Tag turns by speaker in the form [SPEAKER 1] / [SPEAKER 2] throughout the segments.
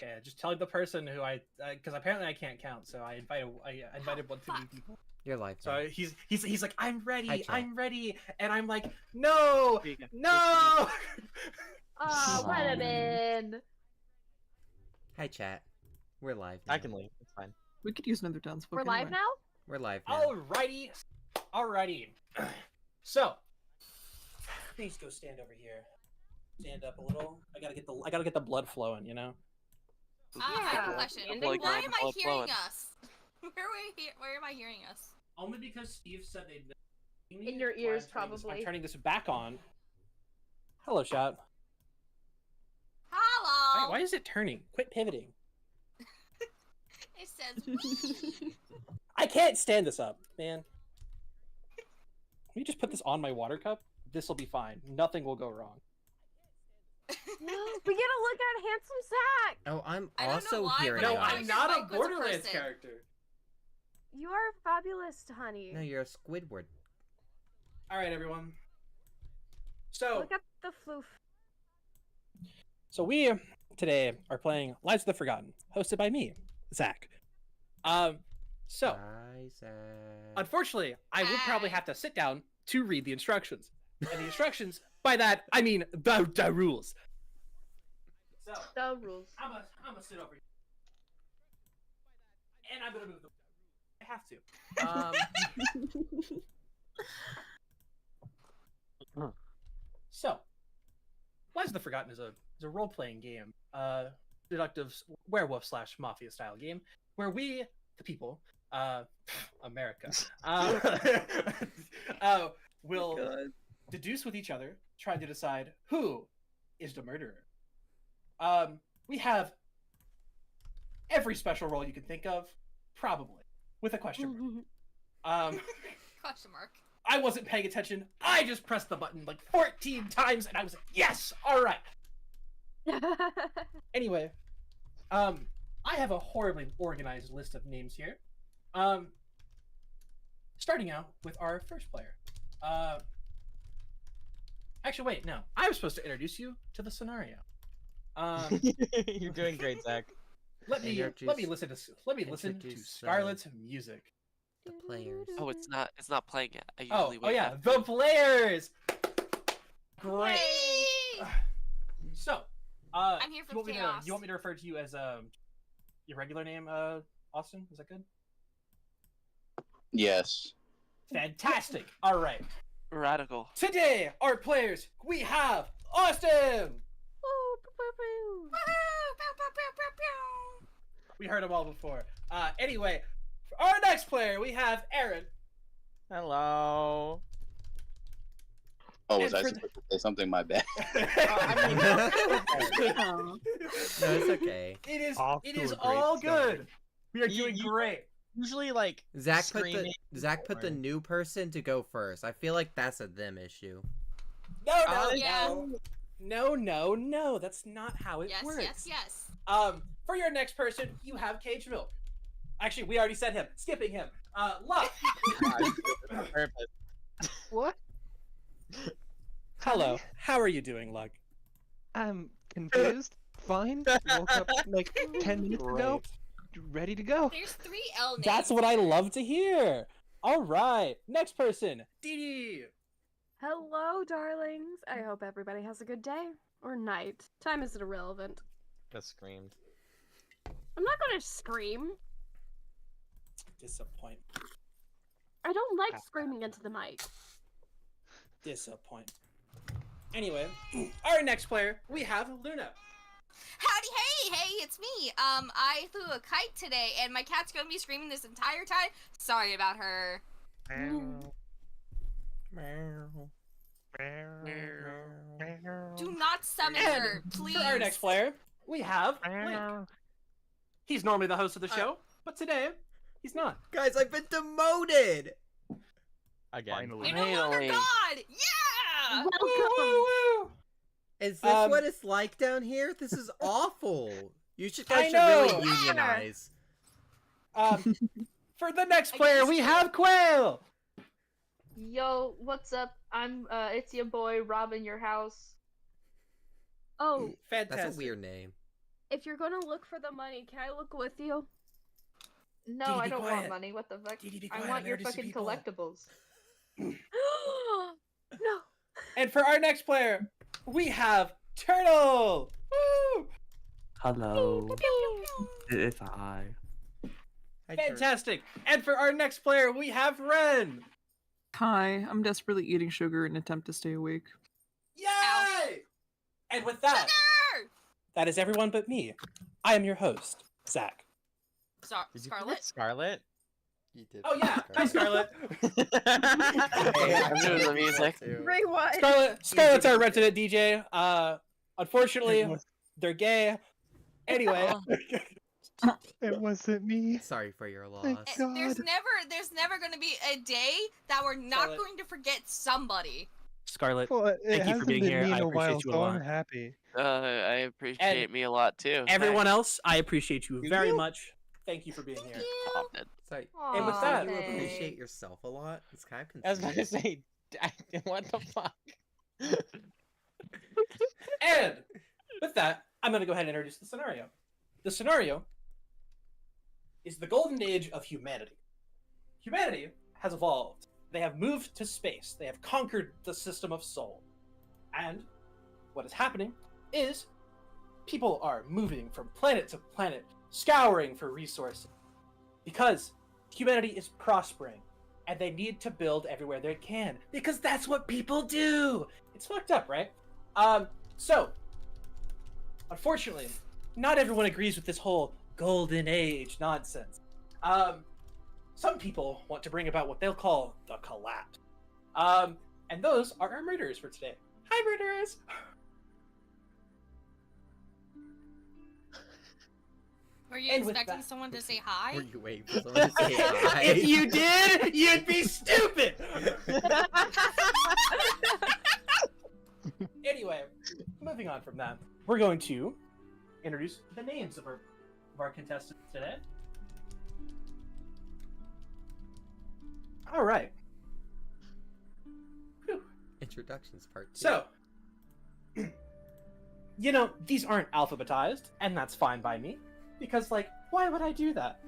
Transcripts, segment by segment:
[SPEAKER 1] Okay, just tell the person who because apparently I can't count, so I invited one too many people.
[SPEAKER 2] You're live.
[SPEAKER 1] So he's like, I'm ready,
[SPEAKER 2] Hi,
[SPEAKER 1] I'm ready, and I'm like, no, no.
[SPEAKER 3] Oh, let him in.
[SPEAKER 2] Hi, chat. We're live.
[SPEAKER 4] I can leave. It's fine.
[SPEAKER 5] We could use another townsfolk.
[SPEAKER 3] We're live now?
[SPEAKER 2] We're live now.
[SPEAKER 1] Alrighty. So, please go stand over here. Stand up a little. I gotta get the blood flowing, you know.
[SPEAKER 6] I have a question.
[SPEAKER 4] Why
[SPEAKER 6] Why am I hearing
[SPEAKER 4] flowing.
[SPEAKER 6] us? Where am I hearing us?
[SPEAKER 1] Only because Steve said they'd been
[SPEAKER 3] In your ears, probably.
[SPEAKER 1] I'm turning this back on. Hello, chat.
[SPEAKER 6] Hello.
[SPEAKER 1] Why is it turning? Quit pivoting.
[SPEAKER 6] It says.
[SPEAKER 1] I can't stand this up, man. Can you just put this on my water cup? This will be fine. Nothing will go wrong.
[SPEAKER 3] No, we get to look at handsome Zach.
[SPEAKER 2] Oh, I'm
[SPEAKER 6] I don't know
[SPEAKER 2] also
[SPEAKER 6] why,
[SPEAKER 2] hearing.
[SPEAKER 6] but
[SPEAKER 1] No,
[SPEAKER 6] I
[SPEAKER 2] us.
[SPEAKER 1] I'm
[SPEAKER 6] just
[SPEAKER 1] not
[SPEAKER 6] like
[SPEAKER 1] a
[SPEAKER 6] was a
[SPEAKER 1] Borderlands
[SPEAKER 6] person.
[SPEAKER 1] character.
[SPEAKER 3] You are fabulous, honey.
[SPEAKER 2] No, you're a Squidward.
[SPEAKER 1] All right, everyone. So,
[SPEAKER 3] Look at the floof.
[SPEAKER 1] So we today are playing Lives of the Forgotten, hosted by me, Zach. So
[SPEAKER 2] Hi, Zach.
[SPEAKER 1] unfortunately, I will probably
[SPEAKER 6] Hi.
[SPEAKER 1] have to sit down to read the instructions. And the instructions, by that I mean the rules. So
[SPEAKER 3] The rules.
[SPEAKER 1] I'm gonna sit over here, and I'm gonna move the. I have to. So, Lives of the Forgotten is a role playing game, deductive werewolf / mafia style game where we, the people, America, will deduce with each other, trying to decide who is the murderer. We have every special role you can think of, probably. with a question mark.
[SPEAKER 6] Question mark.
[SPEAKER 1] I wasn't paying attention. I just pressed the button like 14 times, and I was like, yes, all right. Anyway, I have a horribly organized list of names here. Starting out with our first player. Actually, wait, no. I was supposed to introduce you to the scenario.
[SPEAKER 4] You're doing great, Zach.
[SPEAKER 1] Let me listen to Scarlett's music.
[SPEAKER 2] The players.
[SPEAKER 5] Oh, it's not playing yet. I
[SPEAKER 1] Oh,
[SPEAKER 5] usually wait.
[SPEAKER 1] yeah, the players. Great.
[SPEAKER 6] Yay!
[SPEAKER 1] So,
[SPEAKER 6] I'm here for the chaos.
[SPEAKER 1] you want me to refer to you as your regular name, Austin? Is that good?
[SPEAKER 7] Yes.
[SPEAKER 1] Fantastic. All right.
[SPEAKER 5] Radical.
[SPEAKER 1] Today, our players, we have Austin.
[SPEAKER 6] Woohoo! Pew, pew, pew, pew.
[SPEAKER 1] We heard them all before. Anyway, for our next player, we have Aaron.
[SPEAKER 4] Hello.
[SPEAKER 7] Oh, was
[SPEAKER 1] And
[SPEAKER 7] I
[SPEAKER 1] for
[SPEAKER 7] supposed to say something? My bad.
[SPEAKER 2] No, it's okay.
[SPEAKER 1] It
[SPEAKER 4] Off
[SPEAKER 1] is
[SPEAKER 4] to a great
[SPEAKER 1] all
[SPEAKER 4] start.
[SPEAKER 1] good. We are doing
[SPEAKER 4] You-
[SPEAKER 1] great.
[SPEAKER 4] Usually, like
[SPEAKER 2] Zach put
[SPEAKER 4] screaming
[SPEAKER 2] the
[SPEAKER 4] or-
[SPEAKER 2] new person to go first. I feel like that's a them issue.
[SPEAKER 1] No,
[SPEAKER 6] Yeah.
[SPEAKER 1] no. That's not how it
[SPEAKER 6] Yes,
[SPEAKER 1] works.
[SPEAKER 6] yes.
[SPEAKER 1] For your next person, you have Cage Milk. Actually, we already said him. Skipping him. Luck.
[SPEAKER 4] on purpose.
[SPEAKER 8] What?
[SPEAKER 1] Hello. How are you doing, Luck?
[SPEAKER 8] I'm confused. Fine. Woke up like 10 minutes ago. Ready to go.
[SPEAKER 6] There's 3 L names.
[SPEAKER 1] That's what I love to hear. All right. Next person, Dee Dee.
[SPEAKER 3] Hello, darlings. I hope everybody has a good day or night. Time is irrelevant.
[SPEAKER 4] Just screamed.
[SPEAKER 3] I'm not gonna scream.
[SPEAKER 1] Disappoint.
[SPEAKER 3] I don't like screaming into the mic.
[SPEAKER 1] Disappoint. Anyway, our next player, we have Luna.
[SPEAKER 6] Howdy, hey, it's me. I flew a kite today, and my cat's gonna be screaming this entire time. Sorry about her. Do not summon her, please.
[SPEAKER 1] For our next player, we have Link. He's normally the host of the show, but today, he's not.
[SPEAKER 2] Guys, I've been demoted.
[SPEAKER 4] Again.
[SPEAKER 8] Finally.
[SPEAKER 6] You're no longer
[SPEAKER 5] Finally.
[SPEAKER 6] God. Yeah.
[SPEAKER 3] Welcome.
[SPEAKER 2] Is this
[SPEAKER 1] Um,
[SPEAKER 2] what it's like down here? This is awful. You
[SPEAKER 1] I
[SPEAKER 2] guys should
[SPEAKER 1] know.
[SPEAKER 2] really unionize.
[SPEAKER 1] For the next player, we have Quail.
[SPEAKER 9] Yo, what's up? It's your boy Robin your house.
[SPEAKER 3] Oh,
[SPEAKER 1] Fantastic.
[SPEAKER 2] That's a weird name.
[SPEAKER 3] if you're gonna look for the money, can I look with you?
[SPEAKER 9] No,
[SPEAKER 1] Dee Dee,
[SPEAKER 9] I
[SPEAKER 1] be
[SPEAKER 9] don't
[SPEAKER 1] quiet.
[SPEAKER 9] want money. What the fuck?
[SPEAKER 1] Dee Dee, be
[SPEAKER 9] I
[SPEAKER 1] quiet,
[SPEAKER 9] want
[SPEAKER 1] I'm
[SPEAKER 9] your
[SPEAKER 1] introducing
[SPEAKER 9] fucking
[SPEAKER 1] people.
[SPEAKER 9] collectibles.
[SPEAKER 3] No.
[SPEAKER 1] And for our next player, we have Turtle. Woo!
[SPEAKER 10] Hello, it's I.
[SPEAKER 2] Hi, Turd.
[SPEAKER 1] Fantastic. And for our next player, we have Ren.
[SPEAKER 11] Hi, I'm desperately eating sugar in an attempt to stay awake.
[SPEAKER 1] Yay! And with that,
[SPEAKER 6] Sugar!
[SPEAKER 1] that is everyone but me. I am your host, Zach.
[SPEAKER 4] Did you
[SPEAKER 6] Scarlet?
[SPEAKER 4] forget Scarlet?
[SPEAKER 2] You did.
[SPEAKER 1] Oh yeah, hi Scarlet.
[SPEAKER 5] I'm doing the music.
[SPEAKER 3] Rewind.
[SPEAKER 1] Scarlet's our resident DJ. Unfortunately, they're gay. Anyway,
[SPEAKER 8] It wasn't me.
[SPEAKER 2] Sorry for your loss.
[SPEAKER 8] Thank God.
[SPEAKER 6] There's never gonna be a day that we're not
[SPEAKER 1] Scarlet.
[SPEAKER 6] going to forget somebody.
[SPEAKER 10] Scarlet,
[SPEAKER 8] Well, it
[SPEAKER 10] Thank you for
[SPEAKER 8] hasn't
[SPEAKER 10] being
[SPEAKER 8] been
[SPEAKER 10] here.
[SPEAKER 8] me
[SPEAKER 10] I
[SPEAKER 8] in a while,
[SPEAKER 10] appreciate you a
[SPEAKER 8] so I'm
[SPEAKER 10] lot.
[SPEAKER 8] happy.
[SPEAKER 5] I appreciate me a lot too.
[SPEAKER 1] everyone else, I appreciate you very
[SPEAKER 8] you?
[SPEAKER 1] much. Thank you for being
[SPEAKER 6] Thank
[SPEAKER 1] here.
[SPEAKER 6] you.
[SPEAKER 5] Oh, man.
[SPEAKER 2] Sorry.
[SPEAKER 1] And with
[SPEAKER 9] Aw,
[SPEAKER 1] that-
[SPEAKER 2] you
[SPEAKER 9] thanks.
[SPEAKER 2] appreciate yourself a lot. It's kind of
[SPEAKER 4] I was about
[SPEAKER 2] confusing.
[SPEAKER 4] to say, what the fuck?
[SPEAKER 1] And with that, I'm going to go ahead and introduce the scenario. The scenario is the golden age of humanity. Humanity has evolved. They have moved to space. They have conquered the system of Sol. And what is happening is people are moving from planet to planet, scouring for resources. Because humanity is prospering, and they need to build everywhere they can. Because that's what people do! It's fucked up, right? So, unfortunately, not everyone agrees with this whole golden age nonsense. Some people want to bring about what they'll call the collapse. And those are our murderers for today. Hi, murderers!
[SPEAKER 6] Were you
[SPEAKER 1] And with
[SPEAKER 6] expecting
[SPEAKER 1] that-
[SPEAKER 6] someone to say hi?
[SPEAKER 2] Were you waiting for someone to say hi?
[SPEAKER 1] If you did, you'd be stupid. Anyway, moving on from that, we're going to introduce the names of our contestants today. All right. Whew.
[SPEAKER 2] Introductions part 2.
[SPEAKER 1] So, you know, these aren't alphabetized, and that's fine by me, because, like, why would I do that?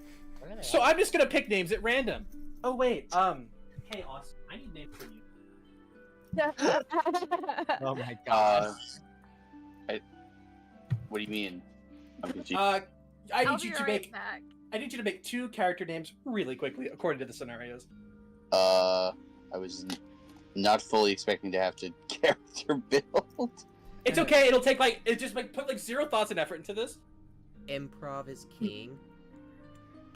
[SPEAKER 1] So I'm just gonna pick names at random. Oh wait, hey Austin, I need names for you.
[SPEAKER 4] Oh my god.
[SPEAKER 7] What do you mean? I'm confused.
[SPEAKER 1] I
[SPEAKER 3] I'll
[SPEAKER 1] need
[SPEAKER 3] be
[SPEAKER 1] you to
[SPEAKER 3] right
[SPEAKER 1] make
[SPEAKER 3] back.
[SPEAKER 1] I need you to make 2 character names really quickly according to the scenarios.
[SPEAKER 7] I was not fully expecting to have to character build.
[SPEAKER 1] It's okay. It'll take like put like 0 thoughts and effort into this.
[SPEAKER 2] Improv is king.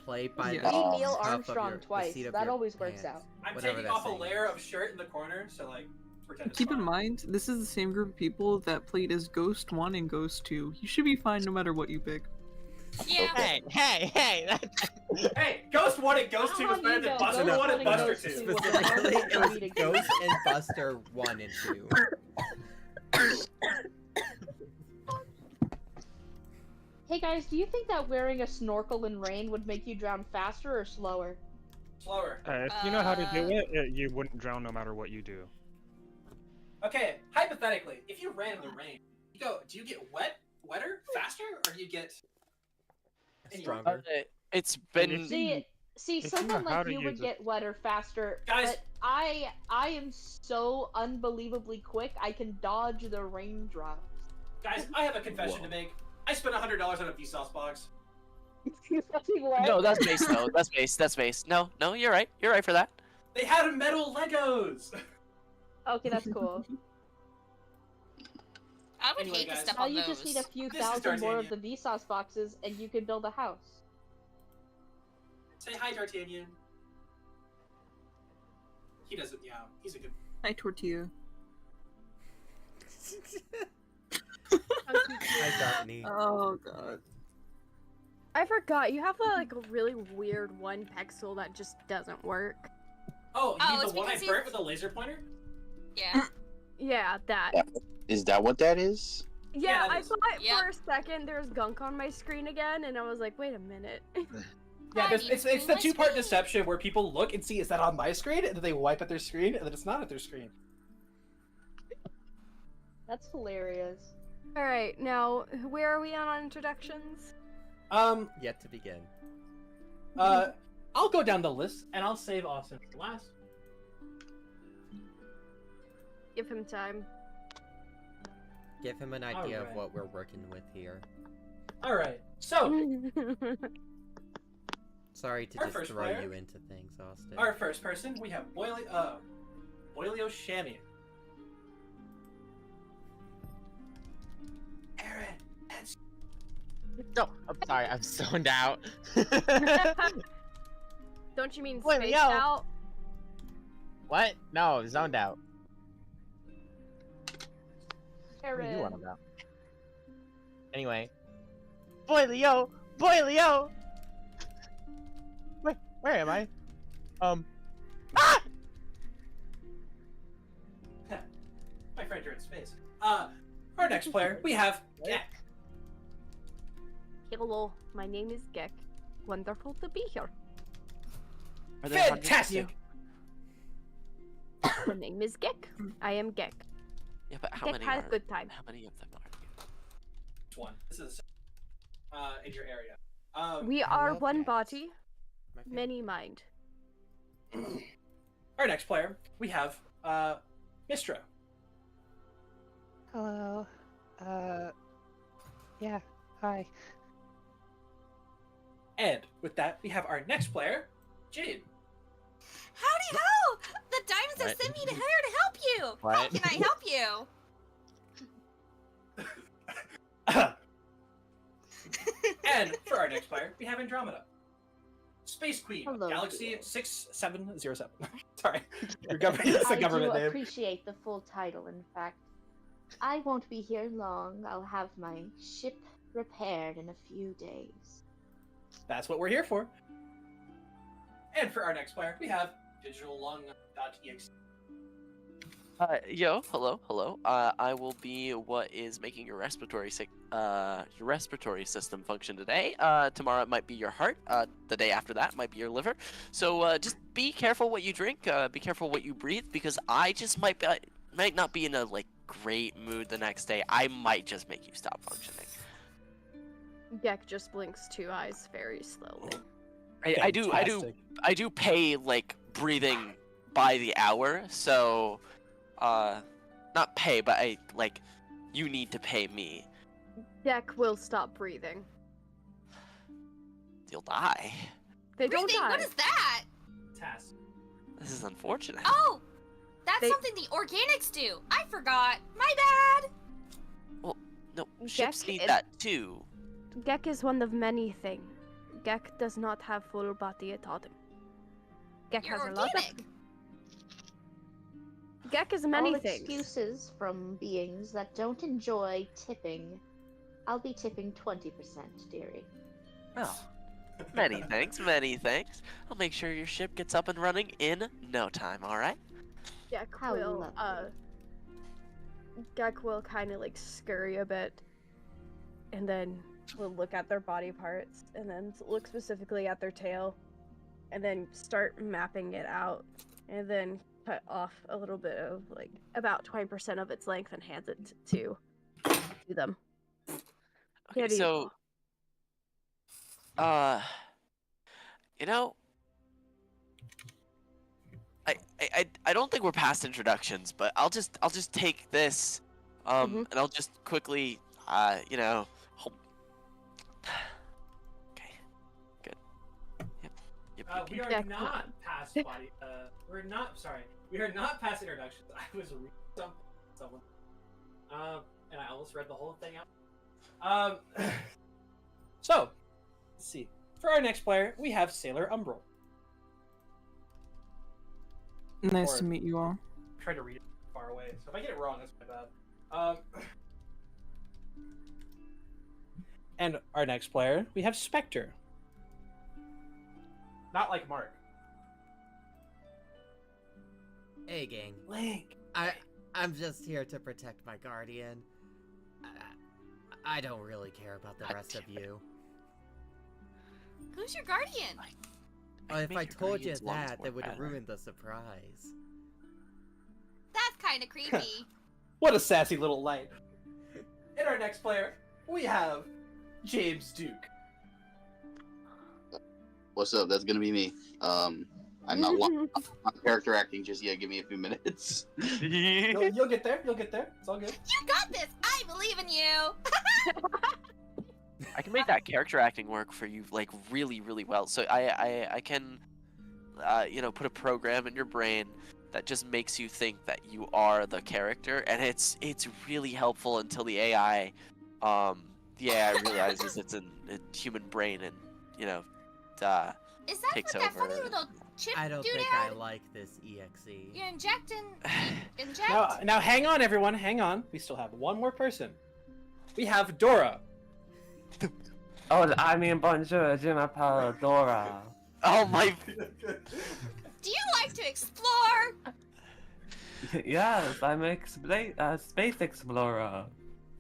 [SPEAKER 2] Play by
[SPEAKER 11] Yeah.
[SPEAKER 2] the
[SPEAKER 7] Need
[SPEAKER 9] Neil
[SPEAKER 2] cuff of
[SPEAKER 9] Armstrong
[SPEAKER 2] your, the
[SPEAKER 9] twice.
[SPEAKER 2] seat of
[SPEAKER 9] That
[SPEAKER 2] your
[SPEAKER 9] always works
[SPEAKER 2] pants.
[SPEAKER 9] out.
[SPEAKER 1] I'm
[SPEAKER 2] Whatever
[SPEAKER 1] taking
[SPEAKER 2] that
[SPEAKER 1] off a
[SPEAKER 2] saying
[SPEAKER 1] layer
[SPEAKER 2] is.
[SPEAKER 1] of shirt in the corner, so like pretend it's
[SPEAKER 11] Keep in
[SPEAKER 1] fine.
[SPEAKER 11] mind, this is the same group of people that played as Ghost 1 and Ghost 2. You should be fine no matter what you pick.
[SPEAKER 6] Yeah.
[SPEAKER 4] Hey, hey, hey!
[SPEAKER 1] Hey, Ghost 1 and Ghost 2 was better than Buster 1 and Buster 2.
[SPEAKER 2] Specifically, it was Ghost and Buster 1 and 2.
[SPEAKER 9] Hey guys, do you think that wearing a snorkel in rain would make you drown faster or slower?
[SPEAKER 1] Slower.
[SPEAKER 12] If you know how to do it, you wouldn't drown no matter what you do.
[SPEAKER 1] Okay, hypothetically, if you ran in the rain, do you get wetter, faster, or do you get
[SPEAKER 2] Stronger.
[SPEAKER 5] It's been.
[SPEAKER 9] See,
[SPEAKER 12] if you
[SPEAKER 9] someone
[SPEAKER 12] know how
[SPEAKER 9] like
[SPEAKER 12] to
[SPEAKER 9] you would
[SPEAKER 12] use it-
[SPEAKER 9] get wetter faster,
[SPEAKER 1] Guys-
[SPEAKER 9] but I am so unbelievably quick. I can dodge the raindrops.
[SPEAKER 1] Guys, I have a confession to make. I spent $100 on a Vsauce box.
[SPEAKER 9] What?
[SPEAKER 5] No, that's base though. That's base. That's base. No, you're right. You're right for that.
[SPEAKER 1] They had metal Legos.
[SPEAKER 9] Okay, that's cool.
[SPEAKER 6] I would
[SPEAKER 1] Anyway,
[SPEAKER 6] hate
[SPEAKER 1] guys,
[SPEAKER 6] to step
[SPEAKER 9] Now
[SPEAKER 6] on
[SPEAKER 9] you
[SPEAKER 6] those.
[SPEAKER 9] just need a few
[SPEAKER 1] This is
[SPEAKER 9] thousand more of the
[SPEAKER 1] D'Artagnan.
[SPEAKER 9] Vsauce boxes, and you could build a house.
[SPEAKER 1] Say hi, D'Artagnan. He doesn't. Yeah, he's a good.
[SPEAKER 11] Hi, Tortilla.
[SPEAKER 2] Hi, Dartney.
[SPEAKER 11] Oh god.
[SPEAKER 3] I forgot, you have like a really weird one pixel that just doesn't work.
[SPEAKER 1] Oh, you
[SPEAKER 6] Oh,
[SPEAKER 1] mean
[SPEAKER 6] it's
[SPEAKER 1] the one I
[SPEAKER 6] because
[SPEAKER 1] burnt with a laser pointer?
[SPEAKER 6] Yeah.
[SPEAKER 3] Yeah, that.
[SPEAKER 7] Yeah. Is that what that is?
[SPEAKER 3] Yeah,
[SPEAKER 1] that
[SPEAKER 3] I
[SPEAKER 1] is-
[SPEAKER 3] thought
[SPEAKER 6] Yep.
[SPEAKER 3] for a second there was gunk on my screen again, and I was like, wait a minute.
[SPEAKER 1] Yeah,
[SPEAKER 6] Honey,
[SPEAKER 1] it's the
[SPEAKER 6] my
[SPEAKER 1] 2-part
[SPEAKER 6] screen.
[SPEAKER 1] deception where people look and see is that on my screen, and then they wipe at their screen, and then it's not at their screen.
[SPEAKER 9] That's hilarious.
[SPEAKER 3] Alright, now, where are we on introductions?
[SPEAKER 2] Yet to begin.
[SPEAKER 1] I'll go down the list and I'll save Austin for last.
[SPEAKER 3] Give him time.
[SPEAKER 2] Give him an idea
[SPEAKER 1] Alright.
[SPEAKER 2] of what we're working with here.
[SPEAKER 1] All right, so
[SPEAKER 2] Sorry to
[SPEAKER 1] Our
[SPEAKER 2] just
[SPEAKER 1] first
[SPEAKER 2] throw
[SPEAKER 1] player-
[SPEAKER 2] you into things, Austin.
[SPEAKER 1] our first person we have Boilio Shamian. Aaron, that's
[SPEAKER 4] No, I'm sorry, I'm zoned out.
[SPEAKER 3] Don't you mean
[SPEAKER 4] Wait,
[SPEAKER 3] spaced
[SPEAKER 4] yo.
[SPEAKER 3] out?
[SPEAKER 4] What? No, zoned out. What are you
[SPEAKER 9] Aaron.
[SPEAKER 4] on about? Anyway. Boy Leo! Boy Leo! Where am I? Ah!
[SPEAKER 1] my friend, you're in space. Our next player we have Gek.
[SPEAKER 3] Hello, my name is Gek. Wonderful to be here.
[SPEAKER 5] Are there hundreds of
[SPEAKER 1] Fantastic.
[SPEAKER 5] you?
[SPEAKER 3] My name is Gek. I am Gek.
[SPEAKER 5] Yeah, but how
[SPEAKER 3] Gek
[SPEAKER 5] many
[SPEAKER 3] has
[SPEAKER 5] are?
[SPEAKER 3] good time.
[SPEAKER 5] How many of them are?
[SPEAKER 1] Which one? This is in your area.
[SPEAKER 3] We
[SPEAKER 2] I
[SPEAKER 3] are
[SPEAKER 2] love
[SPEAKER 3] one
[SPEAKER 2] Geks.
[SPEAKER 3] body,
[SPEAKER 2] My favorite.
[SPEAKER 3] many mind.
[SPEAKER 1] Our next player we have Mistro.
[SPEAKER 8] Hello. Yeah. Hi.
[SPEAKER 1] And with that, we have our next player, Jade.
[SPEAKER 6] Howdy ho! The diamonds have
[SPEAKER 4] What?
[SPEAKER 6] sent me to here to help you. How
[SPEAKER 4] What?
[SPEAKER 6] can I help you?
[SPEAKER 1] And for our next player, we have Andromeda. Space Queen, of
[SPEAKER 9] Hello,
[SPEAKER 1] Galaxy
[SPEAKER 9] dear.
[SPEAKER 1] 6707. Sorry, your government, it's a
[SPEAKER 9] I
[SPEAKER 1] government
[SPEAKER 9] do
[SPEAKER 1] name.
[SPEAKER 9] appreciate the full title, in fact. I won't be here long. I'll have my ship repaired in a few days.
[SPEAKER 1] that's what we're here for. And for our next player, we have digitallung.exe.
[SPEAKER 5] Yo, hello. I will be what is making your respiratory system function today. Tomorrow it might be your heart. The day after that might be your liver. So just be careful what you drink. Be careful what you breathe, because I just might not be in a great mood the next day. I might just make you stop functioning.
[SPEAKER 3] Gek just blinks 2 eyes very slowly.
[SPEAKER 5] I do pay breathing by the hour, so not pay, but you need to pay me.
[SPEAKER 3] Gek will stop breathing.
[SPEAKER 5] You'll die.
[SPEAKER 3] They don't
[SPEAKER 6] Breathing,
[SPEAKER 3] die.
[SPEAKER 6] what is that?
[SPEAKER 1] Task.
[SPEAKER 5] This is unfortunate.
[SPEAKER 6] Oh, that's something the organics do. I forgot. My bad.
[SPEAKER 5] Well, no, ships
[SPEAKER 3] Gek
[SPEAKER 5] need
[SPEAKER 3] is-
[SPEAKER 5] that too.
[SPEAKER 3] Gek is one of many things. Gek does not have full body autonomy. Gek
[SPEAKER 6] You're
[SPEAKER 3] has a lot
[SPEAKER 6] organic.
[SPEAKER 3] of. Gek is many
[SPEAKER 9] All
[SPEAKER 3] things.
[SPEAKER 9] excuses from beings that don't enjoy tipping. I'll be tipping 20%, dearie.
[SPEAKER 5] Oh, many thanks, many thanks. I'll make sure your ship gets up and running in no time. All right.
[SPEAKER 3] Gek
[SPEAKER 9] How
[SPEAKER 3] will
[SPEAKER 9] lovely.
[SPEAKER 3] Gek will kind of scurry a bit, and then will look at their body parts, and then look specifically at their tail, and then start mapping it out, and then cut off a little bit of about 20% of its length and hands it to them.
[SPEAKER 5] Okay,
[SPEAKER 3] Here you
[SPEAKER 5] so, you know, I don't think we're past introductions, but I'll just take this, and I'll just quickly, Okay, good. Yep.
[SPEAKER 1] We are not past body. We're not. Sorry, we are not past introductions. I was reading someone, and I almost read the whole thing out. So, let's see. For our next player, we have Sailor Umbral.
[SPEAKER 11] Nice
[SPEAKER 1] Or-
[SPEAKER 11] to meet you all.
[SPEAKER 1] I tried to read it far away, so if I get it wrong, that's my bad. And our next player, we have Spectre. Not like Mark.
[SPEAKER 2] Hey, gang.
[SPEAKER 1] Link.
[SPEAKER 2] I'm just here to protect my guardian. I don't really care about the rest of you.
[SPEAKER 6] Who's your guardian?
[SPEAKER 2] If I
[SPEAKER 5] your
[SPEAKER 2] told you
[SPEAKER 5] guardian's lungs
[SPEAKER 2] that
[SPEAKER 5] more
[SPEAKER 2] would
[SPEAKER 5] better.
[SPEAKER 2] ruin the surprise.
[SPEAKER 6] That's kind of creepy.
[SPEAKER 1] What a sassy little light. In our next player, we have James Duke.
[SPEAKER 7] What's up? That's gonna be me. I'm not on character acting just yet. Give me a few minutes.
[SPEAKER 1] You'll get there. You'll get there. It's all good.
[SPEAKER 6] You got this. I believe in you.
[SPEAKER 5] I can make that character acting work for you really, really well. So I can, put a program in your brain that just makes you think that you are the character, and it's really helpful until the AI realizes it's a human brain and
[SPEAKER 6] Is that
[SPEAKER 5] takes
[SPEAKER 6] what that funny
[SPEAKER 5] over.
[SPEAKER 6] little chip
[SPEAKER 2] I don't
[SPEAKER 6] dude
[SPEAKER 2] think
[SPEAKER 6] had?
[SPEAKER 2] I like this EXE.
[SPEAKER 6] You inject.
[SPEAKER 1] Now hang on, everyone. Hang on. We still have one more person. We have Dora.
[SPEAKER 10] Oh, I mean, bonjour, je m'appelle Dora.
[SPEAKER 5] Oh my!
[SPEAKER 6] Do you like to explore?
[SPEAKER 10] Yes, I'm a space explorer.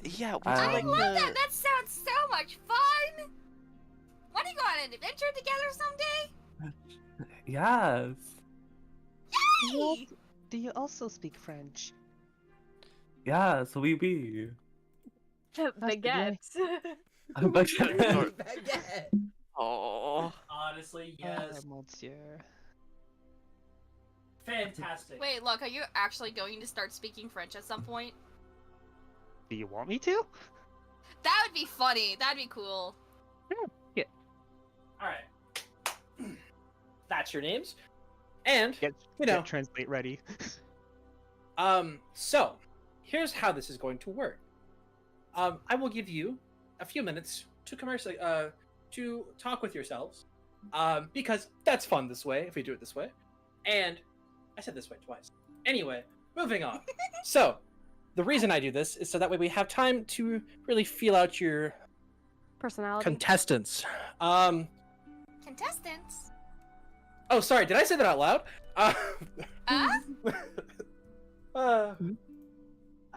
[SPEAKER 5] Yeah, would
[SPEAKER 6] I
[SPEAKER 5] you like
[SPEAKER 6] love
[SPEAKER 5] to...
[SPEAKER 6] that. That sounds so much fun. Want to go on an adventure together someday?
[SPEAKER 10] Yes.
[SPEAKER 6] Yay!
[SPEAKER 8] Do you also speak French?
[SPEAKER 10] Yes, we be.
[SPEAKER 3] Baguette.
[SPEAKER 2] Baguette.
[SPEAKER 5] Oh.
[SPEAKER 1] Honestly, yes.
[SPEAKER 8] Monsieur.
[SPEAKER 1] Fantastic.
[SPEAKER 6] Wait, look, are you actually going to start speaking French at some point?
[SPEAKER 12] Do you want me to?
[SPEAKER 6] That would be funny. That'd be cool.
[SPEAKER 1] All right. That's your names. And,
[SPEAKER 12] Get translate ready.
[SPEAKER 1] So, here's how this is going to work. I will give you a few minutes to to talk with yourselves, because that's fun this way if we do it this way. And I said this way twice. Anyway, moving on. So, the reason I do this is so that way we have time to really feel out your
[SPEAKER 3] Personality.
[SPEAKER 1] contestants.
[SPEAKER 6] Contestants.
[SPEAKER 1] Oh, sorry. Did I say that out loud? I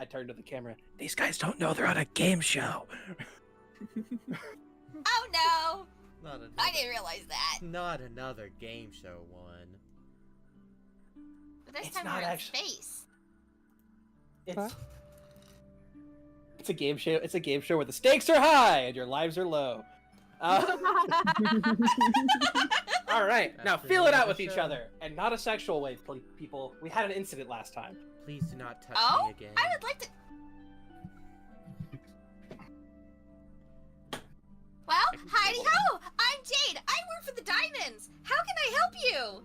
[SPEAKER 1] turned to the camera. These guys don't know they're on a game show.
[SPEAKER 6] Oh no!
[SPEAKER 2] Not another,
[SPEAKER 6] I didn't realize that.
[SPEAKER 2] Not another game show one.
[SPEAKER 6] But this
[SPEAKER 1] It's
[SPEAKER 6] time
[SPEAKER 1] not
[SPEAKER 6] we're in
[SPEAKER 1] actually-
[SPEAKER 6] space.
[SPEAKER 1] It's a game show. It's a game show where the stakes are high and your lives are low. All right, now
[SPEAKER 2] That's the
[SPEAKER 1] feel
[SPEAKER 2] name
[SPEAKER 1] it
[SPEAKER 2] of
[SPEAKER 1] out
[SPEAKER 2] the
[SPEAKER 1] with each
[SPEAKER 2] show.
[SPEAKER 1] other, and not a sexual way, people. We had an incident last time.
[SPEAKER 2] Please do not touch
[SPEAKER 6] Oh?
[SPEAKER 2] me again.
[SPEAKER 6] I would like to. Well, Heidi ho! I'm Jade. I work for the Diamonds. How can I help you?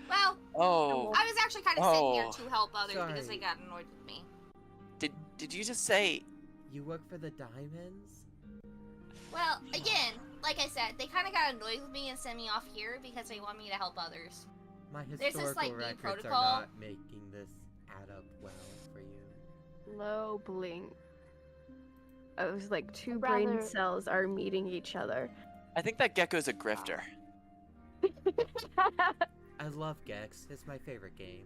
[SPEAKER 6] Well,
[SPEAKER 5] Oh,
[SPEAKER 6] I was actually kind of sent here
[SPEAKER 5] Oh.
[SPEAKER 6] to help others because
[SPEAKER 2] Sorry.
[SPEAKER 6] they got annoyed with me.
[SPEAKER 5] did you just say?
[SPEAKER 2] You work for the Diamonds?
[SPEAKER 6] Well, again, like I said, they kind of got annoyed with me and sent me off here because they want me to help others.
[SPEAKER 2] My
[SPEAKER 6] There's this,
[SPEAKER 2] historical
[SPEAKER 6] like, new
[SPEAKER 2] records
[SPEAKER 6] protocol.
[SPEAKER 2] are not making this add up well for you.
[SPEAKER 3] Low blink. It was like two brain
[SPEAKER 9] Rather-
[SPEAKER 3] cells are meeting each other.
[SPEAKER 5] I think that Gecko's a grifter.
[SPEAKER 2] I love Gex. It's my favorite game.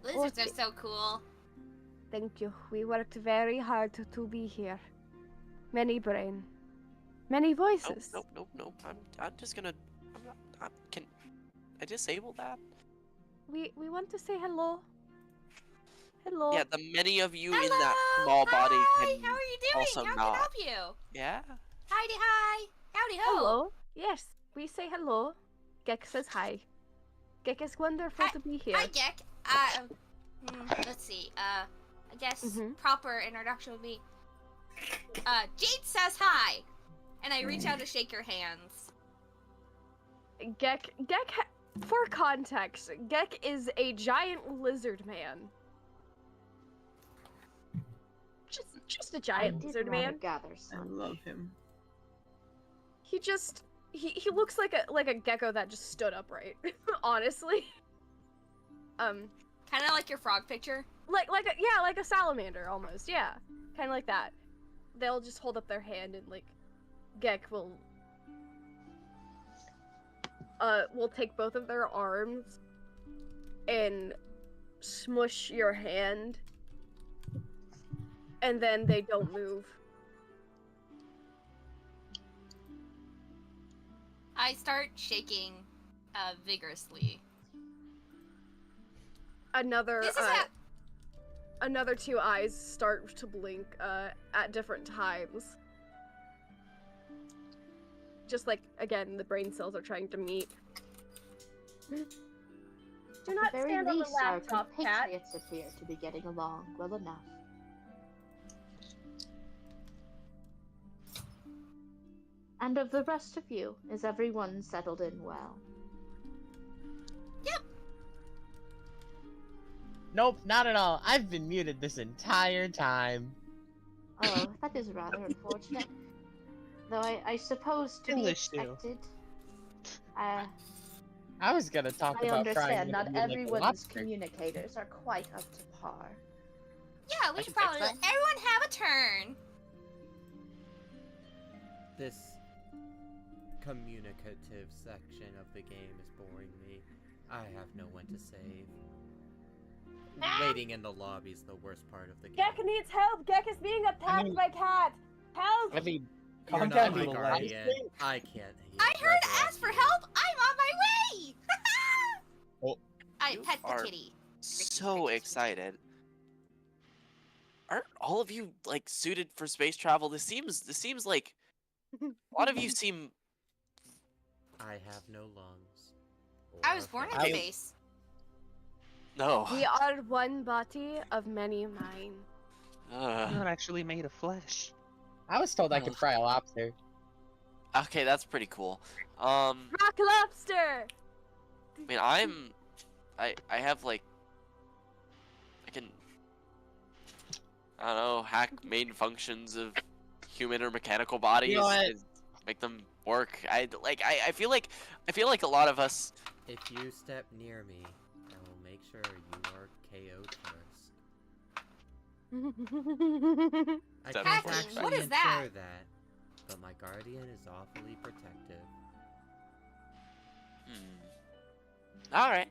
[SPEAKER 6] Lizards are so cool.
[SPEAKER 3] Thank you. We worked very hard to be here. Many brain. Many voices.
[SPEAKER 5] Nope. I'm just gonna. Can I disable that?
[SPEAKER 3] We want to say hello. Hello.
[SPEAKER 5] Yeah, the many of you in
[SPEAKER 6] Hello!
[SPEAKER 5] that small body
[SPEAKER 6] Hi!
[SPEAKER 5] can
[SPEAKER 6] How are you doing?
[SPEAKER 5] also
[SPEAKER 6] How can
[SPEAKER 5] not.
[SPEAKER 6] I help you?
[SPEAKER 5] Yeah.
[SPEAKER 6] Heidi, hi! Howdy ho!
[SPEAKER 3] Hello. Yes, we say hello. Gek says hi. Gek is wonderful to be here.
[SPEAKER 6] Hi, Gek. Let's see. I guess
[SPEAKER 3] Mhm.
[SPEAKER 6] proper introduction would be. Jade says hi, and I reach out to shake your hands.
[SPEAKER 3] For context, Gek is a giant lizard man. Just a
[SPEAKER 9] I
[SPEAKER 3] giant
[SPEAKER 9] did
[SPEAKER 3] lizard
[SPEAKER 9] rather
[SPEAKER 3] man.
[SPEAKER 9] gather
[SPEAKER 11] I
[SPEAKER 9] some.
[SPEAKER 11] love him.
[SPEAKER 3] He looks like a gecko that just stood upright. Honestly.
[SPEAKER 6] Kind of like your frog picture.
[SPEAKER 3] Like a salamander almost. Yeah, kind of like that. They'll just hold up their hand and like, Gek will take both of their arms and smush your hand, and then they don't move.
[SPEAKER 6] I start shaking vigorously.
[SPEAKER 3] Another
[SPEAKER 6] This is how-
[SPEAKER 3] another two eyes start to blink at different times. Just like, again, the brain cells are trying to meet. Do
[SPEAKER 9] At
[SPEAKER 3] not
[SPEAKER 9] the very
[SPEAKER 3] stand on the
[SPEAKER 9] least, our
[SPEAKER 3] laptop, cat.
[SPEAKER 9] compatriots appear to be getting along well enough. And of the rest of you, is everyone settled in well?
[SPEAKER 6] Yep.
[SPEAKER 4] Nope, not at all. I've been muted this entire time.
[SPEAKER 9] Oh, that is rather unfortunate. Though I suppose to be
[SPEAKER 4] English too.
[SPEAKER 9] expected.
[SPEAKER 4] I was gonna talk
[SPEAKER 9] I
[SPEAKER 4] about trying
[SPEAKER 9] understand
[SPEAKER 4] to
[SPEAKER 9] not
[SPEAKER 4] be like a
[SPEAKER 9] everyone's
[SPEAKER 4] lobster.
[SPEAKER 9] communicators are quite up to par.
[SPEAKER 6] Yeah, we
[SPEAKER 5] I
[SPEAKER 6] should
[SPEAKER 5] can
[SPEAKER 6] probably
[SPEAKER 5] fix
[SPEAKER 6] let everyone have a turn.
[SPEAKER 2] This communicative section of the game is boring me. I have no one to save. Waiting in the lobby is the worst part of the game.
[SPEAKER 3] Gek needs help. Gek is being attacked by cat. Help!
[SPEAKER 4] I mean,
[SPEAKER 2] You're
[SPEAKER 1] Calm
[SPEAKER 2] not
[SPEAKER 1] down,
[SPEAKER 2] my
[SPEAKER 1] little
[SPEAKER 2] guardian.
[SPEAKER 1] lady.
[SPEAKER 2] I can't.
[SPEAKER 6] I heard
[SPEAKER 2] resurrect
[SPEAKER 6] ask for
[SPEAKER 2] you.
[SPEAKER 6] help. I'm on my way.
[SPEAKER 4] Oh.
[SPEAKER 6] I
[SPEAKER 5] You
[SPEAKER 6] pet the
[SPEAKER 5] are
[SPEAKER 6] kitty.
[SPEAKER 5] So excited. Aren't all of you like suited for space travel? This seems like a lot of you seem.
[SPEAKER 2] I have no lungs.
[SPEAKER 6] I
[SPEAKER 2] or
[SPEAKER 6] was born in
[SPEAKER 2] face.
[SPEAKER 6] space.
[SPEAKER 5] No.
[SPEAKER 3] We are one body of many minds.
[SPEAKER 8] I'm not actually made of flesh.
[SPEAKER 4] I was told I could fry a lobster.
[SPEAKER 5] Okay, that's pretty cool.
[SPEAKER 3] Rock lobster.
[SPEAKER 5] I mean, I have like, I can, I don't know, hack main functions of human or mechanical bodies,
[SPEAKER 4] You know what?
[SPEAKER 5] and make them work. I feel like a lot of us.
[SPEAKER 2] If you step near me, I will make sure you are KO'd first. I
[SPEAKER 5] That
[SPEAKER 2] can't
[SPEAKER 5] makes
[SPEAKER 2] actually
[SPEAKER 6] What is
[SPEAKER 2] ensure
[SPEAKER 6] that?
[SPEAKER 2] that, but my guardian is awfully protective.
[SPEAKER 5] All right.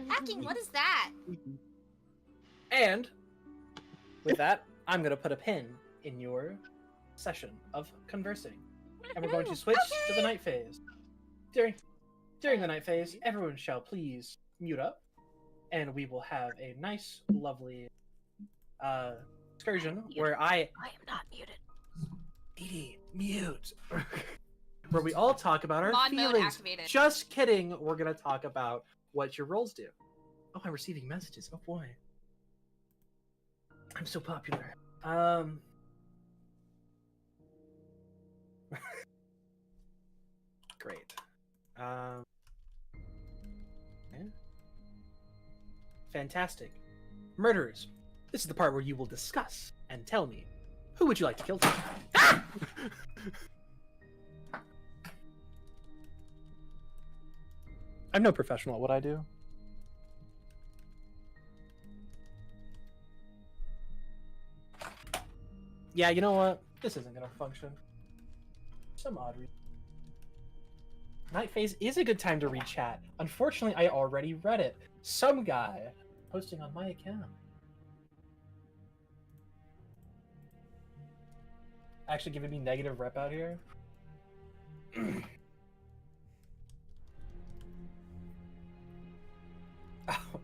[SPEAKER 6] Hacking, what is that?
[SPEAKER 1] And with that, I'm gonna put a pin in your session of conversing, and we're going to switch to the night phase. During the night phase, everyone shall please mute up, and we will have a nice, lovely excursion where I
[SPEAKER 3] am not muted.
[SPEAKER 1] Edie, mute. Where we all talk about our
[SPEAKER 6] Mod mode
[SPEAKER 1] feelings.
[SPEAKER 6] activated.
[SPEAKER 1] Just kidding. We're gonna talk about what your roles do. Oh, I'm receiving messages. Oh boy, I'm so popular. Great. Yeah. Fantastic. Murderers. This is the part where you will discuss and tell me who would you like to kill today? Ah! I'm no professional at what I do. Yeah, you know what? This isn't gonna function. Some odd reason. Night phase is a good time to read chat. Unfortunately, I already read it. Some guy posting on my account. Actually giving me negative rep out here. Oh,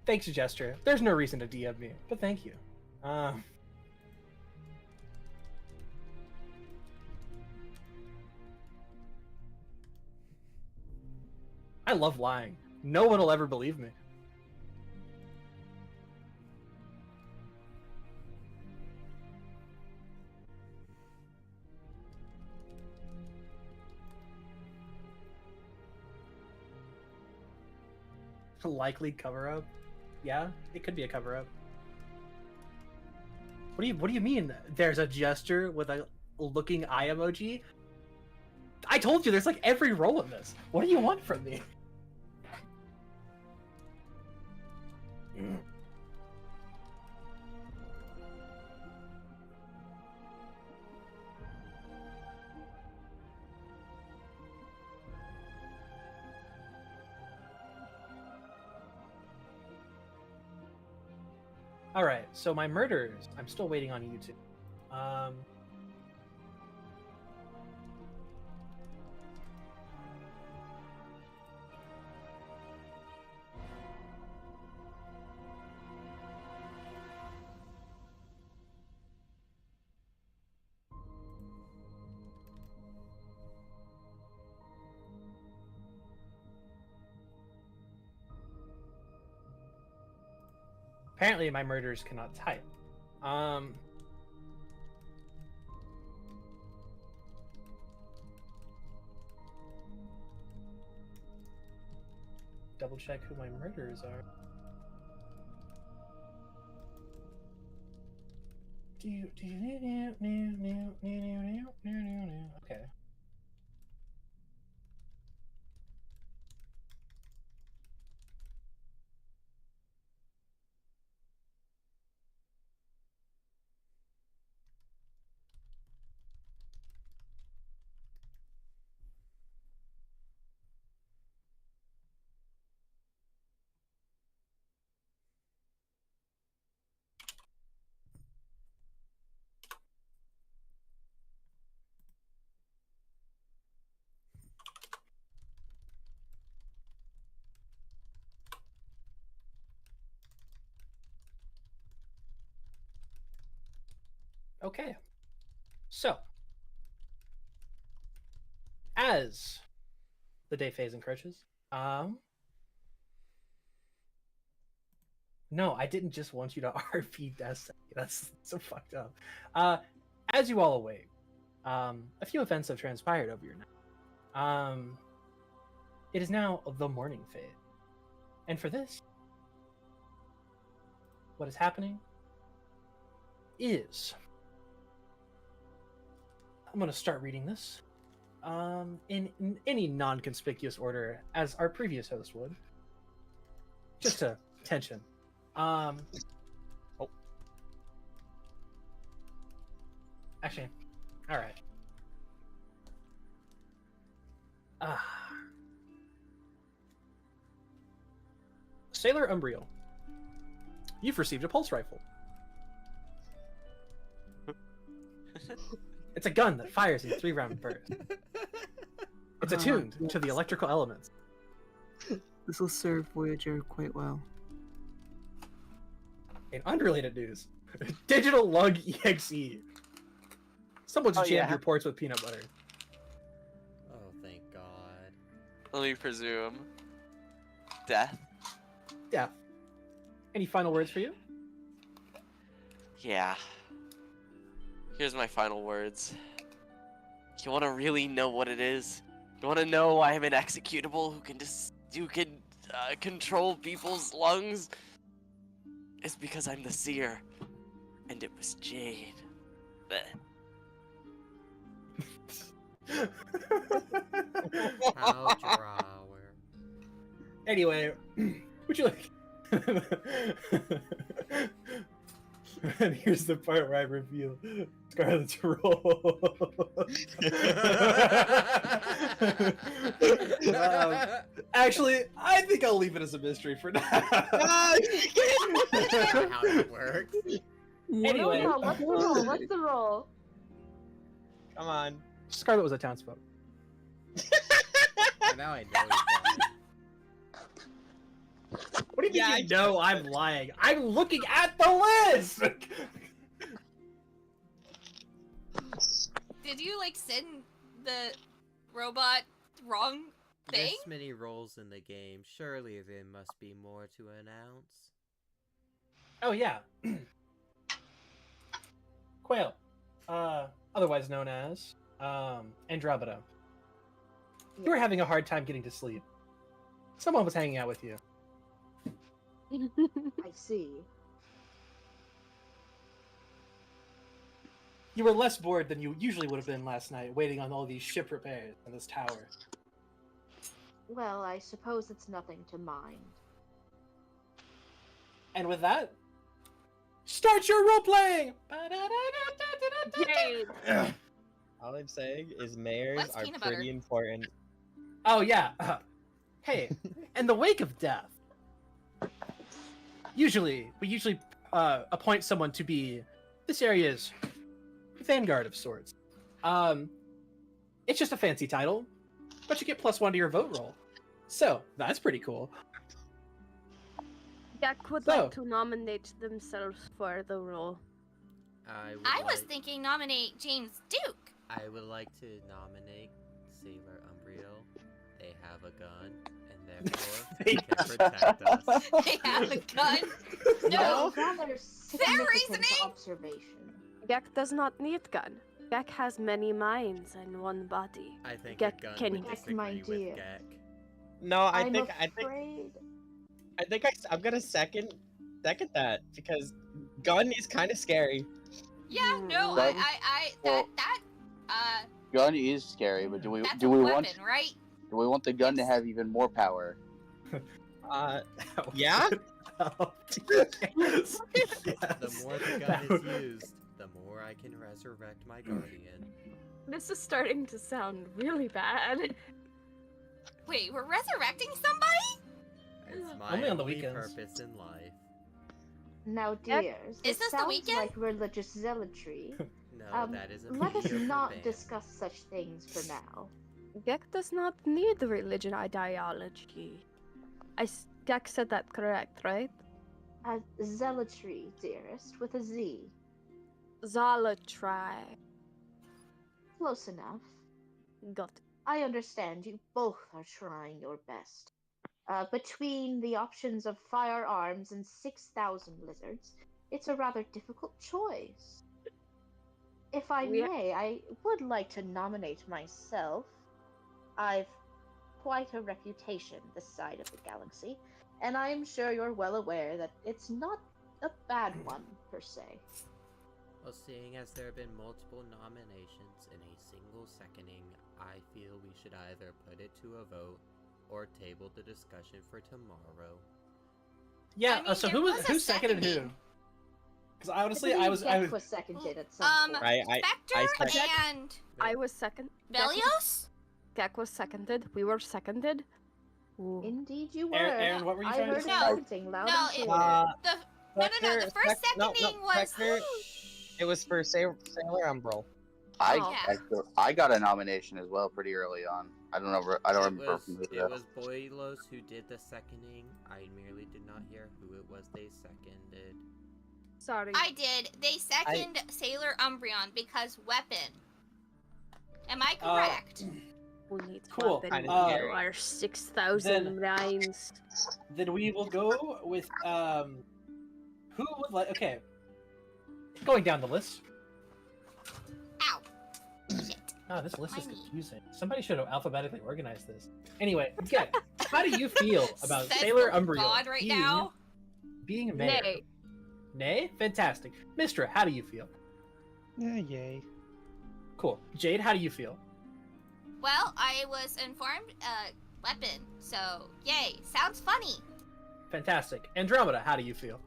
[SPEAKER 1] thanks, Gesture. There's no reason to DM me, but thank you. I love lying. No one will ever believe me. Likely cover up. Yeah, it could be a cover up. What do you mean? There's a gesture with a looking eye emoji? I told you there's like every role in this. What do you want from me? All right, so my murders, I'm still waiting on YouTube. Apparently my murderers cannot type. Double check who my murderers are. Okay. Okay. So, as the day phase encroaches, no, I didn't just want you to RP Destiny. That's so fucked up. As you all await, a few events have transpired over your night. It is now the morning phase. And for this, what is happening is... I'm going to start reading this in any non-conspicuous order, as our previous host would. Just to tension. Actually, all right. Sailor Umbriel, you've received a pulse rifle. It's a gun that fires in 3-round bursts. It's attuned to the electrical elements.
[SPEAKER 11] This will serve Voyager quite well.
[SPEAKER 1] In unrelated news, Digital Lug EXE. Someone just jammed your ports with peanut butter.
[SPEAKER 2] Oh, thank God.
[SPEAKER 5] Let me presume. Death?
[SPEAKER 1] Yeah. Any final words for you?
[SPEAKER 5] Yeah. Here's my final words. You want to really know what it is? You want to know why I'm an executable who can control people's lungs? It's because I'm the seer, and it was Jade.
[SPEAKER 2] How drawer.
[SPEAKER 1] Anyway, would you like? And here's the part where I reveal Scarlet's role. Actually, I think I'll leave it as a mystery for now.
[SPEAKER 2] How it works.
[SPEAKER 1] Anyway,
[SPEAKER 9] No, what's the role? What's the role?
[SPEAKER 4] Come on.
[SPEAKER 1] Scarlet was a townsfolk.
[SPEAKER 2] Now I know he's
[SPEAKER 1] What do you mean you know I'm lying? I'm looking at the list!
[SPEAKER 6] Did you like send the robot wrong thing?
[SPEAKER 2] This many roles in the game, surely there must be more to announce.
[SPEAKER 1] Oh yeah. Quail. Otherwise known as Andromeda. You were having a hard time getting to sleep. Someone was hanging out with you.
[SPEAKER 9] I see.
[SPEAKER 1] You were less bored than you usually would have been last night, waiting on all these ship repairs in this tower.
[SPEAKER 9] Well, I suppose it's nothing to mind.
[SPEAKER 1] And with that, start your role playing!
[SPEAKER 4] All I'm saying is mayors
[SPEAKER 6] What's
[SPEAKER 4] are
[SPEAKER 6] peanut
[SPEAKER 4] pretty
[SPEAKER 6] butter?
[SPEAKER 4] important.
[SPEAKER 1] Oh yeah. Hey, in the wake of death, we usually appoint someone to be this area's vanguard of sorts. It's just a fancy title, but you get +1 to your vote roll. So that's pretty cool.
[SPEAKER 3] Gak would
[SPEAKER 1] So-
[SPEAKER 3] like to nominate themselves for the role.
[SPEAKER 6] I was thinking nominate James Duke.
[SPEAKER 2] I would like to nominate Sailor Umbriel. They have a gun, and therefore
[SPEAKER 1] They
[SPEAKER 2] can protect us.
[SPEAKER 6] They have a gun.
[SPEAKER 9] No,
[SPEAKER 6] No.
[SPEAKER 9] rather significant observation.
[SPEAKER 3] Gak does not need gun. Gak has many minds and one body.
[SPEAKER 2] I think
[SPEAKER 3] Gak
[SPEAKER 2] a gun
[SPEAKER 3] can
[SPEAKER 2] would
[SPEAKER 3] use-
[SPEAKER 2] disagree
[SPEAKER 9] my
[SPEAKER 2] with
[SPEAKER 9] dear.
[SPEAKER 2] Gek.
[SPEAKER 4] No,
[SPEAKER 9] I'm afraid.
[SPEAKER 4] I'm gonna second that because gun is kind of scary.
[SPEAKER 6] Yeah, no,
[SPEAKER 7] Well, Gun is scary, but
[SPEAKER 6] that's
[SPEAKER 7] do
[SPEAKER 6] a
[SPEAKER 7] we
[SPEAKER 6] weapon,
[SPEAKER 7] want
[SPEAKER 6] right?
[SPEAKER 7] do we want the gun to have even more power?
[SPEAKER 4] Yeah.
[SPEAKER 1] Yes.
[SPEAKER 2] The more the gun is used, the more I can resurrect my guardian.
[SPEAKER 3] This is starting to sound really bad.
[SPEAKER 6] Wait, we're resurrecting somebody?
[SPEAKER 2] It's my
[SPEAKER 1] Only on the
[SPEAKER 2] only
[SPEAKER 1] weekends.
[SPEAKER 2] purpose in life.
[SPEAKER 9] Now,
[SPEAKER 3] Gek-
[SPEAKER 9] dears,
[SPEAKER 6] Is
[SPEAKER 9] this
[SPEAKER 6] this the
[SPEAKER 9] sounds
[SPEAKER 6] weekend?
[SPEAKER 9] like religious zealotry.
[SPEAKER 2] No, that is a
[SPEAKER 9] Let us
[SPEAKER 2] feature for
[SPEAKER 9] not
[SPEAKER 2] band.
[SPEAKER 9] discuss such things for now.
[SPEAKER 3] Gek does not need religion ideology. Gek said that correct, right?
[SPEAKER 9] Zealotry, dearest, with a Z.
[SPEAKER 3] Zolatry.
[SPEAKER 9] Close enough.
[SPEAKER 3] Got it.
[SPEAKER 9] I understand you both are trying your best. Between the options of firearms and 6,000 lizards, it's a rather difficult choice. If I may, I would like to nominate myself. I've quite a reputation this side of the galaxy, and I am sure you're well aware that it's not a bad one, per se.
[SPEAKER 2] Well, seeing as there have been multiple nominations in a single seconding, I feel we should either put it to a vote or table the discussion for tomorrow.
[SPEAKER 1] Yeah.
[SPEAKER 6] I mean,
[SPEAKER 1] So
[SPEAKER 6] there was a
[SPEAKER 1] who seconded who?
[SPEAKER 6] seconding.
[SPEAKER 1] Because honestly,
[SPEAKER 9] believe
[SPEAKER 1] I was
[SPEAKER 9] Gek was seconded at some point.
[SPEAKER 6] Spectre and
[SPEAKER 3] I was second.
[SPEAKER 6] Velios?
[SPEAKER 3] Gek was seconded. We were seconded.
[SPEAKER 9] Indeed, you were.
[SPEAKER 1] Aaron, what were you
[SPEAKER 9] I
[SPEAKER 1] trying to
[SPEAKER 9] heard
[SPEAKER 1] say?
[SPEAKER 9] something loud and clear.
[SPEAKER 6] The first seconding was.
[SPEAKER 4] It was for Sailor Umbral.
[SPEAKER 7] I got a nomination as well pretty early on. I don't know. I don't remember.
[SPEAKER 2] It was Boilos who did the seconding. I merely did not hear who it was they seconded.
[SPEAKER 3] Sorry.
[SPEAKER 6] I did. They second Sailor Umbreon because weapon. Am I correct?
[SPEAKER 3] We need
[SPEAKER 1] Cool.
[SPEAKER 3] weapon our 6,000 lines.
[SPEAKER 1] Then we will go with who would like? Okay, going down the list.
[SPEAKER 6] Ow! Shit.
[SPEAKER 1] Oh, this list is confusing. Somebody should have alphabetically organized this. Anyway, okay. How do you feel about
[SPEAKER 6] Says
[SPEAKER 1] Sailor
[SPEAKER 6] the
[SPEAKER 1] Umbreon
[SPEAKER 6] god right now.
[SPEAKER 1] being a mayor?
[SPEAKER 3] Nay.
[SPEAKER 1] Nay? Fantastic. Mistra, how do you feel?
[SPEAKER 8] Yeah, yay.
[SPEAKER 1] Cool. Jade, how do you feel?
[SPEAKER 6] Well, I was informed. Weapon. So, yay! Sounds funny.
[SPEAKER 1] Fantastic. Andromeda, how do you feel?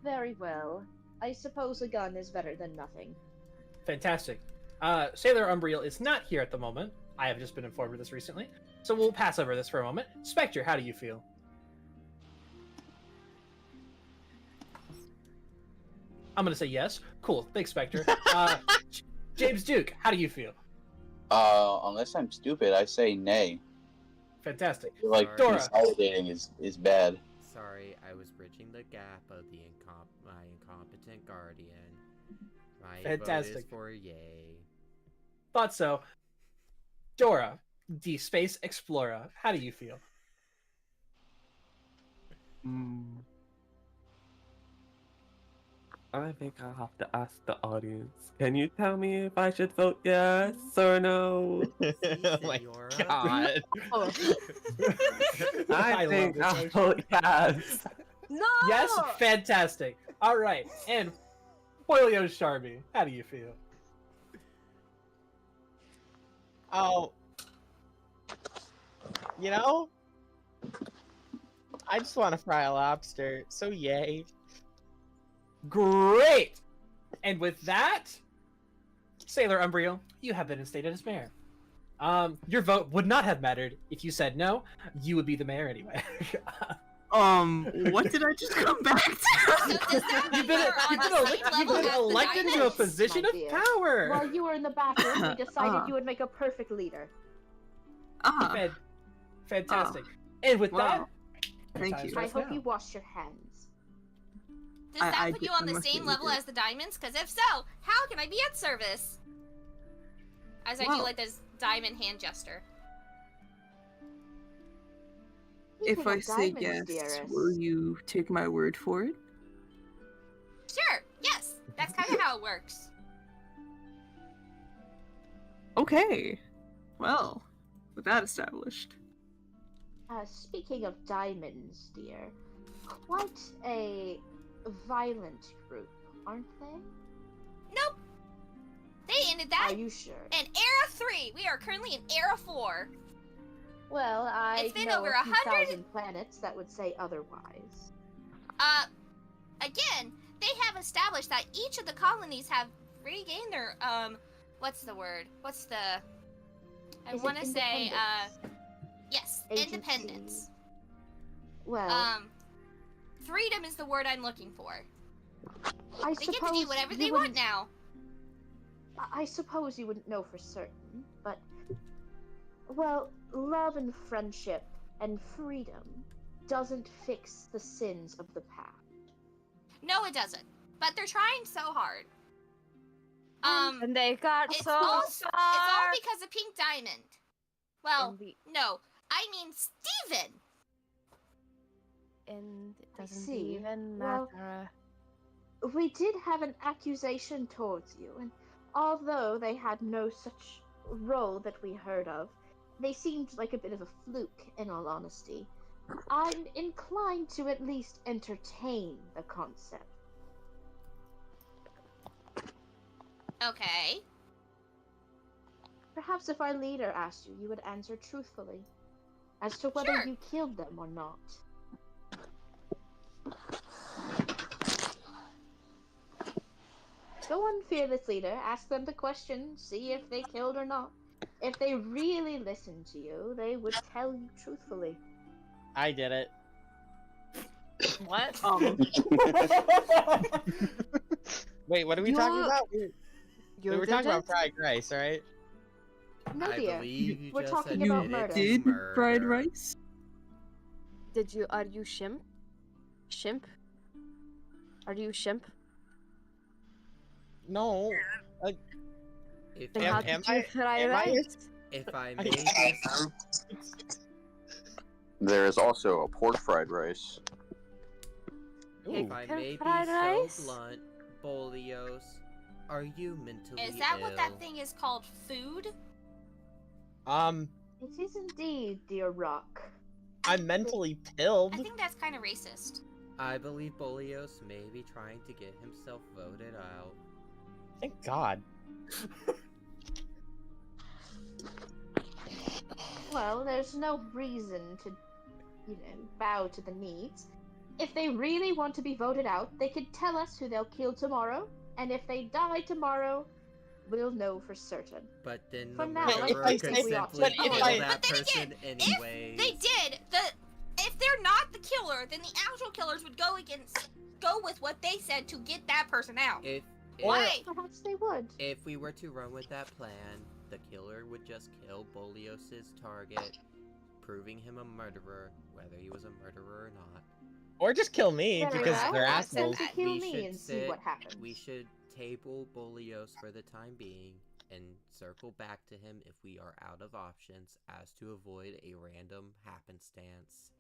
[SPEAKER 9] Very well. I suppose a gun is better than nothing.
[SPEAKER 1] Fantastic. Sailor Umbreon is not here at the moment. I have just been informed of this recently. So we'll pass over this for a moment. Spectre, how do you feel? I'm gonna say yes. Cool. Thanks, Spectre. James Duke, how do you feel?
[SPEAKER 7] Unless I'm stupid, I say nay.
[SPEAKER 1] Fantastic.
[SPEAKER 7] Like
[SPEAKER 1] Dora.
[SPEAKER 7] consolidating is bad.
[SPEAKER 2] Sorry, I was bridging the gap of my incompetent guardian. My vote is
[SPEAKER 1] Fantastic.
[SPEAKER 2] for yay.
[SPEAKER 1] Thought so. Dora, the Space Explorer, how do you feel?
[SPEAKER 10] I think I'll have to ask the audience. Can you tell me if I should vote yes or no?
[SPEAKER 4] Oh my god.
[SPEAKER 10] I think I'll vote yes.
[SPEAKER 3] No!
[SPEAKER 1] Yes? Fantastic. Alright, and Boilio Sharby, how do you feel?
[SPEAKER 4] Oh. You know? I just want to fry a lobster, so yay.
[SPEAKER 1] Great! And with that, Sailor Umbreon, you have been instated as mayor. Your vote would not have mattered if you said no. You would be the mayor anyway.
[SPEAKER 11] What did I just come back to?
[SPEAKER 1] You've been elected to a position of power.
[SPEAKER 9] While you were in the bathroom, we decided you would make a perfect leader.
[SPEAKER 1] Fantastic. And with that,
[SPEAKER 11] thank you.
[SPEAKER 9] I hope you washed your hands.
[SPEAKER 6] Does that put you on the same level as the diamonds? Because if so, how can I be at service? As I do like this diamond hand gesture.
[SPEAKER 11] If I say yes, will you take my word for it?
[SPEAKER 6] Sure, yes. That's kind of how it works.
[SPEAKER 11] Okay. Well, with that established.
[SPEAKER 9] Speaking of diamonds, dear, quite a violent group, aren't they?
[SPEAKER 6] Nope. They ended that.
[SPEAKER 9] Are you sure?
[SPEAKER 6] In Era 3. We are currently in Era 4.
[SPEAKER 9] Well,
[SPEAKER 6] It's been
[SPEAKER 9] know
[SPEAKER 6] over
[SPEAKER 9] a few
[SPEAKER 6] 100
[SPEAKER 9] thousand planets that would say otherwise.
[SPEAKER 6] Again, they have established that each of the colonies have regained their, what's the word? What's the... I want to say, yes,
[SPEAKER 9] Agency.
[SPEAKER 6] independence.
[SPEAKER 9] Well...
[SPEAKER 6] freedom is the word I'm looking for.
[SPEAKER 9] I
[SPEAKER 6] They get to do whatever they want now.
[SPEAKER 9] I suppose you wouldn't know for certain, but... Well, love and friendship and freedom doesn't fix the sins of the past.
[SPEAKER 6] No, it doesn't. But they're trying so hard.
[SPEAKER 3] And they got
[SPEAKER 6] it's
[SPEAKER 3] so
[SPEAKER 6] all,
[SPEAKER 3] far.
[SPEAKER 6] It's all because of Pink Diamond. Well, no, I mean Steven.
[SPEAKER 3] And it
[SPEAKER 9] I
[SPEAKER 3] doesn't
[SPEAKER 9] see.
[SPEAKER 3] even
[SPEAKER 9] Well,
[SPEAKER 3] matter.
[SPEAKER 9] We did have an accusation towards you, and although they had no such role that we heard of, they seemed like a bit of a fluke, in all honesty. I'm inclined to at least entertain the concept.
[SPEAKER 6] Okay.
[SPEAKER 9] Perhaps if our leader asked you, you would answer truthfully, as to whether
[SPEAKER 6] Sure.
[SPEAKER 9] you killed them or not. Go on, fearless leader. Ask them the question, see if they killed or not. If they really listened to you, they would tell you truthfully.
[SPEAKER 4] I did it.
[SPEAKER 3] What?
[SPEAKER 4] Wait, what are we talking about? We were talking about
[SPEAKER 3] digits?
[SPEAKER 4] fried rice, right?
[SPEAKER 9] No,
[SPEAKER 2] I
[SPEAKER 9] dear.
[SPEAKER 2] believe you
[SPEAKER 9] We're
[SPEAKER 2] just
[SPEAKER 9] talking
[SPEAKER 2] said
[SPEAKER 9] about
[SPEAKER 2] you
[SPEAKER 9] murder.
[SPEAKER 11] Did fried rice?
[SPEAKER 3] Are you shimp? Shimp? Are you shimp?
[SPEAKER 4] No.
[SPEAKER 2] If
[SPEAKER 3] Then
[SPEAKER 4] Am-
[SPEAKER 3] how
[SPEAKER 4] am
[SPEAKER 3] did you
[SPEAKER 4] I-
[SPEAKER 3] fry
[SPEAKER 4] am I-
[SPEAKER 3] rice?
[SPEAKER 2] If I may just
[SPEAKER 7] There is also a pork fried rice.
[SPEAKER 2] If I may be
[SPEAKER 3] fried
[SPEAKER 2] so
[SPEAKER 3] rice?
[SPEAKER 2] blunt, Bolios, are you mentally
[SPEAKER 6] Is that what that
[SPEAKER 2] ill?
[SPEAKER 6] thing is called? Food?
[SPEAKER 9] It is indeed, dear Rock.
[SPEAKER 4] I'm mentally pilled.
[SPEAKER 6] I think that's kind of racist.
[SPEAKER 2] I believe Bolios may be trying to get himself voted out.
[SPEAKER 4] Thank God.
[SPEAKER 9] Well, there's no reason to, bow to the needs. If they really want to be voted out, they could tell us who they'll kill tomorrow, and if they die tomorrow, we'll know for certain.
[SPEAKER 2] But then
[SPEAKER 9] For
[SPEAKER 2] the
[SPEAKER 9] now,
[SPEAKER 2] murderer
[SPEAKER 9] I
[SPEAKER 2] could
[SPEAKER 9] think we ought to
[SPEAKER 2] simply
[SPEAKER 9] vote.
[SPEAKER 2] kill
[SPEAKER 9] Okay,
[SPEAKER 2] that
[SPEAKER 6] but then
[SPEAKER 2] person
[SPEAKER 6] again,
[SPEAKER 2] anyways.
[SPEAKER 6] They did. If they're not the killer, then the actual killers would go with what they said to get that person out. Why?
[SPEAKER 9] Perhaps they would.
[SPEAKER 2] If we were to run with that plan, the killer would just kill Bolios' target, proving him a murderer, whether he was a murderer or not.
[SPEAKER 4] Or just kill me
[SPEAKER 9] Very
[SPEAKER 4] because
[SPEAKER 9] well.
[SPEAKER 4] they're
[SPEAKER 9] Let's
[SPEAKER 4] assholes.
[SPEAKER 9] send to kill
[SPEAKER 2] We
[SPEAKER 9] me
[SPEAKER 2] should
[SPEAKER 9] and see
[SPEAKER 2] sit-
[SPEAKER 9] what happens.
[SPEAKER 2] We should table Bolios for the time being and circle back to him if we are out of options as to avoid a random happenstance.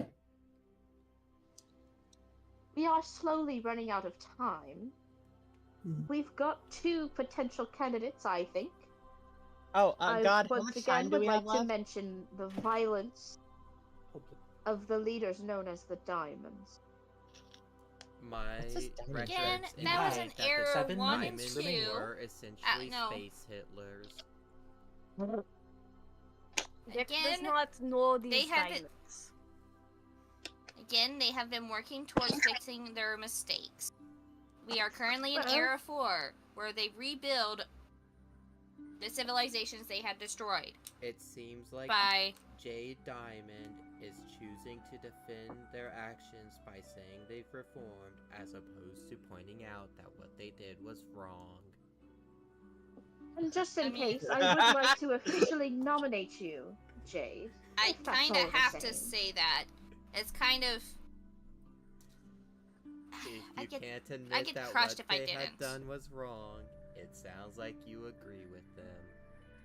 [SPEAKER 9] We are slowly running out of time. We've got 2 potential candidates, I think.
[SPEAKER 4] Oh,
[SPEAKER 9] I
[SPEAKER 4] God, how
[SPEAKER 9] once
[SPEAKER 4] much time
[SPEAKER 9] again
[SPEAKER 4] do
[SPEAKER 9] would
[SPEAKER 4] we
[SPEAKER 9] like
[SPEAKER 4] have
[SPEAKER 9] to
[SPEAKER 4] left?
[SPEAKER 9] mention the violence of the leaders known as the Diamonds.
[SPEAKER 2] My records
[SPEAKER 6] Again, that was an
[SPEAKER 2] indicate that
[SPEAKER 6] error.
[SPEAKER 2] the 7
[SPEAKER 6] 1 and
[SPEAKER 2] diamonds
[SPEAKER 6] 2.
[SPEAKER 2] were essentially
[SPEAKER 6] No.
[SPEAKER 2] space Hitlers.
[SPEAKER 3] Dick does
[SPEAKER 6] Again,
[SPEAKER 3] not know these
[SPEAKER 6] they have it-
[SPEAKER 3] diamonds.
[SPEAKER 6] Again, they have been working towards fixing their mistakes. We are currently in
[SPEAKER 9] Well-
[SPEAKER 6] Era 4, where they rebuild the civilizations they had destroyed.
[SPEAKER 2] It seems like
[SPEAKER 6] By-
[SPEAKER 2] Jade Diamond is choosing to defend their actions by saying they've reformed, as opposed to pointing out that what they did was wrong.
[SPEAKER 9] And just in
[SPEAKER 6] I mean-
[SPEAKER 9] case, I would like to officially nominate you, Jade.
[SPEAKER 6] I
[SPEAKER 9] if that's
[SPEAKER 6] kind
[SPEAKER 9] all
[SPEAKER 6] of
[SPEAKER 9] the
[SPEAKER 6] have to
[SPEAKER 9] same.
[SPEAKER 6] say that. It's kind of...
[SPEAKER 2] If
[SPEAKER 6] I
[SPEAKER 2] you
[SPEAKER 6] get-
[SPEAKER 2] can't admit
[SPEAKER 6] I get
[SPEAKER 2] that
[SPEAKER 6] crushed
[SPEAKER 2] what
[SPEAKER 6] if I
[SPEAKER 2] they had
[SPEAKER 6] didn't.
[SPEAKER 2] done was wrong, it sounds like you agree with them.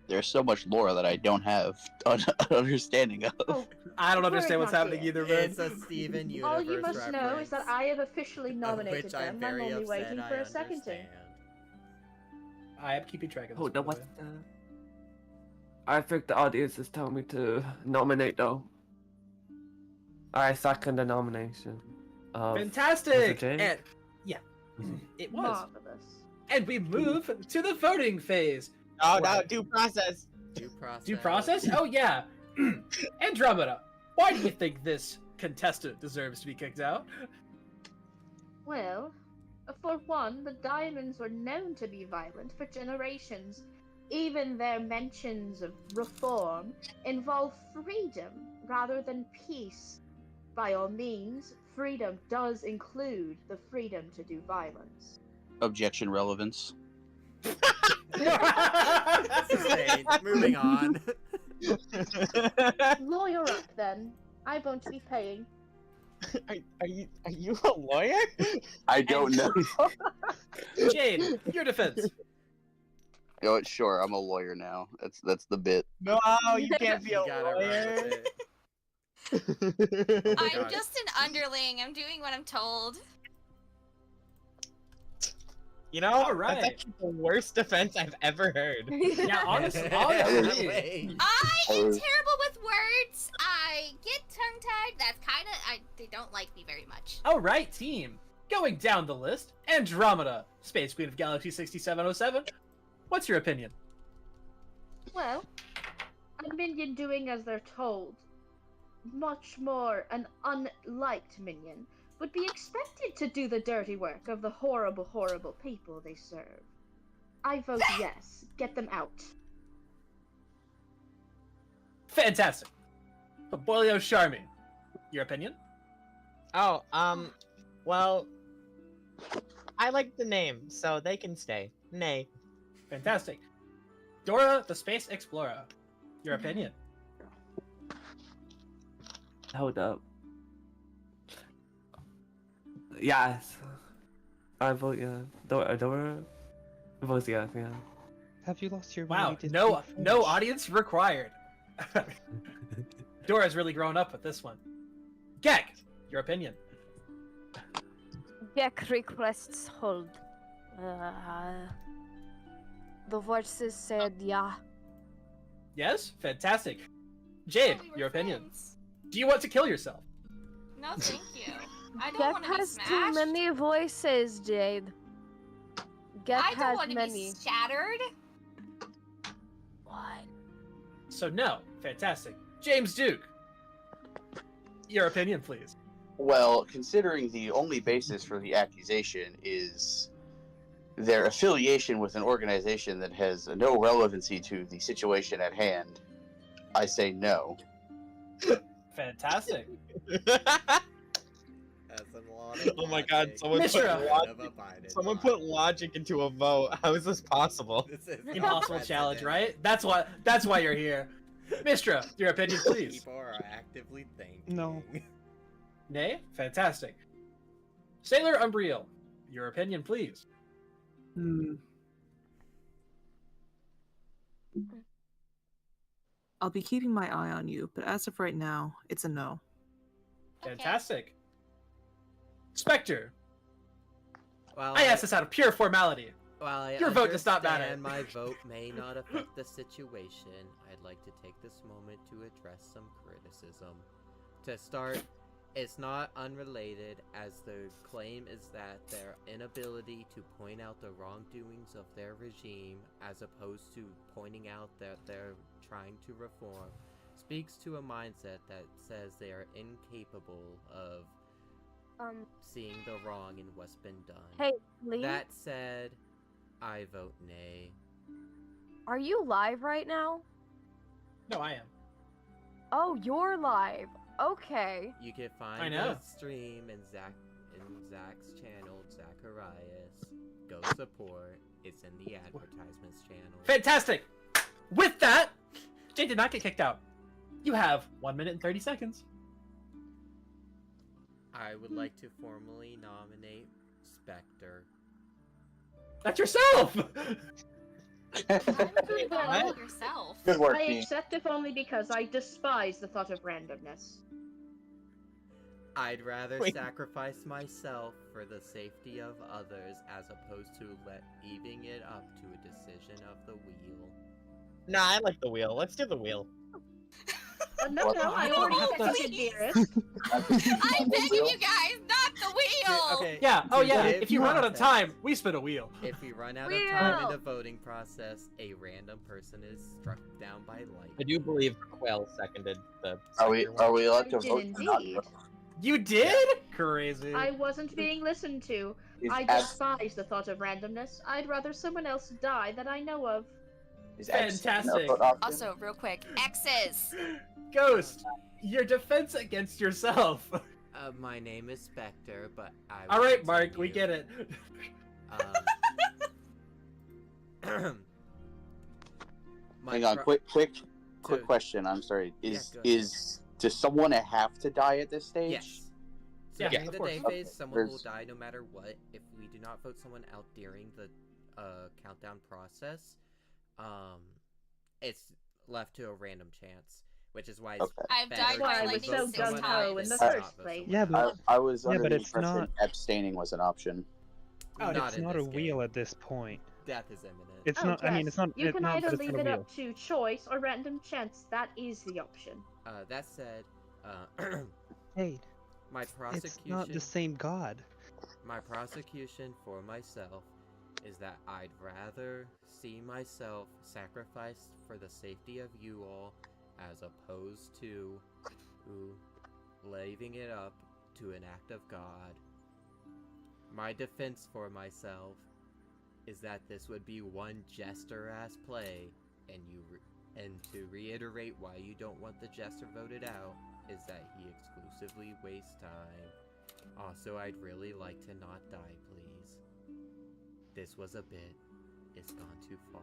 [SPEAKER 7] There's so much lore that I don't have an understanding of.
[SPEAKER 9] Oh,
[SPEAKER 1] I don't
[SPEAKER 9] Word
[SPEAKER 1] understand what's
[SPEAKER 9] not
[SPEAKER 1] happening
[SPEAKER 9] here.
[SPEAKER 1] either, man.
[SPEAKER 2] It's a Steven Universe
[SPEAKER 9] All you must know is that
[SPEAKER 2] reference,
[SPEAKER 9] I have officially nominated
[SPEAKER 2] which I'm
[SPEAKER 9] them. I'm
[SPEAKER 2] very
[SPEAKER 9] only
[SPEAKER 2] upset
[SPEAKER 9] waiting
[SPEAKER 2] I
[SPEAKER 9] for a seconding.
[SPEAKER 2] understand.
[SPEAKER 1] I am keeping track of this.
[SPEAKER 10] Hold
[SPEAKER 1] by
[SPEAKER 10] on,
[SPEAKER 1] the
[SPEAKER 10] what?
[SPEAKER 1] way.
[SPEAKER 10] I think the audience is telling me to nominate though. I second the nomination. Of
[SPEAKER 1] Fantastic!
[SPEAKER 10] Mr. Jade.
[SPEAKER 1] And yeah, it was.
[SPEAKER 9] Marvelous.
[SPEAKER 1] And we move to the voting phase.
[SPEAKER 4] Oh,
[SPEAKER 1] Wow.
[SPEAKER 4] no, due process.
[SPEAKER 2] Due process.
[SPEAKER 1] Due process? Oh yeah. Andromeda, why do you think this contestant deserves to be kicked out?
[SPEAKER 9] Well, for one, the Diamonds were known to be violent for generations. Even their mentions of reform involve freedom rather than peace. By all means, freedom does include the freedom to do violence.
[SPEAKER 7] Objection relevance.
[SPEAKER 2] Sustained. Moving on.
[SPEAKER 9] Lawyer up, then. I won't be paying.
[SPEAKER 4] Are you a lawyer?
[SPEAKER 7] I don't know.
[SPEAKER 1] Jade, your defense.
[SPEAKER 7] You know what? Sure, I'm a lawyer now. That's the bit.
[SPEAKER 4] No, you can't be a
[SPEAKER 2] You gotta run
[SPEAKER 4] lawyer.
[SPEAKER 2] with it.
[SPEAKER 6] I'm
[SPEAKER 2] God.
[SPEAKER 6] just an underling. I'm doing what I'm told.
[SPEAKER 4] You know,
[SPEAKER 1] All right.
[SPEAKER 4] that's actually the worst defense I've ever heard.
[SPEAKER 1] Yeah, honestly, honestly.
[SPEAKER 2] Wait.
[SPEAKER 6] I am
[SPEAKER 7] Oh.
[SPEAKER 6] terrible with words. I get tongue-tied. That's kind of... They don't like me very much.
[SPEAKER 1] All right, team. Going down the list, Andromeda, Space Queen of Galaxy 6707. What's your opinion?
[SPEAKER 9] Well, a minion doing as they're told, much more an unliked minion, would be expected to do the dirty work of the horrible, horrible people they serve. I vote yes. Get them out.
[SPEAKER 1] Fantastic. Boilio Charming, your opinion?
[SPEAKER 4] Oh, well, I like the name, so they can stay. Nay.
[SPEAKER 1] Fantastic. Dora the Space Explorer, your opinion?
[SPEAKER 10] Hold up. Yes. I vote yeah. Dora votes yes, yeah.
[SPEAKER 8] Have you lost your
[SPEAKER 1] Wow,
[SPEAKER 8] way to
[SPEAKER 1] no
[SPEAKER 8] speak
[SPEAKER 1] no
[SPEAKER 8] French?
[SPEAKER 1] audience required. Dora's really grown up with this one. Gek, your opinion?
[SPEAKER 3] Gek requests hold. The voices said yeah.
[SPEAKER 1] Yes? Fantastic. Jade,
[SPEAKER 6] we were
[SPEAKER 1] your opinion?
[SPEAKER 6] friends.
[SPEAKER 1] Do you want to kill yourself?
[SPEAKER 6] No, thank you. I don't
[SPEAKER 3] Gek
[SPEAKER 6] want to be
[SPEAKER 3] has
[SPEAKER 6] smashed.
[SPEAKER 3] too many voices, Jade. Gek
[SPEAKER 6] I don't
[SPEAKER 3] has
[SPEAKER 6] want to
[SPEAKER 3] many.
[SPEAKER 6] be shattered.
[SPEAKER 3] What?
[SPEAKER 1] So no. Fantastic. James Duke, your opinion, please.
[SPEAKER 7] Well, considering the only basis for the accusation is their affiliation with an organization that has no relevancy to the situation at hand, I say no.
[SPEAKER 1] Fantastic.
[SPEAKER 2] That's a lot of
[SPEAKER 4] Oh my god,
[SPEAKER 2] logic.
[SPEAKER 4] someone
[SPEAKER 1] Mishra.
[SPEAKER 4] put logic, someone put logic into a vote. How is this possible?
[SPEAKER 2] This is
[SPEAKER 1] Impossible challenge, right? That's why you're here. Mistra, your opinion, please.
[SPEAKER 2] People are actively thinking.
[SPEAKER 8] No.
[SPEAKER 1] Nay? Fantastic. Sailor Umbriel, your opinion, please.
[SPEAKER 11] I'll be keeping my eye on you, but as of right now, it's a no.
[SPEAKER 1] Fantastic. Spectre,
[SPEAKER 2] Well,
[SPEAKER 1] I asked this out of pure formality.
[SPEAKER 2] While I
[SPEAKER 1] Your vote does not matter.
[SPEAKER 2] understand my vote may not affect the situation, I'd like to take this moment to address some criticism. To start, it's not unrelated, as the claim is that their inability to point out the wrongdoings of their regime, as opposed to pointing out that they're trying to reform, speaks to a mindset that says they are incapable of seeing the wrong in what's been done.
[SPEAKER 3] Hey, Lee,
[SPEAKER 2] That said, I vote nay.
[SPEAKER 3] are you live right now?
[SPEAKER 1] No, I am.
[SPEAKER 3] Oh, you're live. Okay.
[SPEAKER 2] You can find
[SPEAKER 1] I know.
[SPEAKER 2] the stream in Zach's channel, Zacharias. Go support. It's in the advertisements channel.
[SPEAKER 1] Fantastic. With that, Jade did not get kicked out. You have 1 minute and 30 seconds.
[SPEAKER 2] I would like to formally nominate Spectre.
[SPEAKER 1] That's yourself.
[SPEAKER 6] Nominate yourself.
[SPEAKER 7] Good work,
[SPEAKER 9] I
[SPEAKER 7] team.
[SPEAKER 9] accept if only because I despise the thought of randomness.
[SPEAKER 2] I'd rather
[SPEAKER 4] Wait.
[SPEAKER 2] sacrifice myself for the safety of others as opposed to leaving it up to a decision of the wheel.
[SPEAKER 4] Nah, I like the wheel. Let's do the wheel.
[SPEAKER 9] No,
[SPEAKER 7] What?
[SPEAKER 9] no, I
[SPEAKER 6] No,
[SPEAKER 9] already
[SPEAKER 6] please.
[SPEAKER 9] accepted Dearest.
[SPEAKER 6] I'm begging you guys, not the wheel.
[SPEAKER 2] Okay.
[SPEAKER 1] Yeah. Oh
[SPEAKER 2] to
[SPEAKER 1] yeah.
[SPEAKER 2] give
[SPEAKER 1] If you run out of
[SPEAKER 2] context,
[SPEAKER 1] time, we spin a wheel.
[SPEAKER 2] If we run out of time in
[SPEAKER 3] Wheel!
[SPEAKER 2] the voting process, a random person is struck down by light.
[SPEAKER 4] I do believe Quell seconded the.
[SPEAKER 7] Are we allowed to
[SPEAKER 9] I did
[SPEAKER 7] vote? or not?
[SPEAKER 9] indeed.
[SPEAKER 1] You did? Crazy.
[SPEAKER 9] I wasn't being listened to.
[SPEAKER 7] Is
[SPEAKER 9] I
[SPEAKER 7] abs-
[SPEAKER 9] despise the thought of randomness. I'd rather someone else die that I know of.
[SPEAKER 7] is abstain a
[SPEAKER 1] Fantastic.
[SPEAKER 7] vote option?
[SPEAKER 6] Also, real quick, X's.
[SPEAKER 1] Ghost, your defense against yourself.
[SPEAKER 2] My name is Spectre, but I.
[SPEAKER 1] All
[SPEAKER 2] will
[SPEAKER 1] right, Mark, we
[SPEAKER 2] continue.
[SPEAKER 1] get it.
[SPEAKER 2] My
[SPEAKER 7] Hang on,
[SPEAKER 2] pro-
[SPEAKER 7] quick
[SPEAKER 2] to-
[SPEAKER 7] question. I'm sorry.
[SPEAKER 2] Yeah,
[SPEAKER 7] Is
[SPEAKER 2] go ahead.
[SPEAKER 7] does someone have to die at this stage?
[SPEAKER 2] Yes. So
[SPEAKER 1] Yeah,
[SPEAKER 2] during
[SPEAKER 1] of
[SPEAKER 2] the
[SPEAKER 1] course.
[SPEAKER 2] day
[SPEAKER 7] Okay,
[SPEAKER 2] phase, someone will
[SPEAKER 7] there's-
[SPEAKER 2] die no matter what. If we do not vote someone out during the countdown process, it's left to a random chance, which is why it's
[SPEAKER 7] Okay.
[SPEAKER 6] I've
[SPEAKER 2] better
[SPEAKER 6] died
[SPEAKER 2] to
[SPEAKER 6] by
[SPEAKER 9] I was
[SPEAKER 6] lightning
[SPEAKER 9] so
[SPEAKER 6] six
[SPEAKER 2] someone
[SPEAKER 9] gung
[SPEAKER 2] out
[SPEAKER 9] ho
[SPEAKER 6] times.
[SPEAKER 9] in the
[SPEAKER 2] than
[SPEAKER 9] first
[SPEAKER 2] not vote
[SPEAKER 9] place.
[SPEAKER 2] someone
[SPEAKER 8] Yeah,
[SPEAKER 2] out.
[SPEAKER 8] but
[SPEAKER 7] I was
[SPEAKER 8] Yeah,
[SPEAKER 7] under
[SPEAKER 8] but
[SPEAKER 7] the
[SPEAKER 8] it's
[SPEAKER 7] impression
[SPEAKER 8] not-
[SPEAKER 7] abstaining was an option.
[SPEAKER 1] Oh,
[SPEAKER 2] Not
[SPEAKER 8] it's
[SPEAKER 2] in
[SPEAKER 8] not a
[SPEAKER 2] this game.
[SPEAKER 8] wheel at this point.
[SPEAKER 2] Death is imminent.
[SPEAKER 8] It's
[SPEAKER 9] Oh,
[SPEAKER 8] not. I mean,
[SPEAKER 9] yes.
[SPEAKER 8] it's not.
[SPEAKER 9] You
[SPEAKER 8] it's
[SPEAKER 9] can
[SPEAKER 8] not,
[SPEAKER 9] either
[SPEAKER 8] but it's
[SPEAKER 9] leave
[SPEAKER 8] not a
[SPEAKER 9] it
[SPEAKER 8] wheel.
[SPEAKER 9] up to choice or random chance. That is the option.
[SPEAKER 2] That said,
[SPEAKER 8] Hey,
[SPEAKER 2] my prosecution.
[SPEAKER 8] it's not the same god.
[SPEAKER 2] My prosecution for myself is that I'd rather see myself sacrificed for the safety of you all as opposed to leaving it up to an act of God. My defense for myself is that this would be one jester-ass play, and And to reiterate why you don't want the Jester voted out, is that he exclusively wastes time. Also, I'd really like to not die, please. This was a bit. It's gone too far.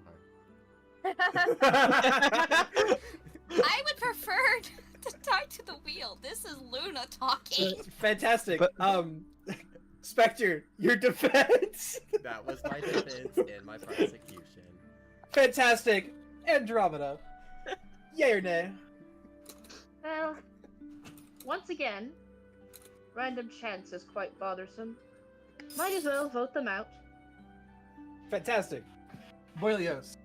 [SPEAKER 6] I would prefer to tie to the wheel. This is Luna talking.
[SPEAKER 1] Fantastic. Spectre, your defense.
[SPEAKER 2] That was my defense and my prosecution.
[SPEAKER 1] Fantastic. Andromeda. Yay or nay?
[SPEAKER 9] Well, once again, random chance is quite bothersome. Might as well vote them out.
[SPEAKER 1] Fantastic. Boilios.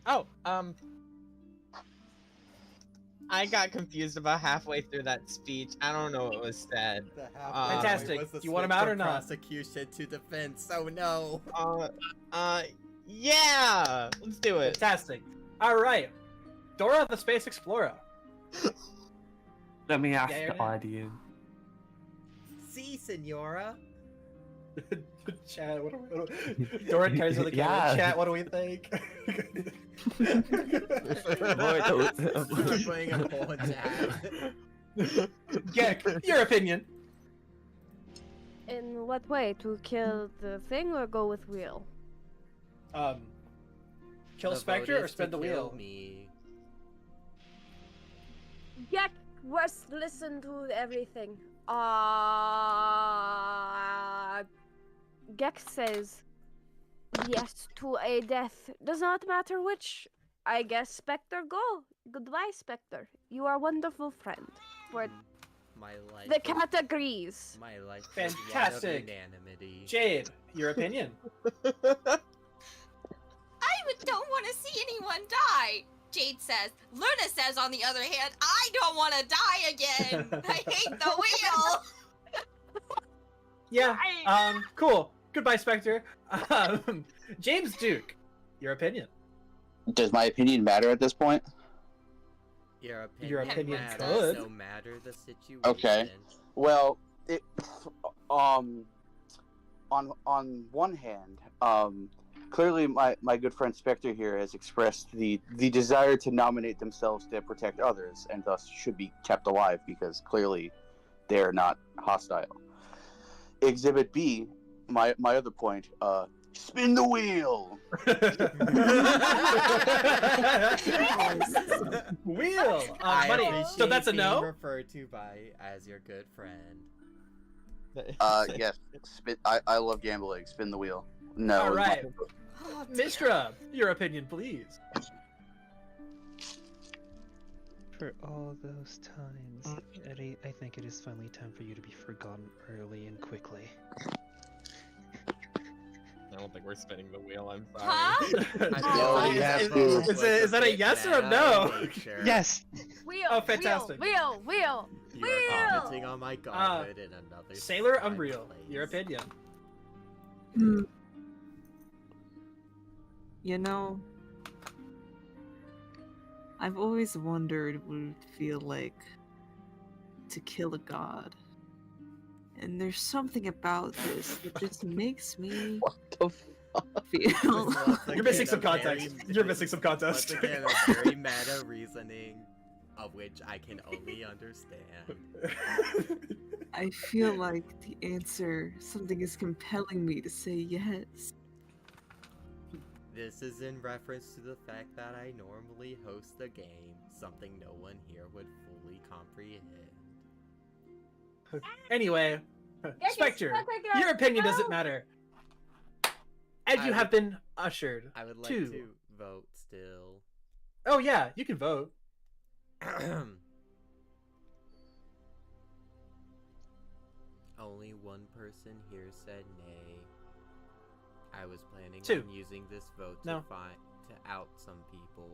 [SPEAKER 4] Oh, I got confused about halfway through that speech. I don't know what was said.
[SPEAKER 1] Fantastic. You want him out or not?
[SPEAKER 2] Prosecution to defense. Oh no.
[SPEAKER 4] Yeah. Let's do it.
[SPEAKER 1] Fantastic. All right. Dora the Space Explorer.
[SPEAKER 10] Let me ask
[SPEAKER 1] Yeah,
[SPEAKER 10] the
[SPEAKER 1] yeah.
[SPEAKER 10] audience.
[SPEAKER 2] See, Senora.
[SPEAKER 1] Chat, Dora turns to the camera.
[SPEAKER 10] Yeah.
[SPEAKER 1] Chat, what do we think?
[SPEAKER 2] I'm playing a poll in chat.
[SPEAKER 1] Gek, your opinion.
[SPEAKER 3] In what way? To kill the thing or go with wheel?
[SPEAKER 1] Kill
[SPEAKER 2] The
[SPEAKER 1] Spectre
[SPEAKER 2] vote
[SPEAKER 1] or
[SPEAKER 2] is
[SPEAKER 1] spin
[SPEAKER 2] to
[SPEAKER 1] the
[SPEAKER 2] kill
[SPEAKER 1] wheel?
[SPEAKER 2] Me.
[SPEAKER 3] Gek, must listen to everything. Gek says yes to a death. Does not matter which. I guess Spectre go. Goodbye, Spectre. You are a wonderful friend. For
[SPEAKER 2] My life.
[SPEAKER 3] the cat agrees.
[SPEAKER 2] My life.
[SPEAKER 1] Fantastic.
[SPEAKER 2] Is one of unanimity.
[SPEAKER 1] Jade, your opinion.
[SPEAKER 6] Don't want to see anyone die. Jade says. Luna says, on the other hand, I don't want to die again. I hate the wheel.
[SPEAKER 1] Yeah. Cool. Goodbye, Spectre. James Duke, your opinion.
[SPEAKER 7] Does my opinion matter at this point?
[SPEAKER 2] Your opinion
[SPEAKER 1] opinion
[SPEAKER 2] matters
[SPEAKER 1] could.
[SPEAKER 2] no matter the situation.
[SPEAKER 7] Okay. Well, it on one hand, clearly my good friend Spectre here has expressed the desire to nominate themselves to protect others, and thus should be kept alive because clearly they're not hostile. Exhibit B, my other point, spin the wheel.
[SPEAKER 1] Wheel.
[SPEAKER 2] I
[SPEAKER 1] Money.
[SPEAKER 2] appreciate
[SPEAKER 1] So that's a
[SPEAKER 2] being
[SPEAKER 1] no.
[SPEAKER 2] referred to by as your good friend.
[SPEAKER 7] Yes. I love gambling. Spin the wheel. No.
[SPEAKER 1] All right. Mistra, your opinion, please.
[SPEAKER 8] For all those times, Eddie, I think it is finally time for you to be forgotten early and quickly.
[SPEAKER 4] I don't think we're spinning the wheel. I'm sorry.
[SPEAKER 6] Huh?
[SPEAKER 1] Is that a yes or a no?
[SPEAKER 8] Yes.
[SPEAKER 3] Wheel.
[SPEAKER 1] Oh, fantastic.
[SPEAKER 3] Wheel. Wheel.
[SPEAKER 2] You are commenting on my godhood in another
[SPEAKER 1] Sailor
[SPEAKER 2] time
[SPEAKER 1] Unreal,
[SPEAKER 2] place.
[SPEAKER 1] your opinion.
[SPEAKER 11] You know, I've always wondered what it would feel like to kill a god. And there's something about this that just makes me feel.
[SPEAKER 1] You're missing some context. You're missing some context.
[SPEAKER 2] Once again, a very meta reasoning, of which I can only understand.
[SPEAKER 11] I feel like the answer, something is compelling me to say yes.
[SPEAKER 2] This is in reference to the fact that I normally host the game, something no one here would fully comprehend.
[SPEAKER 1] Anyway, Spectre, your opinion doesn't matter. And you have been ushered
[SPEAKER 2] I would like
[SPEAKER 1] to...
[SPEAKER 2] to vote still.
[SPEAKER 1] Oh yeah, you can vote.
[SPEAKER 2] Only one person here said nay. I was planning
[SPEAKER 1] Two.
[SPEAKER 2] on using this vote
[SPEAKER 1] No.
[SPEAKER 2] to out some people,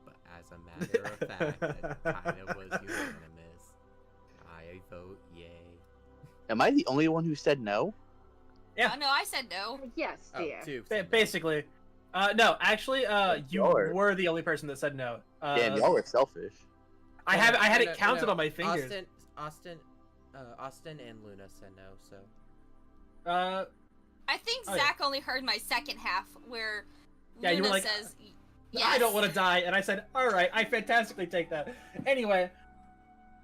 [SPEAKER 2] but as a matter of fact, it kind of was unanimous. I vote yay.
[SPEAKER 7] Am I the only one who said no?
[SPEAKER 1] Yeah.
[SPEAKER 6] Oh, no, I said no.
[SPEAKER 9] Yes, dear.
[SPEAKER 2] Two.
[SPEAKER 1] Basically. No, actually, you
[SPEAKER 7] Y'all
[SPEAKER 1] were the only person that said no.
[SPEAKER 7] Damn, y'all were selfish.
[SPEAKER 1] I had
[SPEAKER 2] No,
[SPEAKER 1] it counted
[SPEAKER 2] no,
[SPEAKER 1] on my fingers.
[SPEAKER 2] Austin and Luna said no, so.
[SPEAKER 1] Uh,
[SPEAKER 6] I think
[SPEAKER 1] Oh, yeah.
[SPEAKER 6] Zach only heard my second half where
[SPEAKER 1] Yeah, you
[SPEAKER 6] Luna
[SPEAKER 1] were like,
[SPEAKER 6] says
[SPEAKER 1] I don't want to die, and I said, all right, I fantastically take that. Anyway,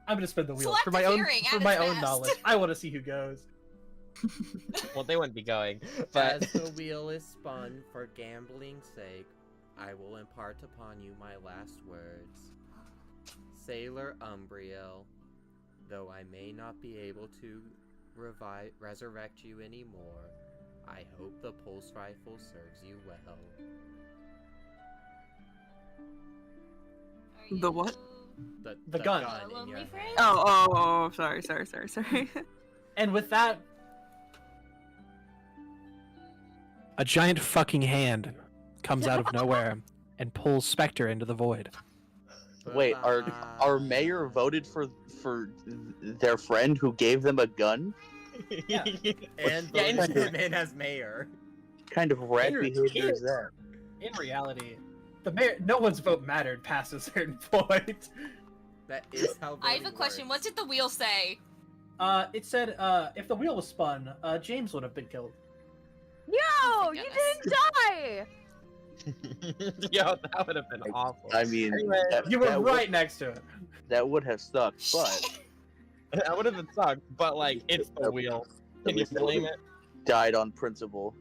[SPEAKER 1] I'm gonna spin the wheel for my own knowledge. I want to see who goes.
[SPEAKER 4] Well, they wouldn't be going,
[SPEAKER 2] As
[SPEAKER 4] but
[SPEAKER 2] the wheel is spun for gambling's sake, I will impart upon you my last words. Sailor Umbriel, though I may not be able to resurrect you anymore, I hope the pulse rifle serves you well.
[SPEAKER 11] The what?
[SPEAKER 2] The
[SPEAKER 1] gun.
[SPEAKER 2] in your hand.
[SPEAKER 11] Oh, sorry.
[SPEAKER 1] And with that, a giant fucking hand comes out of nowhere and pulls Spectre into the void.
[SPEAKER 7] Wait, our mayor voted for their friend who gave them a gun?
[SPEAKER 1] Yeah.
[SPEAKER 2] And voted him in as mayor.
[SPEAKER 7] What kind of rat behavior is that?
[SPEAKER 1] In reality, the mayor, no one's vote mattered past a certain point.
[SPEAKER 2] That is how
[SPEAKER 6] I have a question. What did the wheel say?
[SPEAKER 1] It said, if the wheel was spun, James would have been killed.
[SPEAKER 3] Yo, you didn't die!
[SPEAKER 4] yo, that would have been awful.
[SPEAKER 7] I mean,
[SPEAKER 4] Anyway,
[SPEAKER 1] You were right next to it.
[SPEAKER 7] That would have sucked, but
[SPEAKER 4] that would have been sucked. But like, it's the wheel. Can you blame it?
[SPEAKER 7] died on principle.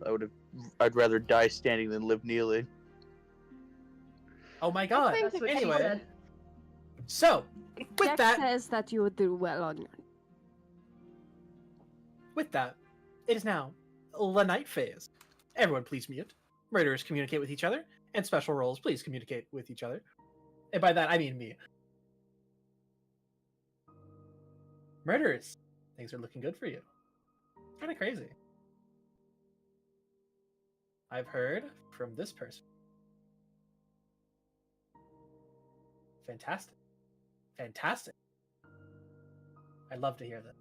[SPEAKER 7] I'd rather die standing than live kneeling.
[SPEAKER 1] Oh my god.
[SPEAKER 3] That's what she
[SPEAKER 1] Anyway,
[SPEAKER 3] said.
[SPEAKER 1] so with
[SPEAKER 3] Jack
[SPEAKER 1] that,
[SPEAKER 3] says that you would do well on your.
[SPEAKER 1] with that, it is now the night phase. Everyone, please mute. Murderers communicate with each other, and special roles, please communicate with each other. And by that, I mean me. Murderers, things are looking good for you. Kind of crazy. I've heard from this person. Fantastic. Fantastic. I'd love to hear that.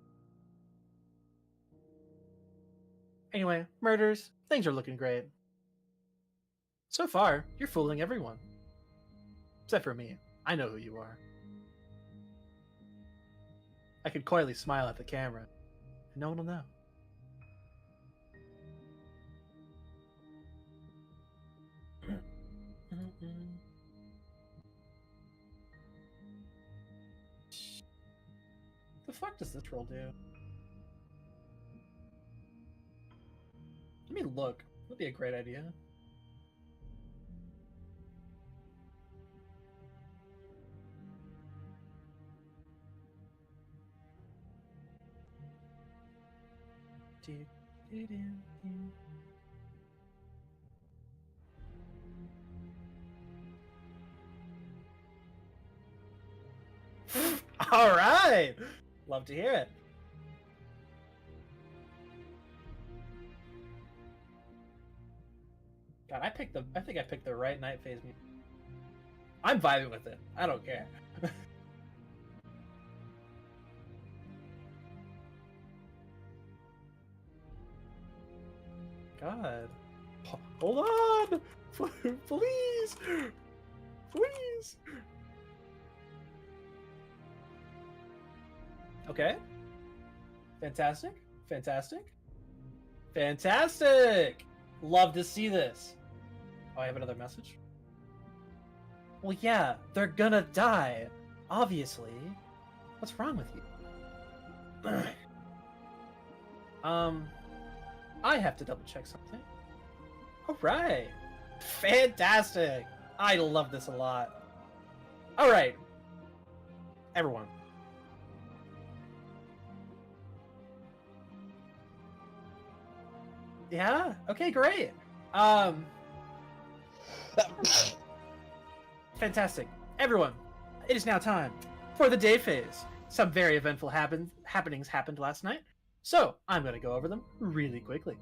[SPEAKER 1] Anyway, murders, things are looking great. So far, you're fooling everyone. Except for me. I know who you are. I could coyly smile at the camera, and no one will know. The fuck does this roll do? Let me look. That'd be a great idea. All right. Love to hear it. God, I think I picked the right night phase music. I'm vibing with it. I don't care. God. Hold on! Please! Please! Okay. Fantastic. Fantastic. Fantastic! Love to see this. Oh, I have another message? Well, yeah, they're gonna die. Obviously. What's wrong with you? I have to double check something. Alright. Fantastic. I love this a lot. Alright. Everyone. Yeah? Okay, great. Fantastic. Everyone, it is now time for the day phase. Some very eventful happenings happened last night, so I'm gonna go over them really quickly.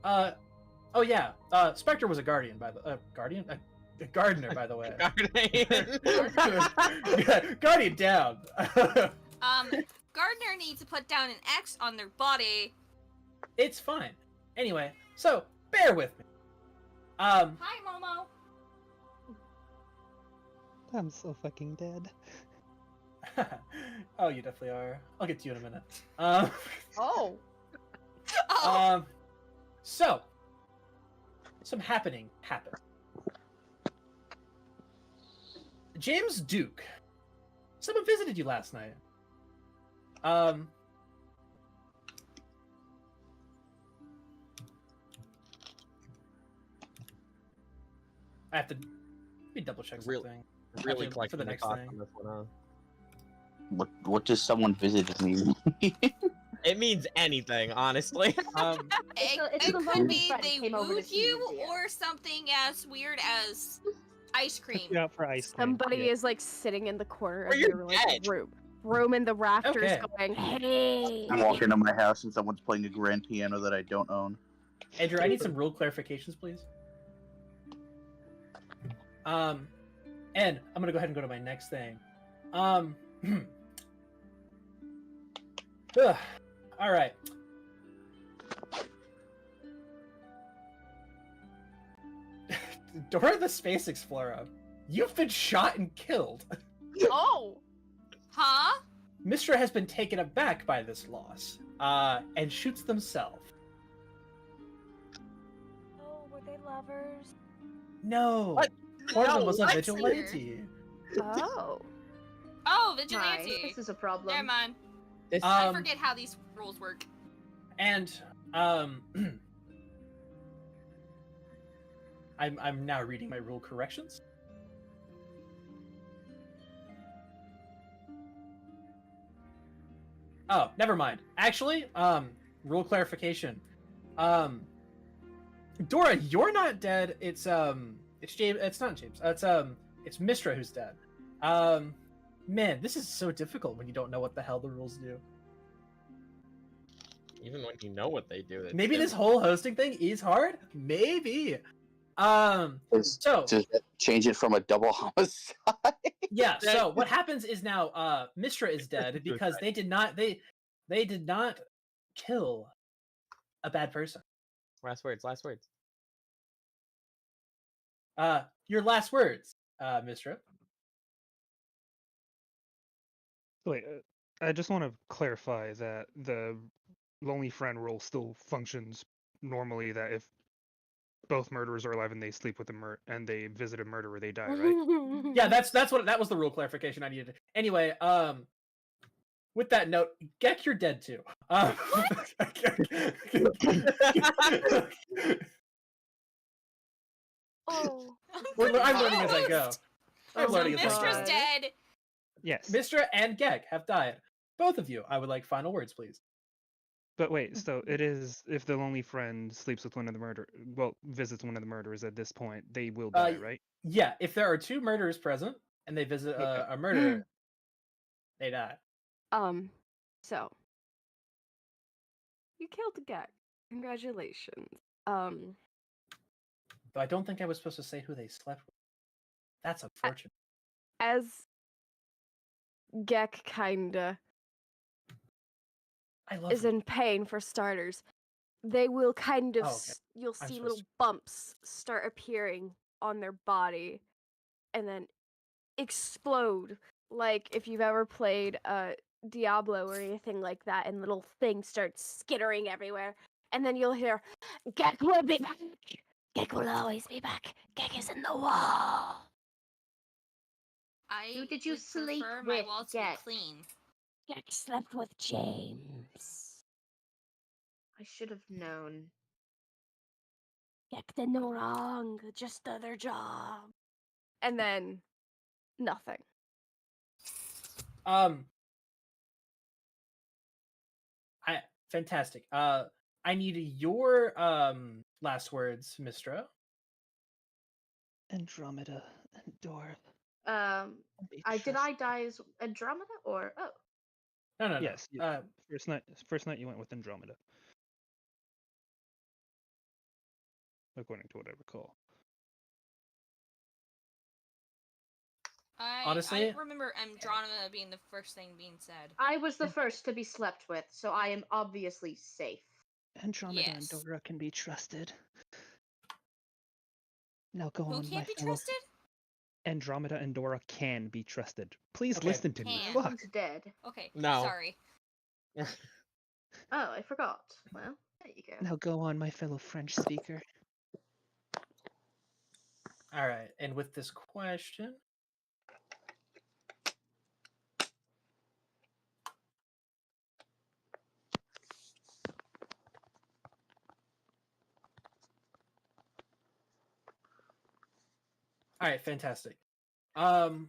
[SPEAKER 1] Oh yeah, Spectre was a guardian by the a gardener, by the way. Guardian down.
[SPEAKER 6] Gardner needs to put down an X on their body.
[SPEAKER 1] It's fine. Anyway, so bear with me.
[SPEAKER 6] Hi, Momo.
[SPEAKER 8] I'm so fucking dead.
[SPEAKER 1] Oh, you definitely are. I'll get to you in a minute.
[SPEAKER 3] Oh.
[SPEAKER 1] So some happening happened. James Duke. Someone visited you last night. I have to let me double check something.
[SPEAKER 4] Really
[SPEAKER 1] for
[SPEAKER 4] collecting
[SPEAKER 1] the
[SPEAKER 4] the
[SPEAKER 1] next
[SPEAKER 4] cost
[SPEAKER 1] thing.
[SPEAKER 4] on this one, huh?
[SPEAKER 7] What does someone visited mean?
[SPEAKER 4] It means anything, honestly.
[SPEAKER 9] It's
[SPEAKER 6] It
[SPEAKER 9] a
[SPEAKER 6] could
[SPEAKER 9] lonely
[SPEAKER 6] be
[SPEAKER 9] friend
[SPEAKER 6] they
[SPEAKER 9] came over to
[SPEAKER 6] wooed
[SPEAKER 9] see
[SPEAKER 6] you,
[SPEAKER 9] dear.
[SPEAKER 6] or something as weird as ice cream.
[SPEAKER 12] Yeah, for ice cream.
[SPEAKER 3] Somebody is like sitting in the corner
[SPEAKER 4] Or
[SPEAKER 3] of
[SPEAKER 4] you're
[SPEAKER 3] your like
[SPEAKER 4] dead.
[SPEAKER 3] room in the rafters,
[SPEAKER 1] Okay.
[SPEAKER 3] going, "Hey!"
[SPEAKER 7] I walk into my house and someone's playing a grand piano that I don't own.
[SPEAKER 1] Andrew, I need some rule clarifications, please. And I'm gonna go ahead and go to my next thing. Ugh. All right. Dora the Space Explorer, you've been shot and killed.
[SPEAKER 3] Oh!
[SPEAKER 6] Huh?
[SPEAKER 1] Mistra has been taken aback by this loss, and shoots themselves.
[SPEAKER 3] Oh, were they lovers?
[SPEAKER 1] No.
[SPEAKER 4] What?
[SPEAKER 1] One of them
[SPEAKER 4] No,
[SPEAKER 1] was a
[SPEAKER 6] what?
[SPEAKER 1] vigilante.
[SPEAKER 3] Oh.
[SPEAKER 6] Oh,
[SPEAKER 9] Right,
[SPEAKER 6] vigilante.
[SPEAKER 9] this is a problem.
[SPEAKER 6] Never mind.
[SPEAKER 4] This,
[SPEAKER 6] I forget how these rules work.
[SPEAKER 1] And I'm now reading my rule corrections. Oh, never mind. Actually, rule clarification. Dora, you're not dead. It's James. It's not James. It's Mistra who's dead. Man, this is so difficult when you don't know what the hell the rules do.
[SPEAKER 4] even when you know what they do, it's
[SPEAKER 1] Maybe this
[SPEAKER 4] difficult.
[SPEAKER 1] whole hosting thing is hard. Maybe.
[SPEAKER 7] Does
[SPEAKER 1] So
[SPEAKER 7] that change it from a double homicide?
[SPEAKER 1] yeah. So what happens is now Mistra is dead because they did not kill a bad person.
[SPEAKER 4] Last words. Last words.
[SPEAKER 1] Your last words, Mistra.
[SPEAKER 12] Wait, I just want to clarify that the lonely friend rule still functions normally. That if both murderers are alive and they sleep with and they visit a murderer, they die, right?
[SPEAKER 1] Yeah, that was the rule clarification I needed. Anyway, with that note, Gek, you're dead too.
[SPEAKER 3] Oh.
[SPEAKER 1] I'm learning as I go. I'm
[SPEAKER 6] So
[SPEAKER 1] learning as I
[SPEAKER 6] Mistra's
[SPEAKER 1] go.
[SPEAKER 6] dead.
[SPEAKER 12] Yes.
[SPEAKER 1] Mistra and Gek have died. Both of you. I would like final words, please.
[SPEAKER 12] But wait, so it is if the lonely friend sleeps with one of the visits one of the murderers at this point, they will die, right?
[SPEAKER 1] Yeah, if there are two murderers present and they visit a murderer, they die.
[SPEAKER 3] So you killed Gek. Congratulations.
[SPEAKER 1] Though I don't think I was supposed to say who they slept with. That's unfortunate.
[SPEAKER 3] As Gek kinda
[SPEAKER 1] I love
[SPEAKER 3] is in pain for starters, they will kind of
[SPEAKER 1] Oh, okay.
[SPEAKER 3] you'll
[SPEAKER 1] I'm
[SPEAKER 3] see
[SPEAKER 1] supposed
[SPEAKER 3] little
[SPEAKER 1] to-
[SPEAKER 3] bumps start appearing on their body and then explode, like if you've ever played Diablo or anything like that, and little things start skittering everywhere, and then you'll hear Gek will be back. Gek will always be back. Gek is in the wall.
[SPEAKER 6] I
[SPEAKER 9] Who did you
[SPEAKER 6] would
[SPEAKER 9] sleep
[SPEAKER 6] prefer my
[SPEAKER 9] with,
[SPEAKER 6] walls to
[SPEAKER 9] Gek?
[SPEAKER 6] be clean.
[SPEAKER 3] Gek slept with James.
[SPEAKER 9] I should have known.
[SPEAKER 3] Gek did no wrong, just do their job. And then nothing.
[SPEAKER 1] Fantastic. I need your last words, Mistra.
[SPEAKER 8] Andromeda and Dora.
[SPEAKER 9] Did I die as Andromeda or oh?
[SPEAKER 1] No.
[SPEAKER 12] Yes. First night you went with Andromeda, according to what I recall.
[SPEAKER 1] Honestly-
[SPEAKER 6] I remember Andromeda being the first thing being said.
[SPEAKER 9] I was the first to be slept with, so I am obviously safe.
[SPEAKER 8] Andromeda and
[SPEAKER 6] Yes.
[SPEAKER 8] Dora can be trusted. Now go
[SPEAKER 6] Who
[SPEAKER 8] on, my
[SPEAKER 6] can't be
[SPEAKER 8] fellow.
[SPEAKER 6] trusted?
[SPEAKER 12] Andromeda and Dora can be trusted. Please
[SPEAKER 1] Okay.
[SPEAKER 12] listen to me.
[SPEAKER 6] Can.
[SPEAKER 12] Fuck.
[SPEAKER 9] One's dead.
[SPEAKER 6] Okay.
[SPEAKER 4] No.
[SPEAKER 6] Sorry.
[SPEAKER 9] Oh, I forgot. Well, there you go.
[SPEAKER 8] Now go on, my fellow French speaker.
[SPEAKER 1] All right, and with this question, All right, fantastic. Um,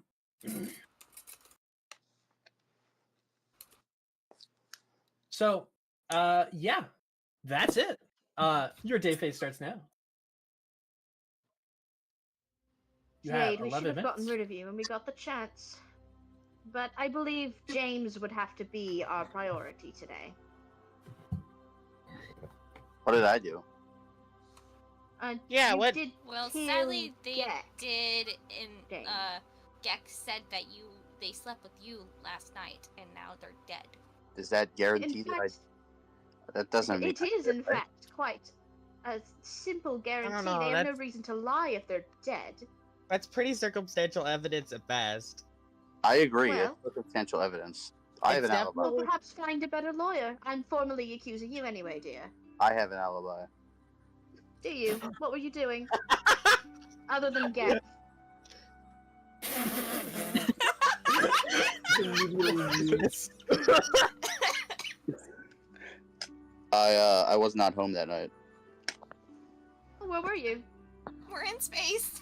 [SPEAKER 1] so, yeah, that's it. Your day phase starts now. You have
[SPEAKER 9] Jade, we should
[SPEAKER 1] 11
[SPEAKER 9] have gotten
[SPEAKER 1] minutes.
[SPEAKER 9] rid of you when we got the chance. But I believe James would have to be our priority today.
[SPEAKER 7] What did I do?
[SPEAKER 4] Yeah,
[SPEAKER 9] you
[SPEAKER 4] what-
[SPEAKER 9] Did
[SPEAKER 6] Well,
[SPEAKER 9] kill
[SPEAKER 6] sadly, they
[SPEAKER 9] Gex.
[SPEAKER 6] did. And
[SPEAKER 9] Dang.
[SPEAKER 6] Gex said that they slept with you last night, and now they're dead.
[SPEAKER 7] Does that guarantee
[SPEAKER 9] In
[SPEAKER 7] that
[SPEAKER 9] fact,
[SPEAKER 7] that doesn't mean
[SPEAKER 9] it is in
[SPEAKER 7] right?
[SPEAKER 9] fact quite a simple guarantee.
[SPEAKER 4] know,
[SPEAKER 9] They have no
[SPEAKER 4] that's-
[SPEAKER 9] reason to lie if they're dead.
[SPEAKER 4] That's pretty circumstantial evidence at best.
[SPEAKER 7] I agree.
[SPEAKER 9] Well-
[SPEAKER 7] It's circumstantial evidence. I have
[SPEAKER 4] It's
[SPEAKER 7] an alibi.
[SPEAKER 9] Well, perhaps find a better lawyer. I'm formally accusing you anyway, dear.
[SPEAKER 7] I have an alibi.
[SPEAKER 9] Do you? What were you doing? Other than get.
[SPEAKER 7] I was not home that night.
[SPEAKER 9] Where were you?
[SPEAKER 6] We're in space.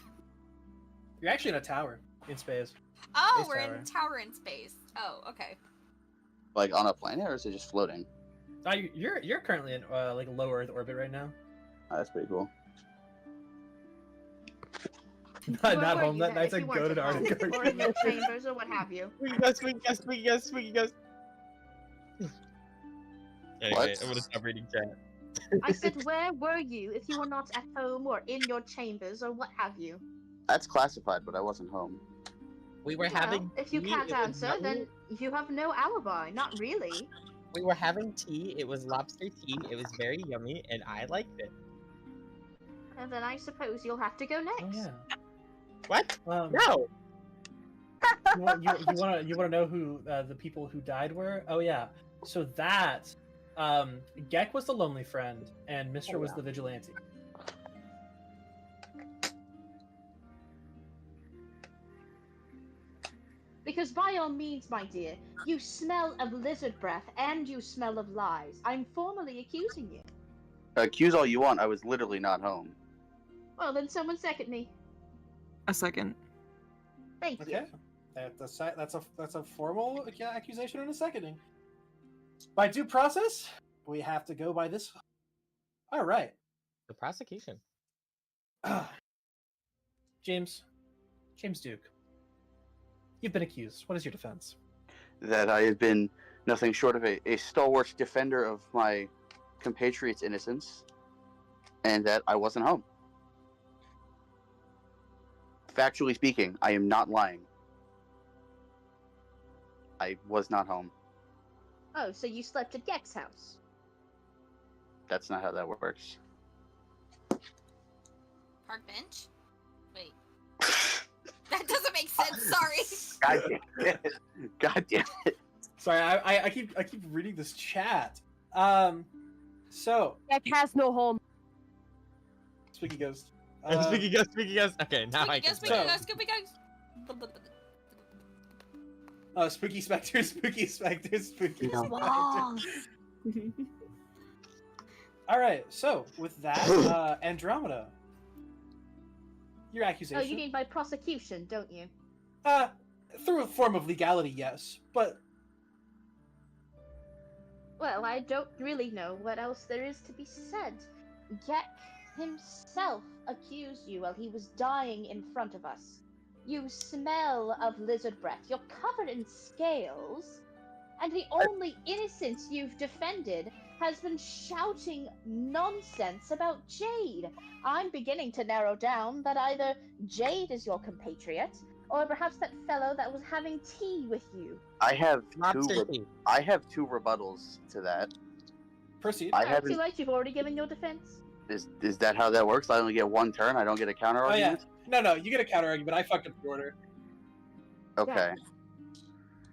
[SPEAKER 1] You're actually in a tower in space.
[SPEAKER 6] Oh,
[SPEAKER 1] Space
[SPEAKER 6] we're
[SPEAKER 1] tower.
[SPEAKER 6] in tower in space. Oh, okay.
[SPEAKER 7] Like on a planet, or is it just floating?
[SPEAKER 1] You're currently in like low Earth orbit right now.
[SPEAKER 7] Oh, that's pretty cool.
[SPEAKER 1] Not
[SPEAKER 9] Where were
[SPEAKER 1] home
[SPEAKER 9] you
[SPEAKER 1] that
[SPEAKER 9] then,
[SPEAKER 1] night.
[SPEAKER 9] if
[SPEAKER 1] I
[SPEAKER 9] you
[SPEAKER 1] go
[SPEAKER 9] weren't
[SPEAKER 1] to
[SPEAKER 9] at home,
[SPEAKER 1] Arctic.
[SPEAKER 9] or in your chambers, or what have you.
[SPEAKER 4] Squeaky ghost. Anyway,
[SPEAKER 7] What?
[SPEAKER 4] I'm gonna stop reading chat.
[SPEAKER 9] I said, where were you if you were not at home or in your chambers or what have you?
[SPEAKER 7] That's classified, but I wasn't home.
[SPEAKER 4] We were
[SPEAKER 9] Well,
[SPEAKER 4] having
[SPEAKER 9] if you
[SPEAKER 4] tea,
[SPEAKER 9] can't
[SPEAKER 4] it was
[SPEAKER 9] answer,
[SPEAKER 4] yummy.
[SPEAKER 9] then you have no alibi. Not really.
[SPEAKER 4] We were having tea, it was lobster tea, it was very yummy, and I liked it.
[SPEAKER 9] And then I suppose you'll have to go next.
[SPEAKER 1] Oh yeah.
[SPEAKER 4] What?
[SPEAKER 1] No. You want to know who the people who died were? Oh yeah. So that Gek was the lonely friend, and Mister was the vigilante.
[SPEAKER 9] Because by all means, my dear, you smell of lizard breath and you smell of lies. I'm formally accusing you.
[SPEAKER 7] Accuse all you want. I was literally not home.
[SPEAKER 9] Well, then someone second me.
[SPEAKER 11] A second.
[SPEAKER 9] Thank you.
[SPEAKER 1] Okay. That's a formal accusation and a seconding. By due process, we have to go by this. All right.
[SPEAKER 4] The prosecution.
[SPEAKER 1] James Duke. You've been accused. What is your defense?
[SPEAKER 7] That I have been nothing short of a stalwart defender of my compatriots' innocence, and that I wasn't home. Factually speaking, I am not lying. I was not home.
[SPEAKER 9] Oh, so you slept at Gek's house?
[SPEAKER 7] That's not how that works.
[SPEAKER 6] Park bench? Wait. That doesn't make sense. Sorry.
[SPEAKER 7] God damn it! God damn it!
[SPEAKER 1] Sorry, I keep reading this chat. So
[SPEAKER 3] Gek has no home.
[SPEAKER 1] Spooky Ghost.
[SPEAKER 4] Speaking ghost. Okay, now I can
[SPEAKER 6] Spooky
[SPEAKER 4] say.
[SPEAKER 6] ghost, spooky ghost.
[SPEAKER 1] Spooky Spectre, Spooky Spectre, Spooky
[SPEAKER 7] No.
[SPEAKER 1] Spectre. All right, so with that, Andromeda, your
[SPEAKER 9] Oh,
[SPEAKER 1] accusation.
[SPEAKER 9] you mean by prosecution, don't you?
[SPEAKER 1] Through a form of legality, yes, but
[SPEAKER 9] Well, I don't really know what else there is to be said. Gek himself accused you while he was dying in front of us. You smell of lizard breath. You're covered in scales. And the only innocence you've defended has been shouting nonsense about Jade. I'm beginning to narrow down that either Jade is your compatriot, or perhaps that fellow that was having tea with you.
[SPEAKER 7] I have
[SPEAKER 4] Lobster tea.
[SPEAKER 7] I have two rebuttals to that.
[SPEAKER 1] proceed.
[SPEAKER 7] I
[SPEAKER 9] Too
[SPEAKER 7] haven't.
[SPEAKER 9] late, you've already given your defense.
[SPEAKER 7] Is that how that works? I only get one turn. I don't get a counter
[SPEAKER 1] Oh yeah,
[SPEAKER 7] argument.
[SPEAKER 1] no, you get a counter argument. I fucked up the order.
[SPEAKER 7] Okay.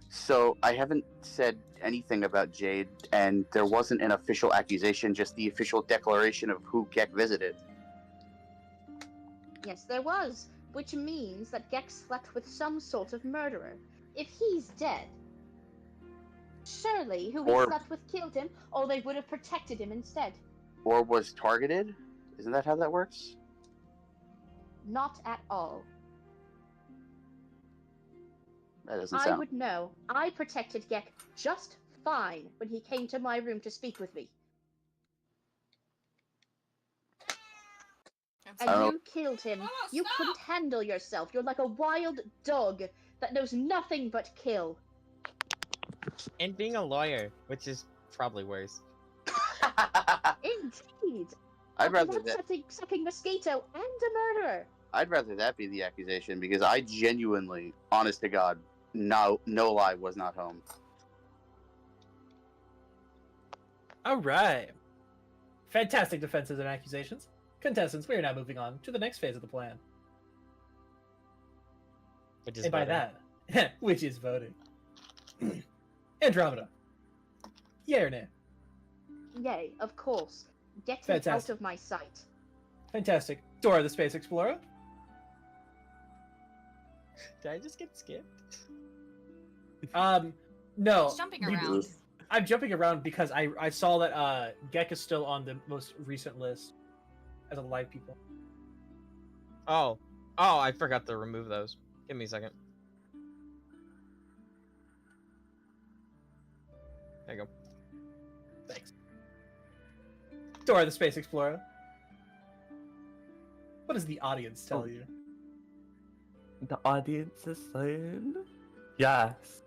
[SPEAKER 7] So I haven't said anything about Jade, and there wasn't an official accusation, just the official declaration of who Gek visited.
[SPEAKER 9] Yes, there was, which means that Gek slept with some sort of murderer. If he's dead, surely who he
[SPEAKER 7] Or-
[SPEAKER 9] slept with killed him, or they would have protected him instead.
[SPEAKER 7] Or was targeted? Isn't that how that works?
[SPEAKER 9] Not at all.
[SPEAKER 7] That doesn't
[SPEAKER 9] I
[SPEAKER 7] sound.
[SPEAKER 9] would know. I protected Gek just fine when he came to my room to speak with me.
[SPEAKER 6] I'm
[SPEAKER 9] And
[SPEAKER 7] I don't know.
[SPEAKER 9] you killed him.
[SPEAKER 6] Mama,
[SPEAKER 9] You
[SPEAKER 6] stop!
[SPEAKER 9] couldn't handle yourself. You're like a wild dog that knows nothing but kill.
[SPEAKER 4] And being a lawyer, which is probably worse.
[SPEAKER 9] Indeed.
[SPEAKER 7] I'd
[SPEAKER 9] A
[SPEAKER 7] rather that.
[SPEAKER 9] blood-sucking mosquito and a murderer.
[SPEAKER 7] I'd rather that be the accusation because I genuinely, honest to God, no lie, was not home.
[SPEAKER 1] All right. Fantastic defenses and accusations. Contestants, we are now moving on to the next phase of the plan.
[SPEAKER 4] Which is
[SPEAKER 1] And by
[SPEAKER 4] voting.
[SPEAKER 1] that, which is voting. Andromeda. Yay or nay?
[SPEAKER 9] Yay, of course. Get him
[SPEAKER 1] Fantastic.
[SPEAKER 9] out of my sight.
[SPEAKER 1] Fantastic. Dora the Space Explorer.
[SPEAKER 4] Did I just get skipped?
[SPEAKER 1] No.
[SPEAKER 6] He's jumping
[SPEAKER 1] we-
[SPEAKER 6] around.
[SPEAKER 1] I'm jumping around because I saw that Gek is still on the most recent list as alive people.
[SPEAKER 4] Oh, I forgot to remove those. Give me a second. There you go.
[SPEAKER 1] Thanks. Dora the Space Explorer. What does the audience tell
[SPEAKER 10] Oh.
[SPEAKER 1] you?
[SPEAKER 10] The audience is saying yes.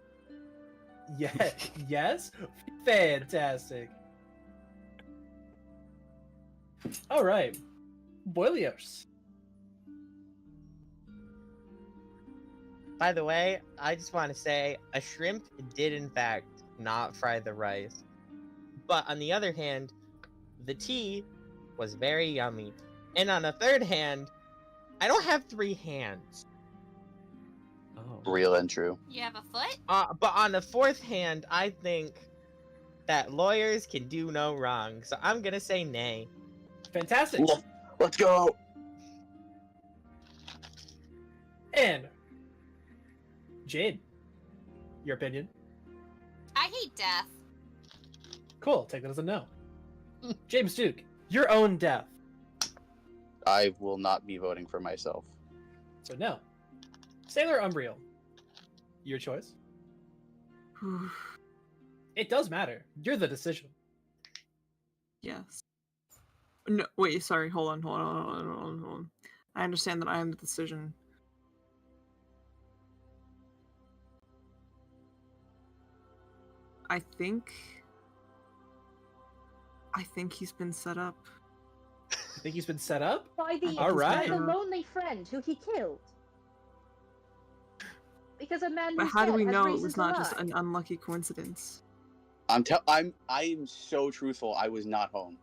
[SPEAKER 1] Yeah. Yes? Fantastic. All right. Boilios.
[SPEAKER 4] By the way, I just want to say a shrimp did in fact not fry the rice. But on the other hand, the tea was very yummy. And on the third hand, I don't have 3 hands.
[SPEAKER 10] Oh.
[SPEAKER 7] Real and true.
[SPEAKER 6] You have a foot?
[SPEAKER 4] But on the fourth hand, I think that lawyers can do no wrong. So I'm gonna say nay.
[SPEAKER 1] Fantastic.
[SPEAKER 7] Let's go.
[SPEAKER 1] And Jade, your opinion?
[SPEAKER 6] I hate death.
[SPEAKER 1] Cool. Take that as a no. James Duke, your own death.
[SPEAKER 7] I will not be voting for myself.
[SPEAKER 1] So no. Sailor Umbriel, your choice. It does matter. You're the decision.
[SPEAKER 11] Yes. No, wait, sorry, hold on. I understand that I am the decision. I think he's been set up.
[SPEAKER 1] You think he's been set up?
[SPEAKER 9] By the,
[SPEAKER 1] All right.
[SPEAKER 9] by the lonely friend who he killed. Because a man
[SPEAKER 11] But
[SPEAKER 9] who's
[SPEAKER 11] how do
[SPEAKER 9] dead
[SPEAKER 11] we
[SPEAKER 9] has
[SPEAKER 11] know it
[SPEAKER 9] reason
[SPEAKER 11] was
[SPEAKER 9] to
[SPEAKER 11] not just
[SPEAKER 9] lie.
[SPEAKER 11] an unlucky coincidence?
[SPEAKER 7] I am so truthful. I was not home.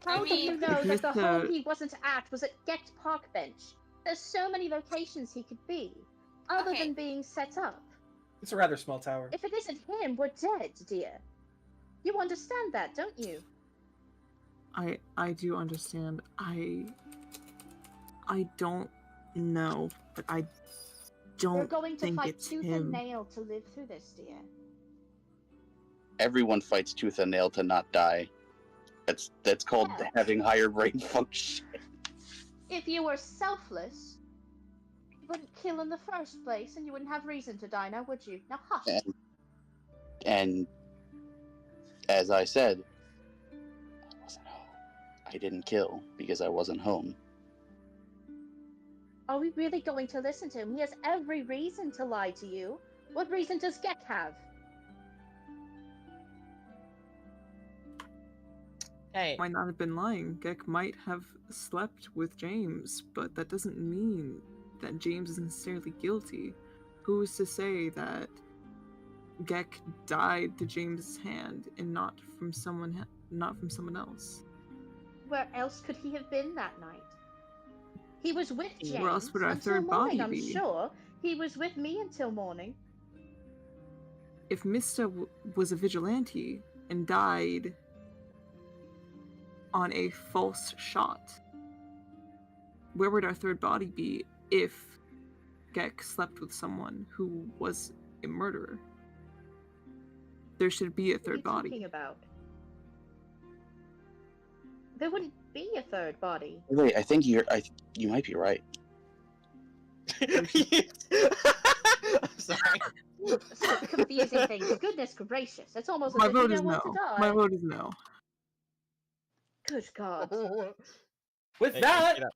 [SPEAKER 9] How do you know that the
[SPEAKER 11] Mr.
[SPEAKER 9] home he wasn't at was at Gex Park Bench? There's so many locations he could be, other
[SPEAKER 6] Okay.
[SPEAKER 9] than being set up.
[SPEAKER 1] It's a rather small tower.
[SPEAKER 9] If it isn't him, we're dead, dear. You understand that, don't you?
[SPEAKER 11] I do understand. I don't know, but I
[SPEAKER 9] We're
[SPEAKER 11] don't
[SPEAKER 9] going to
[SPEAKER 11] think
[SPEAKER 9] fight
[SPEAKER 11] it's
[SPEAKER 9] tooth
[SPEAKER 11] him.
[SPEAKER 9] and nail to live through this, dear.
[SPEAKER 7] Everyone fights tooth and nail to not die. That's called
[SPEAKER 9] Yeah.
[SPEAKER 7] having higher brain function.
[SPEAKER 9] If you were selfless, you wouldn't kill in the first place, and you wouldn't have reason to die now, would you? Now hush.
[SPEAKER 7] And as I said, I wasn't home. I didn't kill because I wasn't home.
[SPEAKER 9] Are we really going to listen to him? He has every reason to lie to you. What reason does Gek have?
[SPEAKER 4] Hey,
[SPEAKER 11] Might not have been lying. Gek might have slept with James, but that doesn't mean that James is necessarily guilty. Who is to say that Gek died to James's hand and not from someone else?
[SPEAKER 9] Where else could he have been that night? He was with James
[SPEAKER 11] Where else would our
[SPEAKER 9] until
[SPEAKER 11] third
[SPEAKER 9] morning,
[SPEAKER 11] body
[SPEAKER 9] I'm
[SPEAKER 11] be?
[SPEAKER 9] sure. He was with me until morning.
[SPEAKER 11] If Mista was a vigilante and died on a false shot, where would our third body be if Gek slept with someone who was a murderer? There should be a
[SPEAKER 9] What are you
[SPEAKER 11] third body.
[SPEAKER 9] talking about? There wouldn't be a third body.
[SPEAKER 7] Wait, I think you might be right.
[SPEAKER 4] I'm
[SPEAKER 9] minimizing things. Goodness gracious. It's almost as
[SPEAKER 11] My
[SPEAKER 9] if you
[SPEAKER 11] vote is
[SPEAKER 9] don't want
[SPEAKER 11] no.
[SPEAKER 9] to die.
[SPEAKER 11] My vote is no.
[SPEAKER 9] Good God.
[SPEAKER 1] With
[SPEAKER 4] Hey,
[SPEAKER 1] that,
[SPEAKER 4] get up.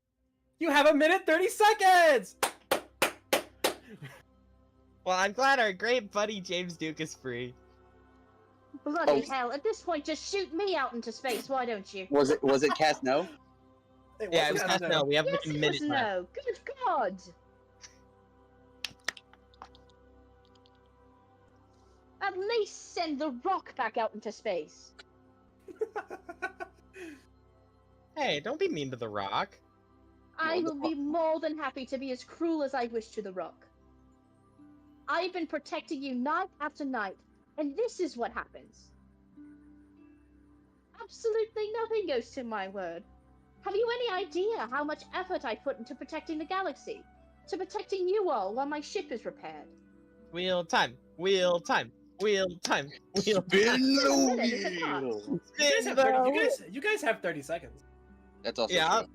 [SPEAKER 1] you have 1 minute 30 seconds.
[SPEAKER 4] Well, I'm glad our great buddy James Duke is free.
[SPEAKER 9] Bloody
[SPEAKER 7] Oh.
[SPEAKER 9] hell. At this point, just shoot me out into space, why don't you?
[SPEAKER 7] Was it cast no?
[SPEAKER 4] Yeah, it was past now. We have
[SPEAKER 9] Yes,
[SPEAKER 4] like a
[SPEAKER 9] it
[SPEAKER 4] minute
[SPEAKER 9] was
[SPEAKER 4] left.
[SPEAKER 9] no. Good God. At least send the rock back out into space.
[SPEAKER 4] Hey, don't be mean to the Rock.
[SPEAKER 9] I
[SPEAKER 7] Well,
[SPEAKER 9] will be more than happy to be as cruel as I wish to the rock. I've been protecting you night after night, and this is what happens. Absolutely nothing goes to my word. Have you any idea how much effort I put into protecting the galaxy? To protecting you all while my ship is repaired?
[SPEAKER 4] Wheel time. Wheel time. Wheel time. Wheel time.
[SPEAKER 7] Spin the
[SPEAKER 9] Minute, is it not?
[SPEAKER 7] wheel.
[SPEAKER 1] You guys have 30 seconds.
[SPEAKER 7] That's also
[SPEAKER 4] Yeah.
[SPEAKER 7] true.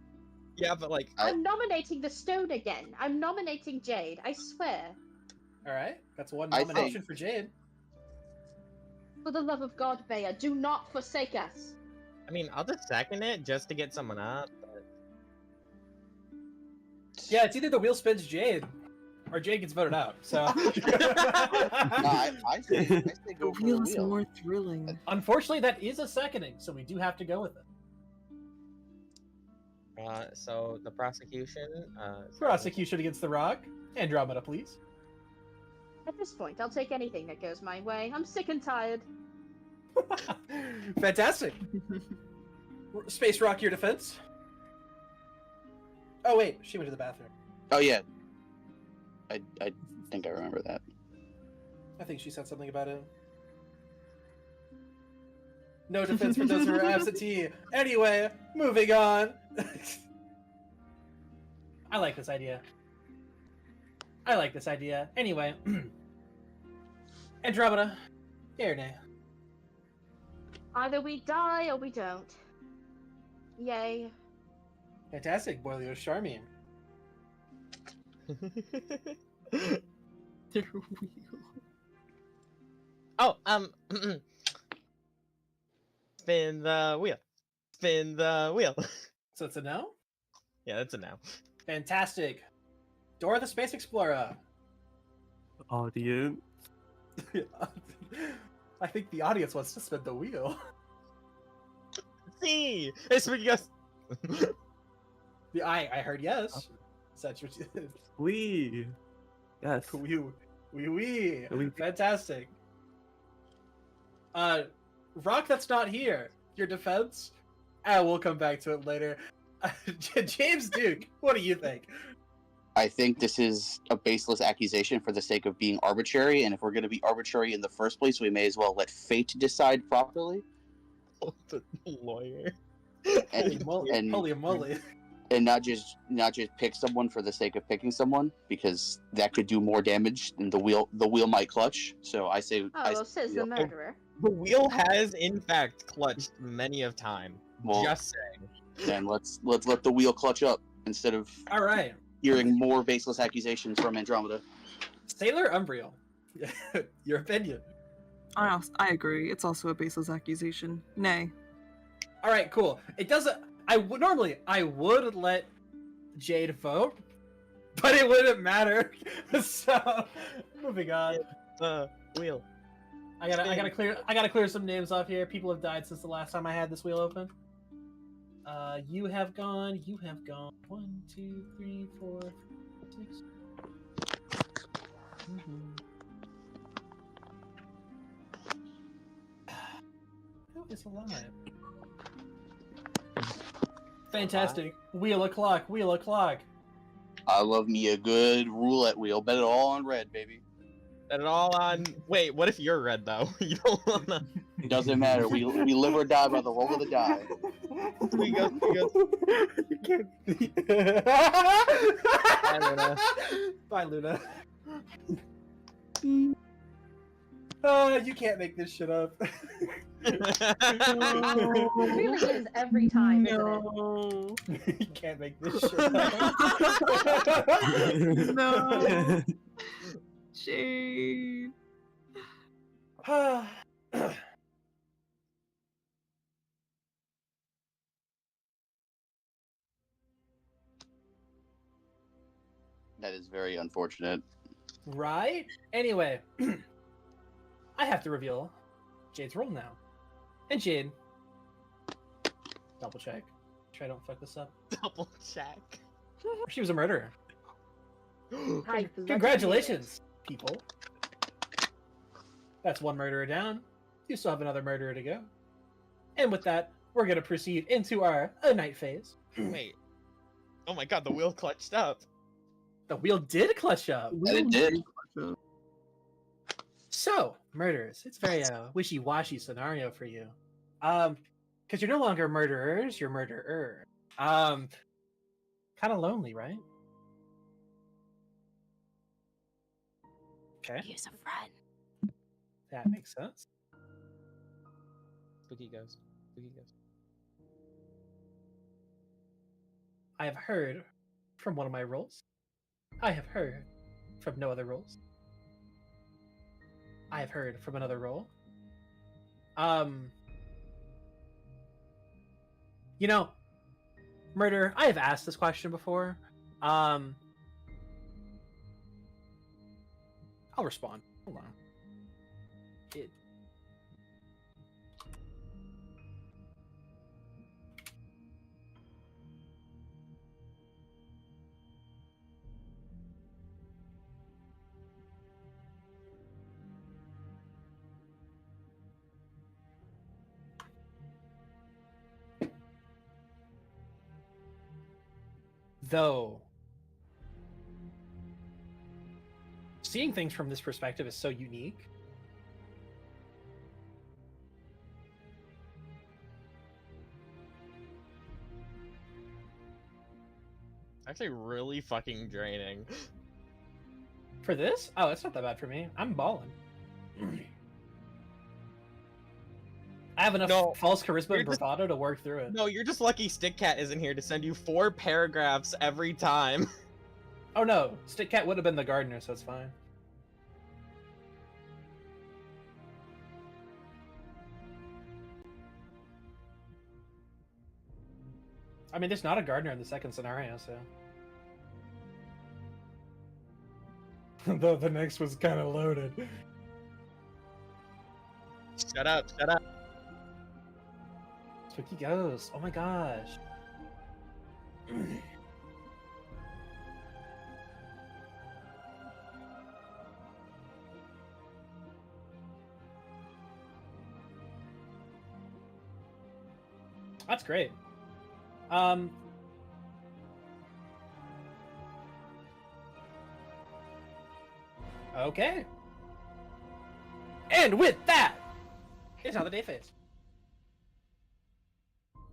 [SPEAKER 4] Yeah, but like,
[SPEAKER 9] I'm nominating the stone again. I'm nominating Jade, I swear.
[SPEAKER 1] All right, that's one
[SPEAKER 7] I
[SPEAKER 1] nomination for Jade.
[SPEAKER 9] For the love of God, Bea, do not forsake us.
[SPEAKER 4] I mean, I'll just second it just to get someone up. But...
[SPEAKER 1] Yeah, it's either the wheel spins Jade, or Jade gets voted out. So.
[SPEAKER 7] I say
[SPEAKER 11] The
[SPEAKER 7] go for the
[SPEAKER 11] wheel is
[SPEAKER 7] wheel.
[SPEAKER 11] more thrilling.
[SPEAKER 1] Unfortunately, that is a seconding, so we do have to go with it.
[SPEAKER 4] So the prosecution.
[SPEAKER 1] Prosecution against the Rock. Andromeda, please.
[SPEAKER 9] At this point, I'll take anything that goes my way. I'm sick and tired.
[SPEAKER 1] Fantastic. Space Rock, your defense. Oh wait, she went to the bathroom.
[SPEAKER 7] Oh yeah. I think I remember that.
[SPEAKER 1] I think she said something about it. No defense for those who are absentee. Anyway, moving on. I like this idea. Anyway. Andromeda, yay or nay?
[SPEAKER 9] Either we die or we don't. Yay.
[SPEAKER 1] Fantastic, Boilio Charmian.
[SPEAKER 4] Oh, spin the wheel. Spin the wheel.
[SPEAKER 1] So it's a no?
[SPEAKER 4] Yeah, that's a no.
[SPEAKER 1] Fantastic. Dora the Space Explorer.
[SPEAKER 10] Audience.
[SPEAKER 1] I think the audience wants to spin the wheel.
[SPEAKER 4] See, it's what you guys.
[SPEAKER 1] I heard yes. Such what you
[SPEAKER 10] We. Yes.
[SPEAKER 1] We.
[SPEAKER 10] We.
[SPEAKER 1] Fantastic. Rock that's not here. Your defense? We'll come back to it later. James Duke, what do you think?
[SPEAKER 7] I think this is a baseless accusation for the sake of being arbitrary, and if we're going to be arbitrary in the first place, we may as well let fate decide properly.
[SPEAKER 4] The lawyer.
[SPEAKER 1] Holy moly.
[SPEAKER 7] And not just pick someone for the sake of picking someone, because that could do more damage than the wheel might clutch. So I say,
[SPEAKER 9] Oh, says the murderer.
[SPEAKER 4] The wheel has, in fact, clutched many of time.
[SPEAKER 7] Well,
[SPEAKER 4] Just saying.
[SPEAKER 7] then let's let the wheel clutch up instead of
[SPEAKER 1] All right.
[SPEAKER 7] hearing more baseless accusations from Andromeda.
[SPEAKER 1] Sailor Umbriel. Your opinion.
[SPEAKER 11] I agree. It's also a baseless accusation. Nay.
[SPEAKER 1] All right, cool. It doesn't. Normally I would let Jade vote, but it wouldn't matter. So moving on.
[SPEAKER 4] Wheel.
[SPEAKER 1] I gotta clear some names off here. People have died since the last time I had this wheel open. You have gone. 1, 2, 3, 4, 5, 6. Who is alive? Fantastic. Wheel o'clock.
[SPEAKER 7] I love me a good roulette wheel. Bet it all on red, baby.
[SPEAKER 4] Bet it all on. Wait, what if you're red though? You don't wanna.
[SPEAKER 7] It doesn't matter. We live or die by the roll of the die.
[SPEAKER 4] We go.
[SPEAKER 1] You can't.
[SPEAKER 4] Bye, Luna.
[SPEAKER 1] Bye, Luna. You can't make this shit up.
[SPEAKER 9] It really is every time,
[SPEAKER 11] No.
[SPEAKER 1] You can't make this shit up.
[SPEAKER 11] No. Shade.
[SPEAKER 7] That is very unfortunate.
[SPEAKER 1] Right? Anyway, I have to reveal Jade's role now. And Jade, double check. Make sure I don't fuck this up.
[SPEAKER 4] Double check.
[SPEAKER 1] She was a murderer.
[SPEAKER 3] Hi,
[SPEAKER 1] Congratulations, people. That's one murderer down. You still have another murderer to go. And with that, we're going to proceed into our night phase.
[SPEAKER 4] Wait. Oh my god, the wheel clutched up.
[SPEAKER 1] The wheel did clutch up.
[SPEAKER 7] And it did.
[SPEAKER 1] So, murderers, it's a very wishy-washy scenario for you. Because you're no longer murderers, you're murderer. Kind of lonely, right? Okay.
[SPEAKER 6] Use a friend.
[SPEAKER 1] That makes sense.
[SPEAKER 4] Spooky Ghost. Spooky Ghost.
[SPEAKER 1] I have heard from one of my roles. I have heard from no other roles. I have heard from another role. You know, Murder, I have asked this question before. I'll respond. Hold on. Though seeing things from this perspective is so unique.
[SPEAKER 4] Actually really fucking draining.
[SPEAKER 1] For this? Oh, it's not that bad for me. I'm balling. I have enough false charisma and bravado to work through it.
[SPEAKER 4] No, you're just lucky Stick Cat isn't here to send you 4 paragraphs every time.
[SPEAKER 1] Oh no, Stick Cat would have been the gardener, so it's fine. I mean, there's not a gardener in the second scenario, so. the next was kind of loaded.
[SPEAKER 4] Shut up, shut up.
[SPEAKER 1] Spooky Ghost. Oh my gosh. That's great. Okay. And with that, it's now the day phase.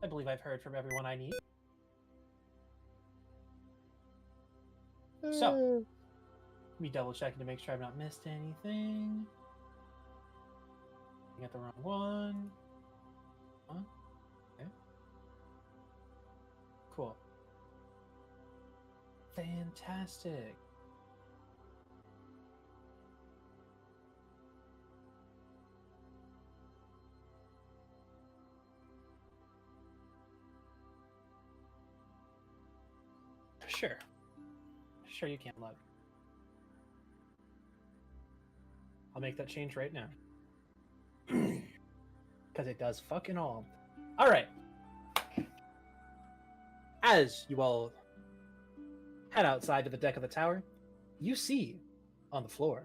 [SPEAKER 1] I believe I've heard from everyone I need. So, me double checking to make sure I've not missed anything. I got the wrong one. Huh? Okay. Cool. Fantastic. Sure. Sure you can, love. I'll make that change right now. Because it does fucking all. Alright. As you all head outside to the deck of the tower, you see on the floor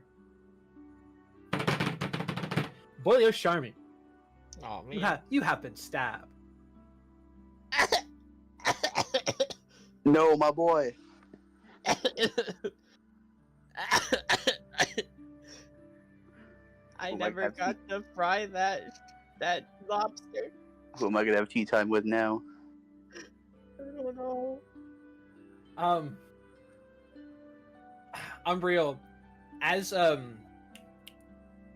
[SPEAKER 1] Boilio Charmy.
[SPEAKER 4] Oh man.
[SPEAKER 1] You have been stabbed.
[SPEAKER 7] No, my boy.
[SPEAKER 4] I never got to fry that lobster.
[SPEAKER 7] Who am I gonna have tea time with now?
[SPEAKER 4] I don't know.
[SPEAKER 1] Umbriel, as Boilio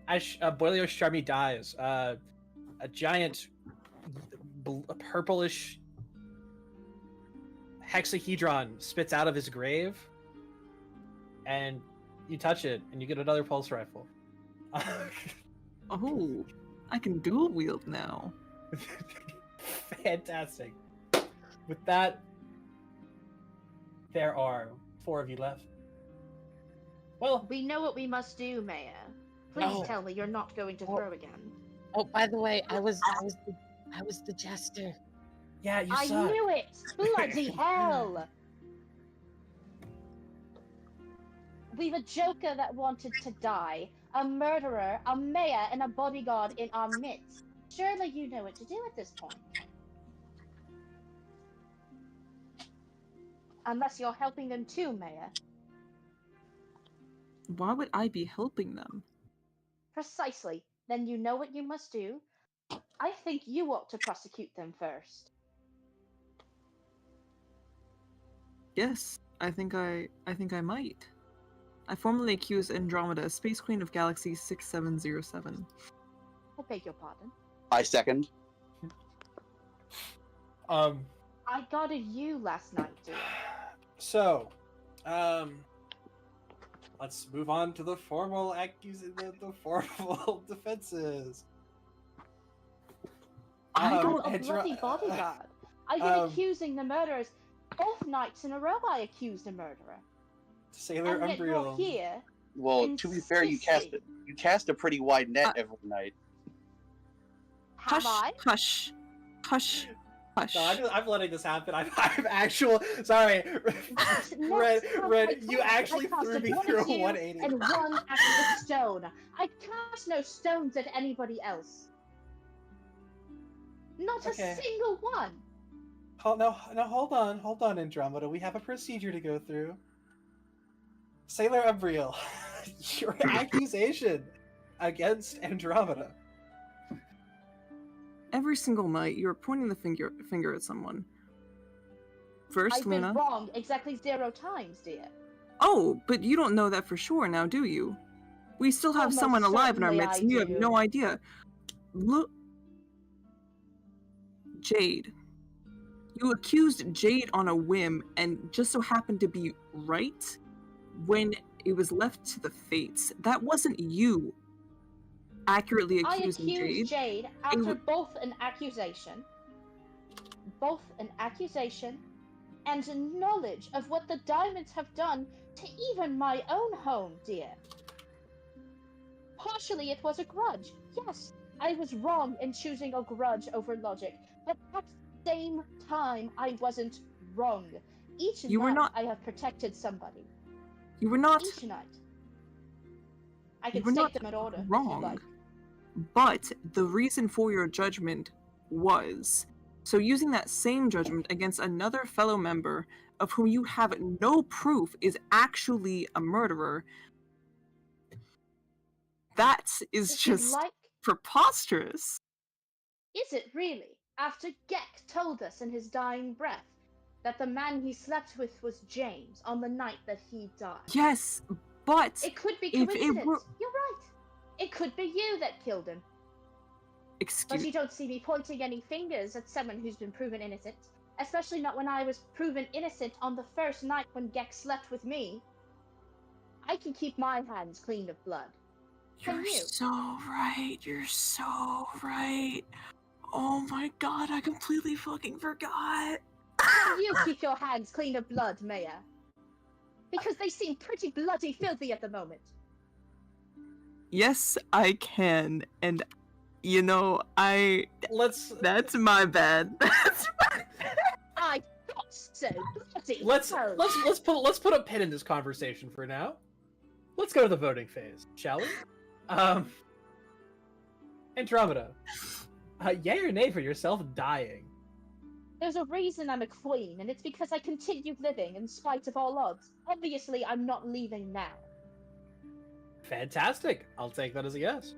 [SPEAKER 1] Charmy dies, a giant purplish hexahedron spits out of his grave, and you touch it, and you get another pulse rifle.
[SPEAKER 11] Oh, I can dual wield now.
[SPEAKER 1] Fantastic. With that, there are 4 of you left. Well,
[SPEAKER 9] We know what we must do, Maya. Please
[SPEAKER 4] Oh.
[SPEAKER 9] tell me you're not going to throw again.
[SPEAKER 4] Oh, by the way, I was the jester.
[SPEAKER 1] yeah, you
[SPEAKER 9] I
[SPEAKER 1] suck.
[SPEAKER 9] knew it! Bloody hell! We've a Joker that wanted to die, a murderer, a mayor, and a bodyguard in our midst. Surely you know what to do at this point. Unless you're helping them too, Maya.
[SPEAKER 11] Why would I be helping them?
[SPEAKER 9] Precisely. Then you know what you must do. I think you ought to prosecute them first.
[SPEAKER 11] Yes, I think I might. I formally accuse Andromeda, Space Queen of Galaxy 6707.
[SPEAKER 9] I beg your pardon.
[SPEAKER 7] I second.
[SPEAKER 1] Um,
[SPEAKER 9] I guarded you last night, dear.
[SPEAKER 1] so, let's move on to the formal the formal defenses.
[SPEAKER 11] I don't-
[SPEAKER 9] A bloody bodyguard. I've been accusing the murderers. Both nights in a row I accused a murderer.
[SPEAKER 1] Sailor
[SPEAKER 9] And yet you're
[SPEAKER 1] Umbriel.
[SPEAKER 9] here.
[SPEAKER 7] Well, to be fair, you cast a pretty wide net every night.
[SPEAKER 9] Have
[SPEAKER 11] Hush,
[SPEAKER 9] I?
[SPEAKER 11] hush, hush, hush.
[SPEAKER 1] No, I'm letting this happen. I'm actual. Sorry, Red. You actually threw me through a 180.
[SPEAKER 9] And one acid stone. I cast no stones at anybody else. Not
[SPEAKER 1] Okay.
[SPEAKER 9] a single one.
[SPEAKER 1] No, hold on, Andromeda. We have a procedure to go through. Sailor Umbriel, your accusation against Andromeda.
[SPEAKER 11] Every single night, you're pointing the finger at someone. First,
[SPEAKER 9] I've been
[SPEAKER 11] Luna.
[SPEAKER 9] wrong exactly 0 times, dear.
[SPEAKER 11] Oh, but you don't know that for sure now, do you? We still have
[SPEAKER 9] Almost
[SPEAKER 11] someone alive in our
[SPEAKER 9] certainly
[SPEAKER 11] midst,
[SPEAKER 9] I
[SPEAKER 11] and you have
[SPEAKER 9] do.
[SPEAKER 11] no idea. Look, Jade. You accused Jade on a whim, and just so happened to be right when it was left to the fates. That wasn't you accurately
[SPEAKER 9] I
[SPEAKER 11] accusing
[SPEAKER 9] accused
[SPEAKER 11] Jade.
[SPEAKER 9] Jade after both an accusation and knowledge of what the diamonds have done to even my own home, dear. Partially it was a grudge. Yes, I was wrong in choosing a grudge over logic, but at the same time I wasn't wrong. Each
[SPEAKER 11] You were
[SPEAKER 9] night
[SPEAKER 11] not-
[SPEAKER 9] I have protected somebody.
[SPEAKER 11] You were not
[SPEAKER 9] Each night. I
[SPEAKER 11] You
[SPEAKER 9] can
[SPEAKER 11] were
[SPEAKER 9] state
[SPEAKER 11] not
[SPEAKER 9] them in order if you'd
[SPEAKER 11] wrong.
[SPEAKER 9] like.
[SPEAKER 11] But the reason for your judgment was so using that same judgment against another fellow member of whom you have no proof is actually a murderer. That is
[SPEAKER 9] If you'd
[SPEAKER 11] just
[SPEAKER 9] like,
[SPEAKER 11] preposterous.
[SPEAKER 9] is it really? After Gek told us in his dying breath that the man he slept with was James on the night that he died.
[SPEAKER 11] Yes, but
[SPEAKER 9] It could be
[SPEAKER 11] if
[SPEAKER 9] coincidence.
[SPEAKER 11] it were
[SPEAKER 9] You're right. It could be you that killed him. But
[SPEAKER 11] excuse
[SPEAKER 9] you don't see me pointing any fingers at someone who's been proven innocent. Especially not when I was proven innocent on the first night when Gek slept with me. I can keep my hands clean of blood. Can
[SPEAKER 11] You're
[SPEAKER 9] you?
[SPEAKER 11] so right. You're so right. Oh my god, I completely fucking forgot.
[SPEAKER 9] Can you keep your hands clean of blood, Maya? Because they seem pretty bloody filthy at the moment.
[SPEAKER 11] Yes, I can. And you know, that's my bad.
[SPEAKER 9] I got so bloody.
[SPEAKER 1] Let's
[SPEAKER 9] hell.
[SPEAKER 1] put a pin in this conversation for now. Let's go to the voting phase, shall we? Andromeda, yay or nay for yourself dying?
[SPEAKER 9] There's a reason I'm a queen, and it's because I continued living in spite of all odds. Obviously, I'm not leaving now.
[SPEAKER 1] Fantastic. I'll take that as a yes.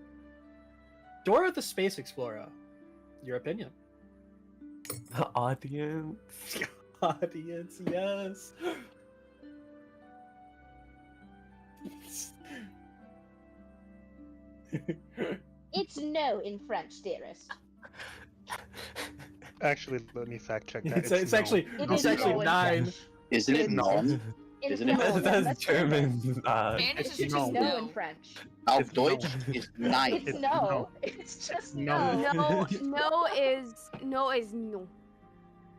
[SPEAKER 1] Dora the Space Explorer, your opinion?
[SPEAKER 10] The audience.
[SPEAKER 1] Audience, yes.
[SPEAKER 9] It's no in French, dearest.
[SPEAKER 12] Actually, let me fact check that.
[SPEAKER 1] It's actually
[SPEAKER 9] It
[SPEAKER 1] it's
[SPEAKER 9] is
[SPEAKER 1] actually
[SPEAKER 9] no in
[SPEAKER 1] 9.
[SPEAKER 9] French.
[SPEAKER 7] Isn't it
[SPEAKER 9] It's-
[SPEAKER 7] non? isn't it?
[SPEAKER 9] no,
[SPEAKER 10] That's
[SPEAKER 9] that's
[SPEAKER 10] German.
[SPEAKER 6] Spanish
[SPEAKER 12] It's
[SPEAKER 6] is just
[SPEAKER 12] no.
[SPEAKER 9] no in
[SPEAKER 6] no.
[SPEAKER 9] French.
[SPEAKER 7] Auf
[SPEAKER 12] It's no.
[SPEAKER 7] Deutsch is nein.
[SPEAKER 9] It's
[SPEAKER 12] It's
[SPEAKER 9] no.
[SPEAKER 12] no.
[SPEAKER 9] It's just
[SPEAKER 12] No.
[SPEAKER 9] no.
[SPEAKER 3] No is no.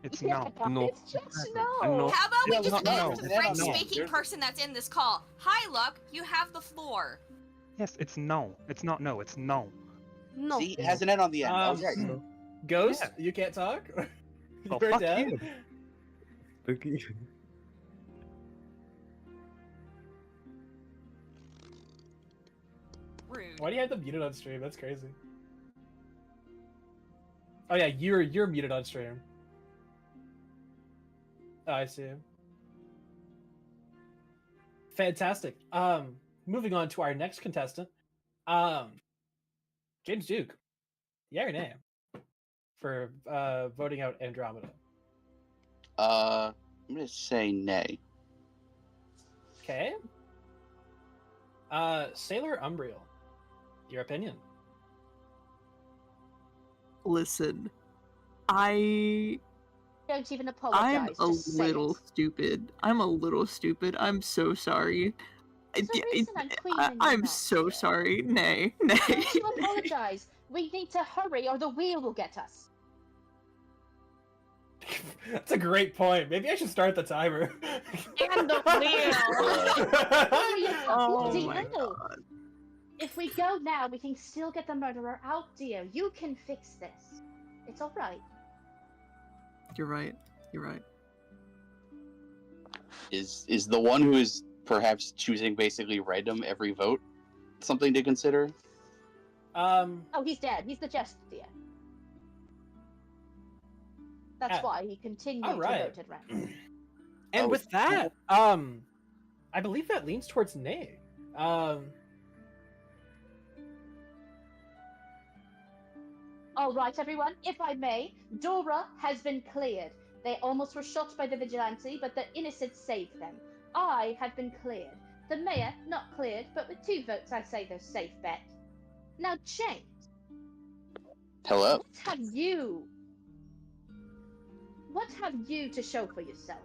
[SPEAKER 12] It's
[SPEAKER 9] Yeah,
[SPEAKER 12] no.
[SPEAKER 10] No.
[SPEAKER 9] it's just
[SPEAKER 10] No.
[SPEAKER 9] no.
[SPEAKER 6] How about we
[SPEAKER 12] Yeah,
[SPEAKER 6] just
[SPEAKER 12] no,
[SPEAKER 6] ask
[SPEAKER 12] no,
[SPEAKER 6] the French
[SPEAKER 12] no.
[SPEAKER 6] speaking person that's in this call? Hi, Luck, you have the floor.
[SPEAKER 12] Yes, it's no. It's not no. It's no.
[SPEAKER 3] No.
[SPEAKER 7] See, it has an N on the end. I was right.
[SPEAKER 1] Ghost,
[SPEAKER 12] Yeah.
[SPEAKER 1] you can't talk.
[SPEAKER 12] Oh,
[SPEAKER 1] You're
[SPEAKER 12] fuck
[SPEAKER 1] dead.
[SPEAKER 12] you.
[SPEAKER 10] Spooky.
[SPEAKER 6] Rude.
[SPEAKER 1] Why do you have them muted on stream? That's crazy. Oh yeah, you're muted on stream. Oh, I see. Fantastic. Moving on to our next contestant. James Duke. Yeah or nay? For voting out Andromeda.
[SPEAKER 7] I'm gonna say nay.
[SPEAKER 1] Okay. Sailor Umbriel. Your opinion.
[SPEAKER 11] Listen, I
[SPEAKER 9] Don't even
[SPEAKER 11] I'm
[SPEAKER 9] apologize.
[SPEAKER 11] a
[SPEAKER 9] Just say
[SPEAKER 11] little
[SPEAKER 9] it.
[SPEAKER 11] stupid. I'm a little stupid. I'm so sorry.
[SPEAKER 9] There's a reason I'm queen and you're
[SPEAKER 11] I'm
[SPEAKER 9] not,
[SPEAKER 11] so
[SPEAKER 9] dear.
[SPEAKER 11] sorry. Nay, nay.
[SPEAKER 9] Don't you apologize. We need to hurry or the wheel will get us.
[SPEAKER 1] That's a great point. Maybe I should start the timer.
[SPEAKER 3] And the
[SPEAKER 9] Hurry up,
[SPEAKER 11] Oh
[SPEAKER 9] bloody
[SPEAKER 11] my
[SPEAKER 9] hell.
[SPEAKER 11] god.
[SPEAKER 9] If we go now, we can still get the murderer out, dear. You can fix this. It's alright.
[SPEAKER 11] You're right. You're right.
[SPEAKER 7] Is the one who is perhaps choosing basically random every vote something to consider?
[SPEAKER 9] Oh, he's dead. He's the jester, dear. That's why he continued to
[SPEAKER 1] alright.
[SPEAKER 9] vote at random.
[SPEAKER 1] And
[SPEAKER 7] Oh,
[SPEAKER 1] with that, I believe that leans towards nay.
[SPEAKER 9] Alright, everyone, if I may, Dora has been cleared. They almost were shot by the vigilante, but the innocent saved them. I have been cleared. The mayor, not cleared, but with 2 votes, I say they're safe bet. Now, James,
[SPEAKER 7] Hello?
[SPEAKER 9] what have you to show for yourself?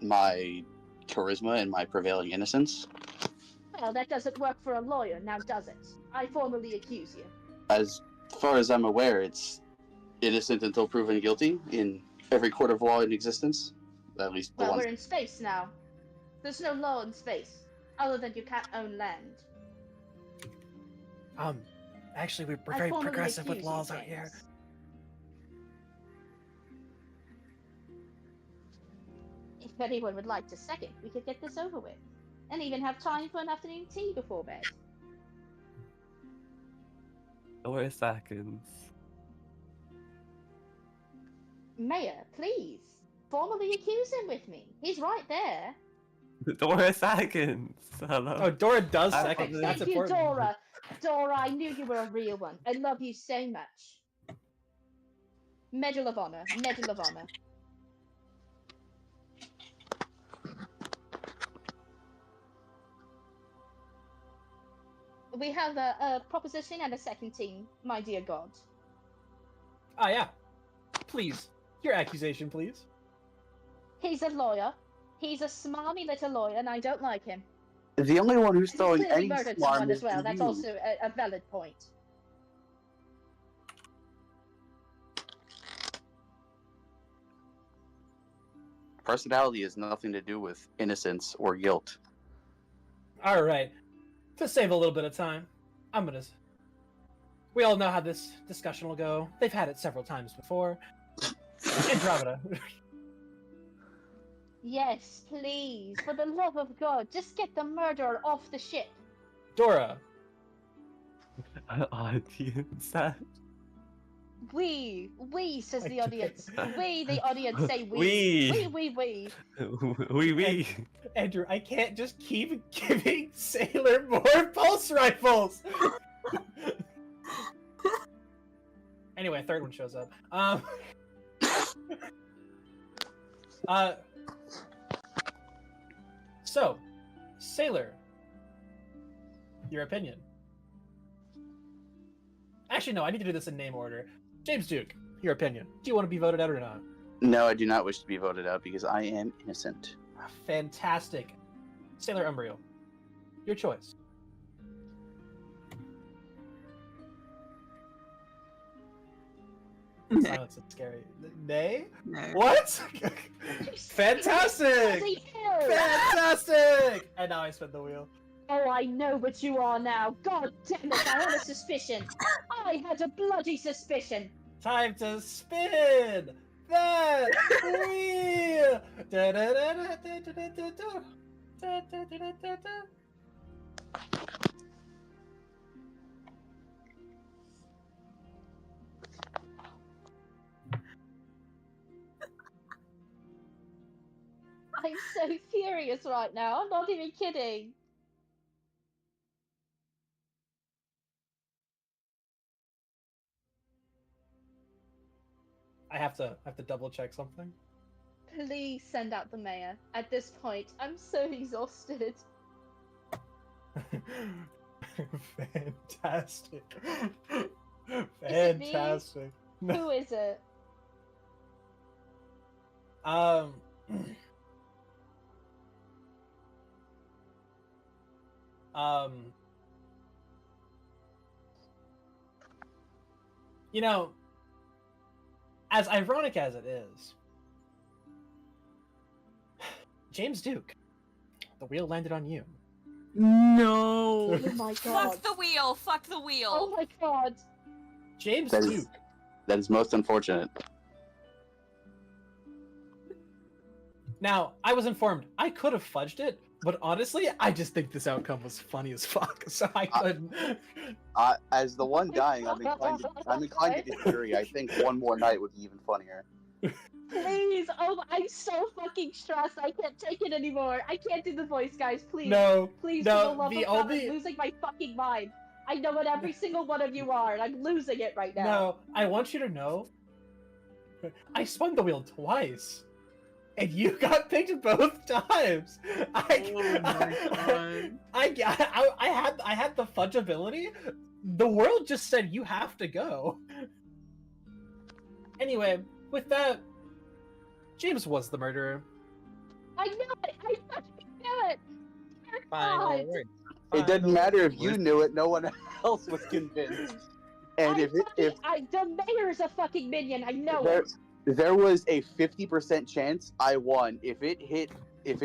[SPEAKER 7] My charisma and my prevailing innocence.
[SPEAKER 9] Well, that doesn't work for a lawyer, now does it? I formally accuse you.
[SPEAKER 7] As far as I'm aware, it's innocent until proven guilty in every court of law in existence. At least the
[SPEAKER 9] Well,
[SPEAKER 7] ones.
[SPEAKER 9] we're in space now. There's no law in space, other than you can't own land.
[SPEAKER 1] Actually, we're
[SPEAKER 9] I
[SPEAKER 1] very
[SPEAKER 9] formally
[SPEAKER 1] progressive with
[SPEAKER 9] accuse you,
[SPEAKER 1] laws out here.
[SPEAKER 9] James. If anyone would like to second, we could get this over with. And even have time for an afternoon tea before bed.
[SPEAKER 10] 4 seconds.
[SPEAKER 9] Mayor, please. Formally accuse him with me. He's right there.
[SPEAKER 10] 4 seconds. Hello.
[SPEAKER 1] Oh, Dora does
[SPEAKER 10] I-
[SPEAKER 1] second. That's
[SPEAKER 9] Thank you,
[SPEAKER 1] important.
[SPEAKER 9] Dora. Dora, I knew you were a real one. I love you so much. Medal of Honor. Medal of Honor. We have a proposition and a second team, my dear God.
[SPEAKER 1] Ah, yeah. Please, your accusation, please.
[SPEAKER 9] He's a lawyer. He's a smarmy little lawyer, and I don't like him.
[SPEAKER 7] The only one who's
[SPEAKER 9] He's
[SPEAKER 7] throwing
[SPEAKER 9] clearly
[SPEAKER 7] any
[SPEAKER 9] murdered
[SPEAKER 7] swarm
[SPEAKER 9] someone
[SPEAKER 7] is
[SPEAKER 9] as well. That's
[SPEAKER 7] you.
[SPEAKER 9] also a valid point.
[SPEAKER 7] Personality has nothing to do with innocence or guilt.
[SPEAKER 1] All right. To save a little bit of time, I'm gonna. We all know how this discussion will go. They've had it several times before. Andromeda.
[SPEAKER 9] Yes, please. For the love of God, just get the murderer off the ship.
[SPEAKER 1] Dora.
[SPEAKER 10] Audience.
[SPEAKER 9] We, says the audience. We, the audience, say
[SPEAKER 10] We.
[SPEAKER 9] We.
[SPEAKER 10] We.
[SPEAKER 1] Andrew, I can't just keep giving Sailor more pulse rifles. Anyway, a third one shows up. So, Sailor, your opinion. Actually, no, I need to do this in name order. James Duke, your opinion. Do you want to be voted out or not?
[SPEAKER 7] No, I do not wish to be voted out because I am innocent.
[SPEAKER 1] Fantastic. Sailor Umbreon, your choice. Silence is scary. Nay?
[SPEAKER 11] No.
[SPEAKER 1] What? Fantastic!
[SPEAKER 9] Bloody hell!
[SPEAKER 1] Fantastic! And now I spin the wheel.
[SPEAKER 9] Oh, I know what you are now. God damn it, I had a suspicion. I had a bloody suspicion.
[SPEAKER 1] Time to spin that wheel! Da-da-da-da-da-da-da-da. Da-da-da-da-da-da.
[SPEAKER 9] I'm so furious right now. I'm not even kidding.
[SPEAKER 1] I have to double check something.
[SPEAKER 9] Please send out the mayor. At this point, I'm so exhausted.
[SPEAKER 1] Fantastic.
[SPEAKER 9] it me?
[SPEAKER 1] Fantastic.
[SPEAKER 9] Who is it?
[SPEAKER 1] You know, as ironic as it is, James Duke, the wheel landed on you.
[SPEAKER 11] No.
[SPEAKER 9] Oh my god.
[SPEAKER 6] Fuck the wheel! Fuck the wheel!
[SPEAKER 9] Oh my god.
[SPEAKER 1] James
[SPEAKER 7] That is-
[SPEAKER 1] Duke.
[SPEAKER 7] That is most unfortunate.
[SPEAKER 1] Now, I was informed I could have fudged it, but honestly, I just think this outcome was funny as fuck, so I couldn't.
[SPEAKER 7] As the one dying, I'm inclined to disagree. I think one more night would be even funnier.
[SPEAKER 9] Please. Oh, I'm so fucking stressed. I can't take it anymore. I can't do the voice, guys. Please.
[SPEAKER 1] No,
[SPEAKER 9] Please,
[SPEAKER 1] no,
[SPEAKER 9] for the love
[SPEAKER 1] the
[SPEAKER 9] of God,
[SPEAKER 1] only-
[SPEAKER 9] I'm losing my fucking mind. I know what every single one of you are, and I'm losing it right now.
[SPEAKER 1] No, I want you to know, I spun the wheel twice, and you got picked both times. I had the fudge ability. The world just said you have to go. Anyway, with that, James was the murderer.
[SPEAKER 9] I knew it. I fucking knew it. Dear
[SPEAKER 4] Final
[SPEAKER 9] God.
[SPEAKER 4] word.
[SPEAKER 7] It doesn't matter if you knew it; no one else was convinced. And if
[SPEAKER 9] the mayor's a fucking minion. I know
[SPEAKER 7] there, there was a 50% chance I won. If it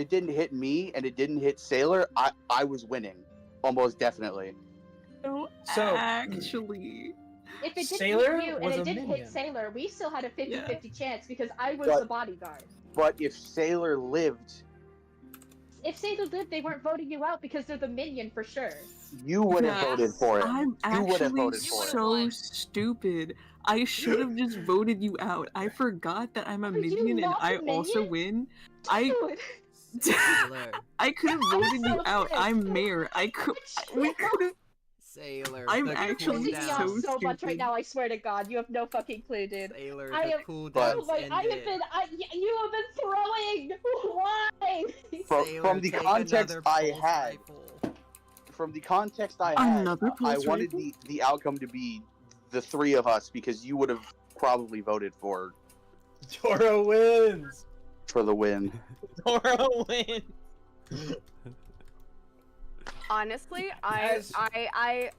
[SPEAKER 7] didn't hit me and it didn't hit Sailor, I was winning, almost definitely.
[SPEAKER 11] No,
[SPEAKER 1] So-
[SPEAKER 11] actually.
[SPEAKER 9] If it didn't
[SPEAKER 1] Sailor
[SPEAKER 9] hit you and
[SPEAKER 1] was
[SPEAKER 9] it
[SPEAKER 1] a
[SPEAKER 9] didn't
[SPEAKER 1] minion.
[SPEAKER 9] hit Sailor, we still had a 50-50 chance because I was
[SPEAKER 7] But-
[SPEAKER 9] the bodyguard.
[SPEAKER 7] But if Sailor lived,
[SPEAKER 9] If Sailor lived, they weren't voting you out because they're the minion for sure.
[SPEAKER 7] you would have voted for it.
[SPEAKER 11] I'm
[SPEAKER 7] You would have
[SPEAKER 11] actually
[SPEAKER 7] voted for it.
[SPEAKER 11] so stupid. I should have just voted you out. I forgot that I'm a
[SPEAKER 9] you
[SPEAKER 11] minion and
[SPEAKER 9] not a
[SPEAKER 11] I also
[SPEAKER 9] minion?
[SPEAKER 11] win. I
[SPEAKER 9] Dude,
[SPEAKER 2] Sailor.
[SPEAKER 11] I could have
[SPEAKER 9] I'm
[SPEAKER 11] voted you
[SPEAKER 9] so
[SPEAKER 11] out.
[SPEAKER 9] pissed.
[SPEAKER 11] I'm mayor. I could. We could have.
[SPEAKER 2] Sailor.
[SPEAKER 11] I'm
[SPEAKER 2] the
[SPEAKER 11] actually
[SPEAKER 9] pissing me
[SPEAKER 2] cooldown.
[SPEAKER 9] off
[SPEAKER 11] so
[SPEAKER 9] so much right
[SPEAKER 11] stupid.
[SPEAKER 9] now. I swear to God, you have no fucking clue, dude.
[SPEAKER 2] Sailor,
[SPEAKER 9] I
[SPEAKER 2] the
[SPEAKER 9] am-
[SPEAKER 2] cooldown's
[SPEAKER 9] Oh my! I have
[SPEAKER 2] ended.
[SPEAKER 9] been. You have been throwing. Why?
[SPEAKER 2] Sailor,
[SPEAKER 7] From the
[SPEAKER 2] take
[SPEAKER 7] context
[SPEAKER 2] another
[SPEAKER 7] I
[SPEAKER 2] pulse
[SPEAKER 7] had,
[SPEAKER 2] rifle.
[SPEAKER 7] from the context I had,
[SPEAKER 11] Another
[SPEAKER 7] I
[SPEAKER 11] pulse
[SPEAKER 7] wanted
[SPEAKER 11] rifle?
[SPEAKER 7] the outcome to be the three of us because you would have probably voted for
[SPEAKER 1] Dora wins.
[SPEAKER 7] the win.
[SPEAKER 4] Dora win.
[SPEAKER 3] Honestly,
[SPEAKER 1] Guys.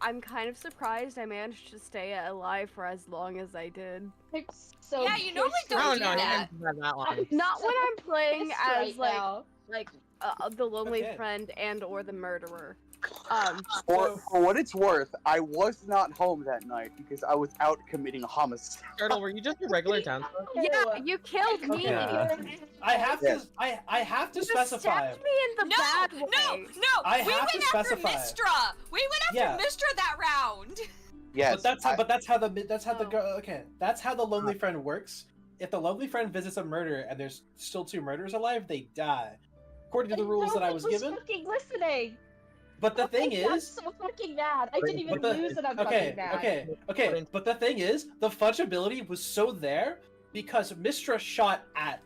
[SPEAKER 3] I'm kind of surprised I managed to stay alive for as long as I did.
[SPEAKER 9] I'm so.
[SPEAKER 6] Yeah, you normally
[SPEAKER 9] pissed
[SPEAKER 6] don't
[SPEAKER 9] right
[SPEAKER 6] do
[SPEAKER 9] now.
[SPEAKER 6] that.
[SPEAKER 4] That long.
[SPEAKER 3] Not when I'm playing
[SPEAKER 9] Pissed
[SPEAKER 3] as
[SPEAKER 9] right now.
[SPEAKER 3] like the lonely
[SPEAKER 1] Okay.
[SPEAKER 3] friend and or the murderer.
[SPEAKER 7] For what it's worth, I was not home that night because I was out committing homicide.
[SPEAKER 4] Turtle, were you just a regular townsfolk?
[SPEAKER 3] Yeah, you killed me.
[SPEAKER 1] Okay. I have to. I have to
[SPEAKER 3] You
[SPEAKER 1] specify.
[SPEAKER 3] stabbed me in the
[SPEAKER 6] No,
[SPEAKER 3] bad way.
[SPEAKER 6] no!
[SPEAKER 1] I
[SPEAKER 6] We
[SPEAKER 1] have
[SPEAKER 6] went
[SPEAKER 1] to
[SPEAKER 6] after
[SPEAKER 1] specify.
[SPEAKER 6] Mistra. We went after
[SPEAKER 1] Yeah.
[SPEAKER 6] Mistra that round.
[SPEAKER 7] Yes,
[SPEAKER 1] But that's how the
[SPEAKER 9] Oh.
[SPEAKER 1] girl. Okay, that's how the lonely friend works. If the lonely friend visits a murder and there's still two murderers alive, they die, according to the rules that I was given.
[SPEAKER 9] Fucking listening.
[SPEAKER 1] But the thing
[SPEAKER 9] I'm
[SPEAKER 1] is,
[SPEAKER 9] so fucking mad. I didn't even
[SPEAKER 1] but the-
[SPEAKER 9] use it. I'm
[SPEAKER 1] okay,
[SPEAKER 9] fucking mad.
[SPEAKER 1] okay. But the thing is, the fudge ability was so there because Mistra shot at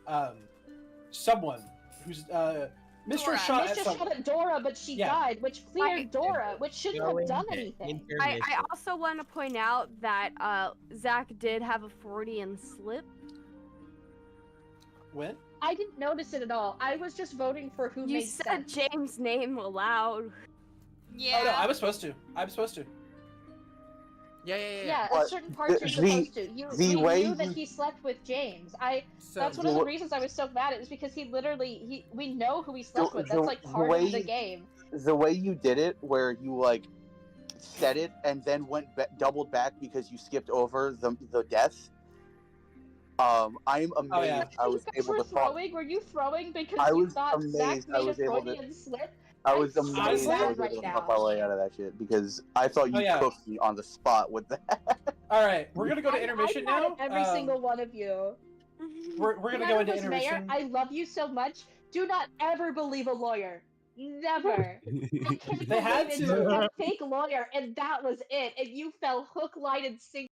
[SPEAKER 1] someone who's Mistra
[SPEAKER 6] Dora.
[SPEAKER 1] shot at
[SPEAKER 9] Mistra
[SPEAKER 1] someone.
[SPEAKER 9] shot at Dora, but she
[SPEAKER 1] Yeah.
[SPEAKER 9] died, which cleared Dora, which shouldn't have done
[SPEAKER 4] In
[SPEAKER 9] anything.
[SPEAKER 4] fairness,
[SPEAKER 3] I also want to point out that Zach did have a Freudian slip.
[SPEAKER 1] When?
[SPEAKER 9] I didn't notice it at all. I was just voting for who
[SPEAKER 3] You
[SPEAKER 9] made
[SPEAKER 3] said
[SPEAKER 9] sense.
[SPEAKER 3] James' name aloud.
[SPEAKER 6] Yeah.
[SPEAKER 1] Oh no, I was supposed to. I'm supposed to.
[SPEAKER 9] Yeah,
[SPEAKER 7] But
[SPEAKER 9] at certain parts you're supposed to. We knew that he slept with James. That's one of the reasons I was so mad. It was because he literally we know who he slept with. That's like part of the game.
[SPEAKER 7] The way you did it, where you like said it and then doubled back because you skipped over the death. I'm amazed I was able to
[SPEAKER 9] throwing. Were you throwing because
[SPEAKER 7] I
[SPEAKER 9] you
[SPEAKER 7] was
[SPEAKER 9] thought Zach
[SPEAKER 7] amazed I
[SPEAKER 9] made a
[SPEAKER 7] was able to.
[SPEAKER 9] Freudian slip?
[SPEAKER 7] I was
[SPEAKER 9] I'm so
[SPEAKER 7] amazed I
[SPEAKER 9] mad
[SPEAKER 7] was able
[SPEAKER 9] right
[SPEAKER 7] to
[SPEAKER 9] now.
[SPEAKER 7] pop my way out of that shit because I thought you cooked me on the spot with that.
[SPEAKER 1] All right, we're gonna go to intermission
[SPEAKER 9] I'm mad
[SPEAKER 1] now.
[SPEAKER 9] at every single one of you.
[SPEAKER 1] We're gonna go into
[SPEAKER 9] Mayor,
[SPEAKER 1] intermission.
[SPEAKER 9] I love you so much. Do not ever believe a lawyer. Never. I can't
[SPEAKER 1] They had
[SPEAKER 9] believe it.
[SPEAKER 1] to.
[SPEAKER 9] You had a fake lawyer, and that was it. And you fell hook, line, and sinker.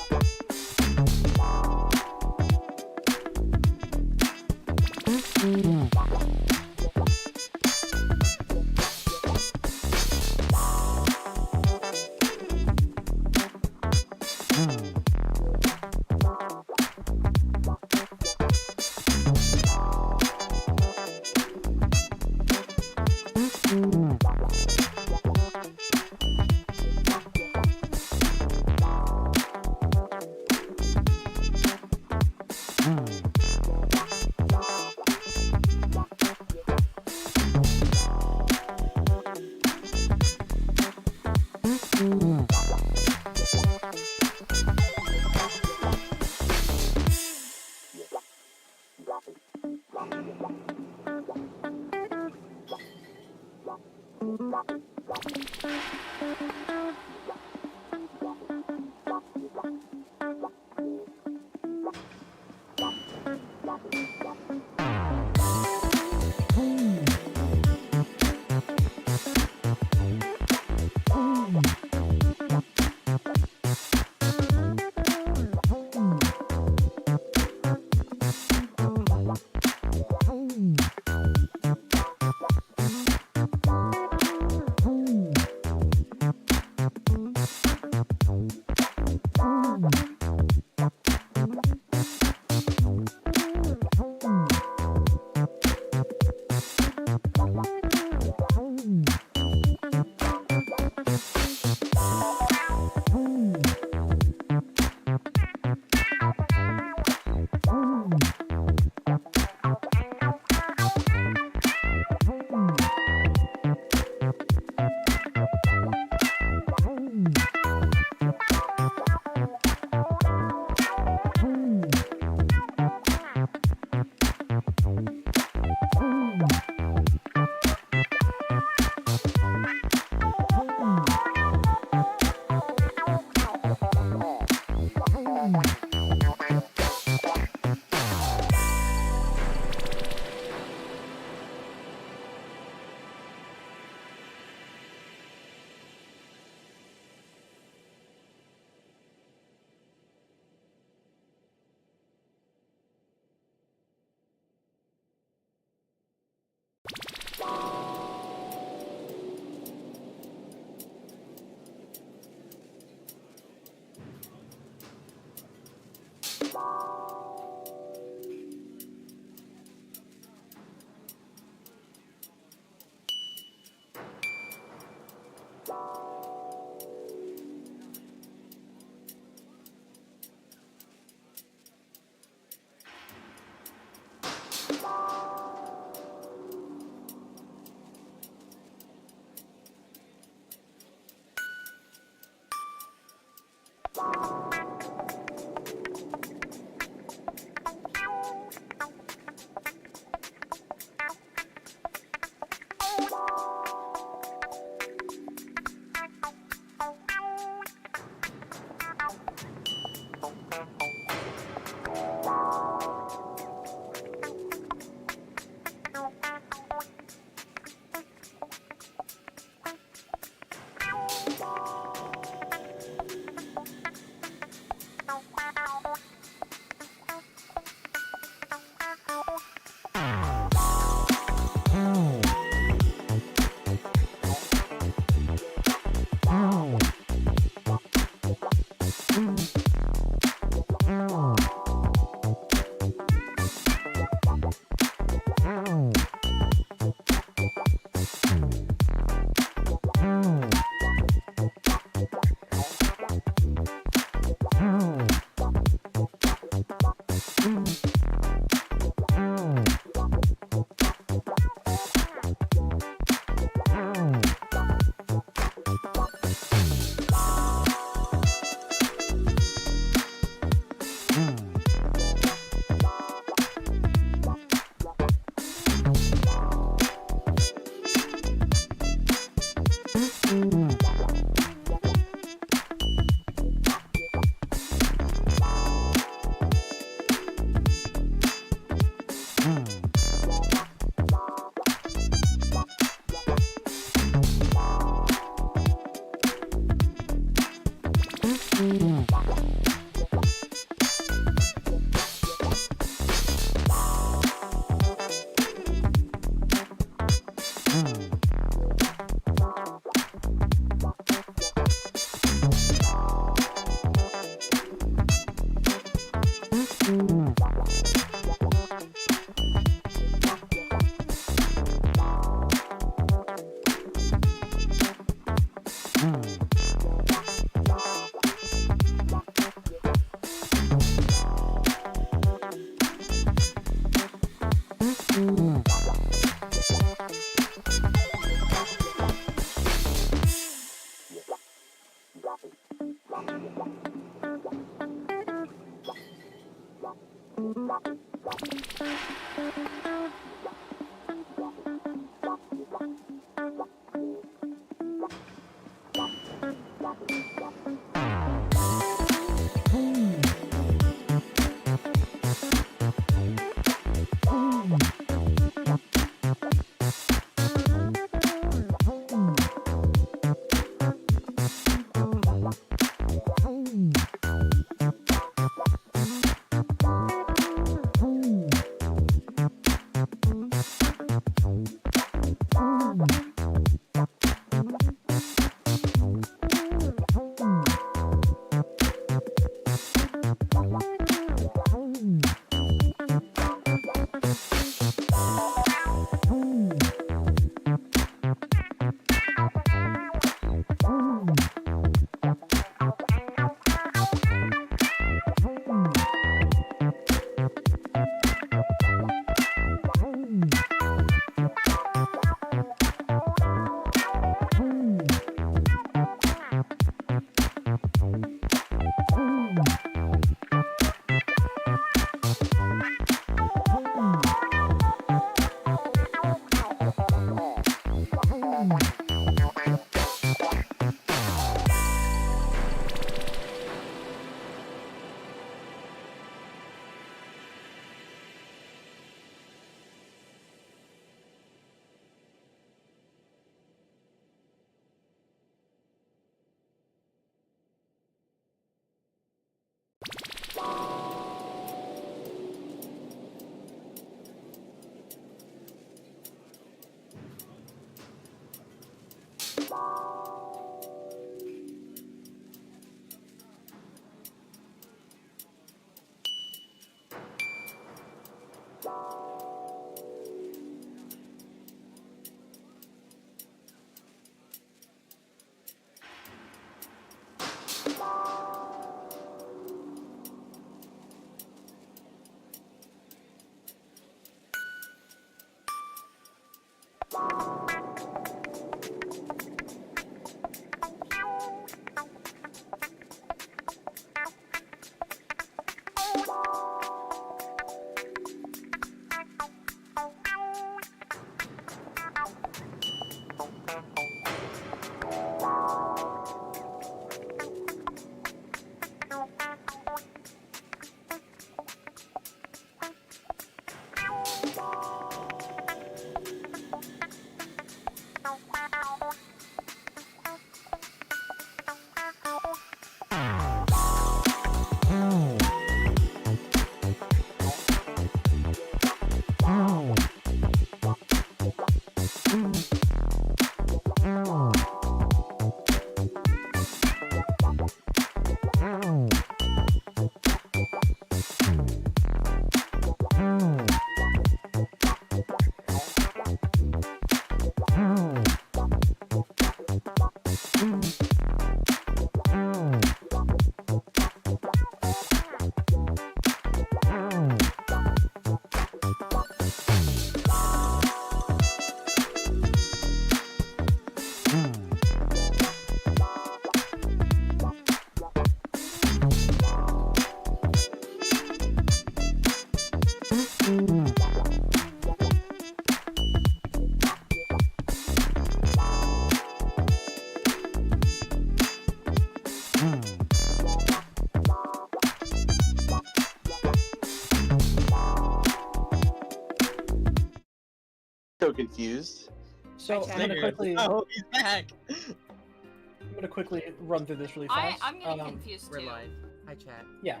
[SPEAKER 7] So confused.
[SPEAKER 1] So I'm gonna
[SPEAKER 4] Figured.
[SPEAKER 1] quickly.
[SPEAKER 4] Oh, he's back.
[SPEAKER 1] I'm gonna quickly run through this really fast.
[SPEAKER 6] I'm getting confused
[SPEAKER 2] We're
[SPEAKER 6] too.
[SPEAKER 2] live. Hi, chat.
[SPEAKER 1] Yeah.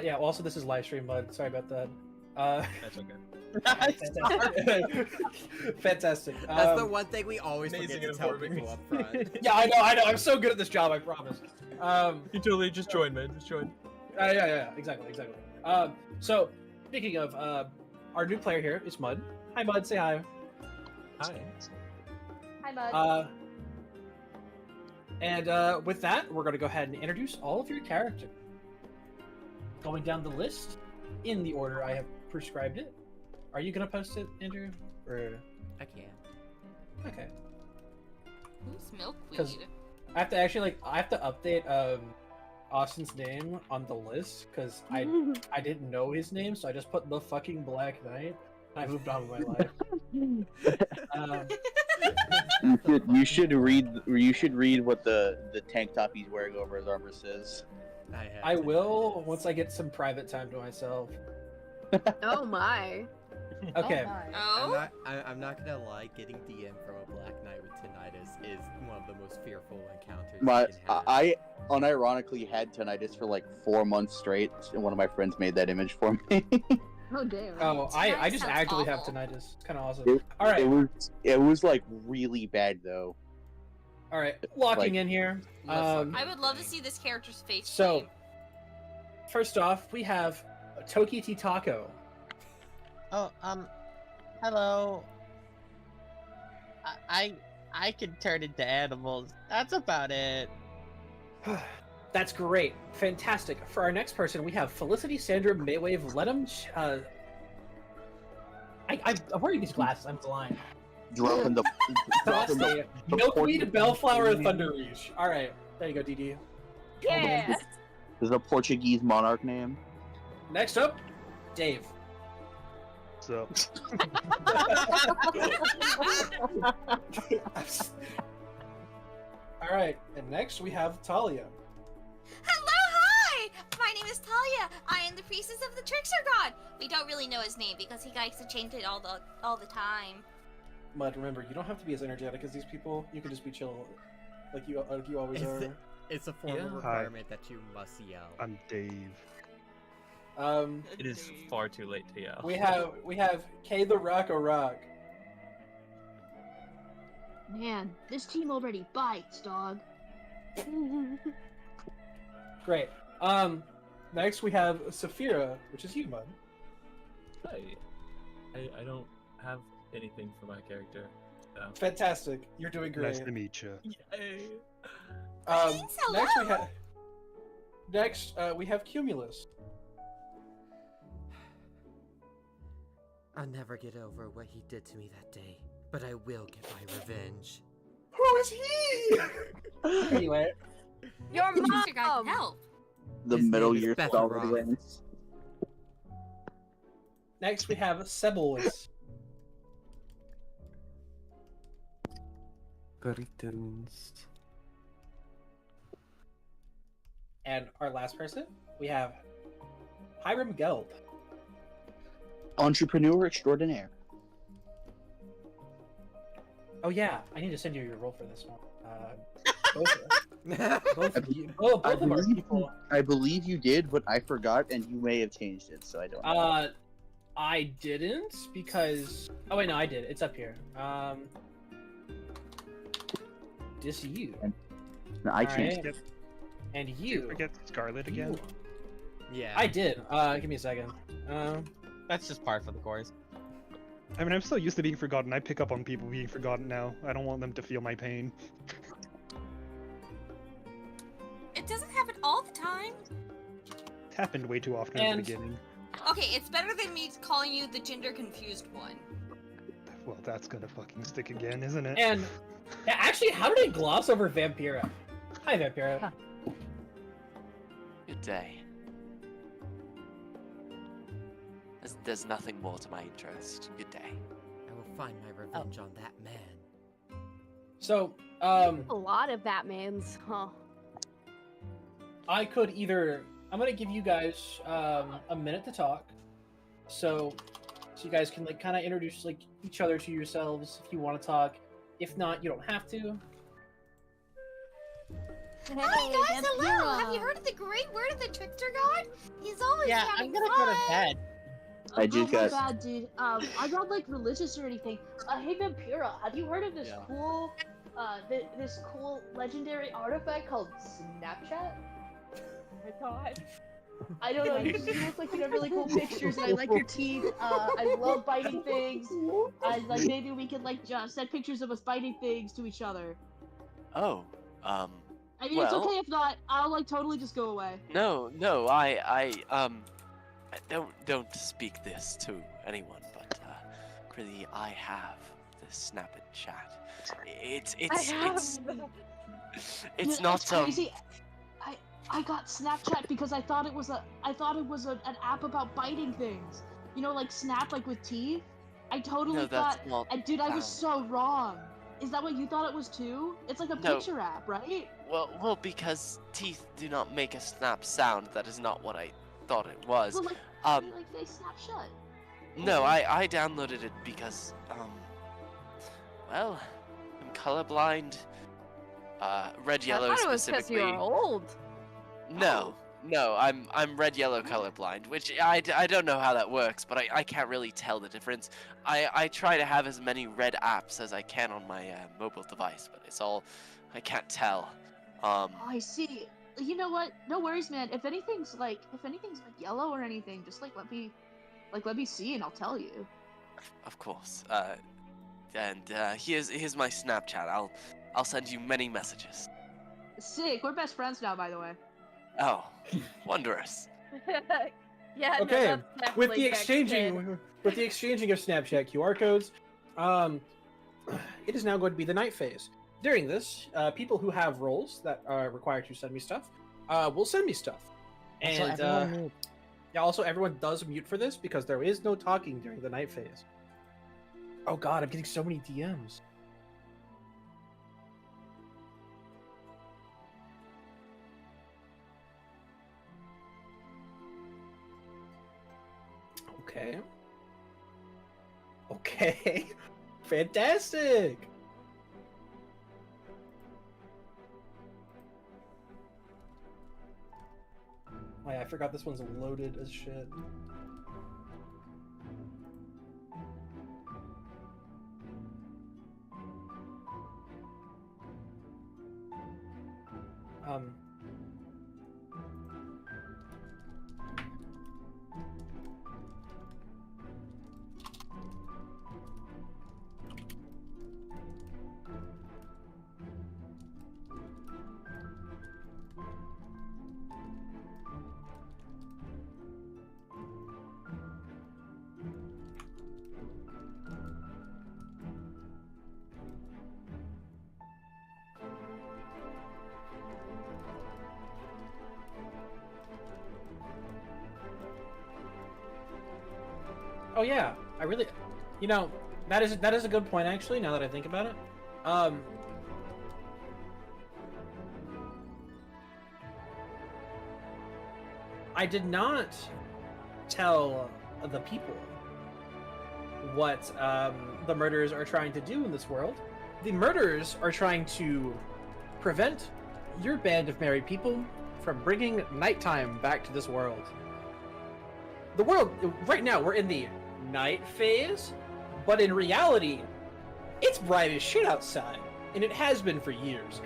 [SPEAKER 1] Yeah. Also, this is live stream, bud. Sorry about that.
[SPEAKER 13] That's okay.
[SPEAKER 1] Fantastic. Fantastic.
[SPEAKER 2] That's the one thing we always forget
[SPEAKER 13] Amazing
[SPEAKER 2] to
[SPEAKER 13] and
[SPEAKER 2] tell
[SPEAKER 13] informing.
[SPEAKER 2] people up front.
[SPEAKER 1] Yeah, I know. I'm so good at this job. I promise.
[SPEAKER 13] You totally just join, man. Just join.
[SPEAKER 1] Yeah. Exactly. So, speaking of, our new player here is Mud. Hi, Mud. Say hi.
[SPEAKER 13] Hi.
[SPEAKER 9] Hi, Bud.
[SPEAKER 1] And with that, we're going to go ahead and introduce all of your characters. Going down the list in the order I have prescribed it. Are you going to post it, Andrew? Or...
[SPEAKER 2] I can.
[SPEAKER 1] Okay.
[SPEAKER 6] Who's
[SPEAKER 1] Because
[SPEAKER 6] Milkweed?
[SPEAKER 1] I have to actually I have to update Austin's name on the list because I didn't know his name, so I just put the fucking Black Knight. And I moved on with my life.
[SPEAKER 7] You should read what the tank top he's wearing over his armor says.
[SPEAKER 1] I will once I get some private time to myself.
[SPEAKER 3] Oh my.
[SPEAKER 1] Okay.
[SPEAKER 2] I'm not gonna lie. Getting DM from a Black Knight with tinnitus is one of the most fearful encounters you can have.
[SPEAKER 7] I unironically had tinnitus for like 4 months straight, and one of my friends made that image for me.
[SPEAKER 3] Oh damn.
[SPEAKER 1] Oh, I just actually have tinnitus. It's kind of awesome. All right.
[SPEAKER 7] It was like really bad though.
[SPEAKER 1] All right. Locking in here.
[SPEAKER 6] I would love to see this character's face.
[SPEAKER 1] So, first off, we have Toki Taco.
[SPEAKER 4] Oh, hello. I can turn into animals. That's about it.
[SPEAKER 1] That's great. Fantastic. For our next person, we have Felicity Sandra Maywave Ledham. I'm wearing these glasses. I'm blind.
[SPEAKER 7] Dropping the
[SPEAKER 1] Milkweed, Bellflower, Thunderreach. All right. There you go, DD.
[SPEAKER 3] Yeah.
[SPEAKER 7] This is a Portuguese monarch name.
[SPEAKER 1] Next up, Dave.
[SPEAKER 12] So.
[SPEAKER 1] All right, and next we have Talia.
[SPEAKER 6] Hello, hi! My name is Talia. I am the priestess of the Trickster God. We don't really know his name because he likes to change it all the time.
[SPEAKER 1] Mud, remember, you don't have to be as energetic as these people. You can just be chill, like you always are.
[SPEAKER 2] It's a formal requirement that you must yell.
[SPEAKER 12] I'm Dave.
[SPEAKER 13] It is far too late to yell.
[SPEAKER 1] We have K the Rock Rock.
[SPEAKER 9] Man, this team already bites, dog.
[SPEAKER 1] Great. Next we have Saphira, which is you, Mud.
[SPEAKER 13] Hi. I don't have anything for my character. So.
[SPEAKER 1] Fantastic. You're doing great.
[SPEAKER 12] Nice to meet you.
[SPEAKER 1] Next we have Cumulus.
[SPEAKER 2] I'll never get over what he did to me that day, but I will get my revenge.
[SPEAKER 1] Who is he? Anyway,
[SPEAKER 3] Your
[SPEAKER 6] Trickster God
[SPEAKER 3] mom.
[SPEAKER 6] can help.
[SPEAKER 7] The
[SPEAKER 2] His
[SPEAKER 7] Metal
[SPEAKER 2] name is
[SPEAKER 7] Gear
[SPEAKER 2] Beth
[SPEAKER 7] Solid
[SPEAKER 2] Roth.
[SPEAKER 7] wings.
[SPEAKER 1] next we have Sebulus.
[SPEAKER 10] Greetings.
[SPEAKER 1] And our last person, we have Hiram Gelb.
[SPEAKER 7] Entrepreneur extraordinaire.
[SPEAKER 1] Oh yeah, I need to send you your role for this one. Both of our people.
[SPEAKER 7] I believe you did, but I forgot, and you may have changed it, so I don't know.
[SPEAKER 1] I didn't because. Oh wait, no, I did. It's up here. This you.
[SPEAKER 7] No, I changed it.
[SPEAKER 1] And
[SPEAKER 12] Did
[SPEAKER 1] you.
[SPEAKER 12] you forget Scarlet again?
[SPEAKER 2] Yeah.
[SPEAKER 1] I did. Give me a second.
[SPEAKER 4] That's just par for the course.
[SPEAKER 12] I mean, I'm so used to being forgotten. I pick up on people being forgotten now. I don't want them to feel my pain.
[SPEAKER 6] It doesn't happen all the time.
[SPEAKER 12] It happened way too often at the beginning.
[SPEAKER 6] Okay, it's better than me calling you the gender confused one.
[SPEAKER 12] Well, that's gonna fucking stick again, isn't it?
[SPEAKER 1] And yeah, actually, how did I gloss over Vampira? Hi, Vampira.
[SPEAKER 5] Good day. There's nothing more to my interest. Good day.
[SPEAKER 2] I will find my revenge on that man.
[SPEAKER 1] So,
[SPEAKER 3] A lot of Batmans, huh?
[SPEAKER 1] I could either. I'm gonna give you guys a minute to talk, so you guys can like kind of introduce like each other to yourselves if you want to talk. If not, you don't have to.
[SPEAKER 6] Hi guys, hello! Have you heard of the great word of the Trickster God? He's always
[SPEAKER 4] Yeah,
[SPEAKER 6] having
[SPEAKER 4] I'm gonna
[SPEAKER 6] fun.
[SPEAKER 4] go to bed.
[SPEAKER 7] I just
[SPEAKER 9] oh my
[SPEAKER 7] got.
[SPEAKER 9] god, dude. I'm not like religious or anything. Hey Vampira, have you heard of this cool, this cool legendary artifact called Snapchat?
[SPEAKER 3] Oh my god.
[SPEAKER 9] I don't know. You look like you have really cool pictures, and I like your teeth. I love biting things. Maybe we could like just send pictures of us biting things to each other.
[SPEAKER 5] Oh,
[SPEAKER 14] I mean, it's
[SPEAKER 5] Well-
[SPEAKER 14] okay if not. I'll like totally just go away.
[SPEAKER 5] No, I don't speak this to anyone, but really, I have the Snap and Chat. It's
[SPEAKER 14] Dude,
[SPEAKER 5] not
[SPEAKER 14] crazy. I got Snapchat because I thought it was an app about biting things. You know, like Snap, like with teeth. I totally
[SPEAKER 5] No, that's
[SPEAKER 14] thought.
[SPEAKER 5] not
[SPEAKER 14] And dude, I was
[SPEAKER 5] that.
[SPEAKER 14] so wrong. Is that what you thought it was too? It's like a
[SPEAKER 5] No.
[SPEAKER 14] picture app, right?
[SPEAKER 5] Well, because teeth do not make a snap sound. That is not what I thought it was.
[SPEAKER 14] Well, like,
[SPEAKER 5] Um,
[SPEAKER 14] like they snap shut.
[SPEAKER 5] No, I downloaded it because, well, I'm colorblind. Red, yellow
[SPEAKER 3] I thought it was because
[SPEAKER 5] specifically.
[SPEAKER 3] you were old.
[SPEAKER 5] No, I'm red, yellow colorblind, which I don't know how that works, but I can't really tell the difference. I try to have as many red apps as I can on my mobile device, but it's all, I can't tell.
[SPEAKER 14] Oh, I see. You know what? No worries, man. If anything's like yellow or anything, just let me see and I'll tell you.
[SPEAKER 5] Of course. And here's my Snapchat. I'll send you many messages.
[SPEAKER 14] Sick. We're best friends now, by the way.
[SPEAKER 5] Oh, wondrous.
[SPEAKER 3] Yeah. no,
[SPEAKER 1] Okay,
[SPEAKER 3] that's
[SPEAKER 1] with
[SPEAKER 3] definitely
[SPEAKER 1] the
[SPEAKER 3] Gex
[SPEAKER 1] exchanging
[SPEAKER 3] kid.
[SPEAKER 1] with the exchanging of Snapchat QR codes, it is now going to be the night phase. During this, people who have roles that are required to send me stuff, will send me stuff.
[SPEAKER 4] Also,
[SPEAKER 1] And
[SPEAKER 4] everyone mute.
[SPEAKER 1] yeah, also everyone does mute for this because there is no talking during the night phase. Oh god, I'm getting so many DMs. Okay. Okay. Fantastic. Oh yeah, I forgot this one's loaded as shit. Um. Oh yeah, I really, you know, that is a good point actually. Now that I think about it, I did not tell the people what the murderers are trying to do in this world. The murderers are trying to prevent your band of merry people from bringing nighttime back to this world. The world, right now, we're in the night phase, but in reality, it's bright as shit outside, and it has been for years.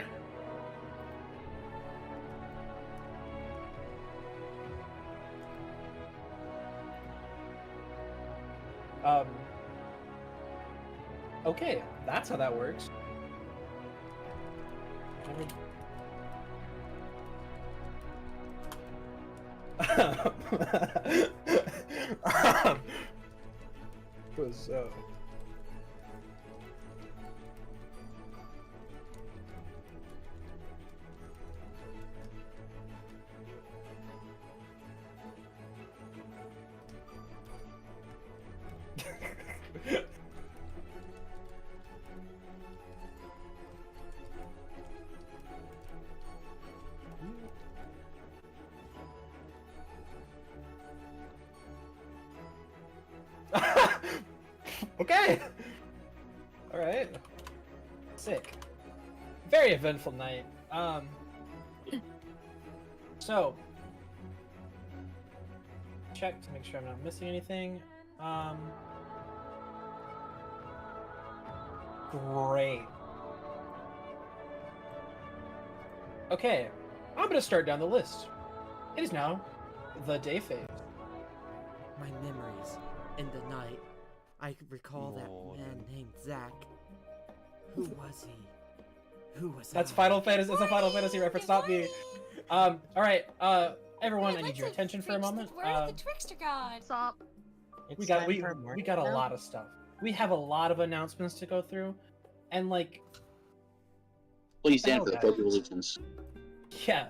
[SPEAKER 1] Okay, that's how that works. So. Okay. All right. Sick. Very eventful night. So check to make sure I'm not missing anything. Great. Okay, I'm gonna start down the list. It is now the day phase.
[SPEAKER 2] My memories in the night. I recall that man named Zach. Who was he? Who was
[SPEAKER 1] That's
[SPEAKER 2] I?
[SPEAKER 1] Final Fantasy. That's a Final Fantasy reference, not me. All right. Everyone, I need
[SPEAKER 6] Let's
[SPEAKER 1] your attention for a
[SPEAKER 6] reach the
[SPEAKER 1] moment.
[SPEAKER 6] word of the trickster god.
[SPEAKER 14] Stop.
[SPEAKER 1] We got a lot of stuff. We have a lot of announcements to go through, and like,
[SPEAKER 7] Please stand
[SPEAKER 1] Oh,
[SPEAKER 7] for the
[SPEAKER 1] guys.
[SPEAKER 7] Pledge of Allegiance.
[SPEAKER 1] yeah,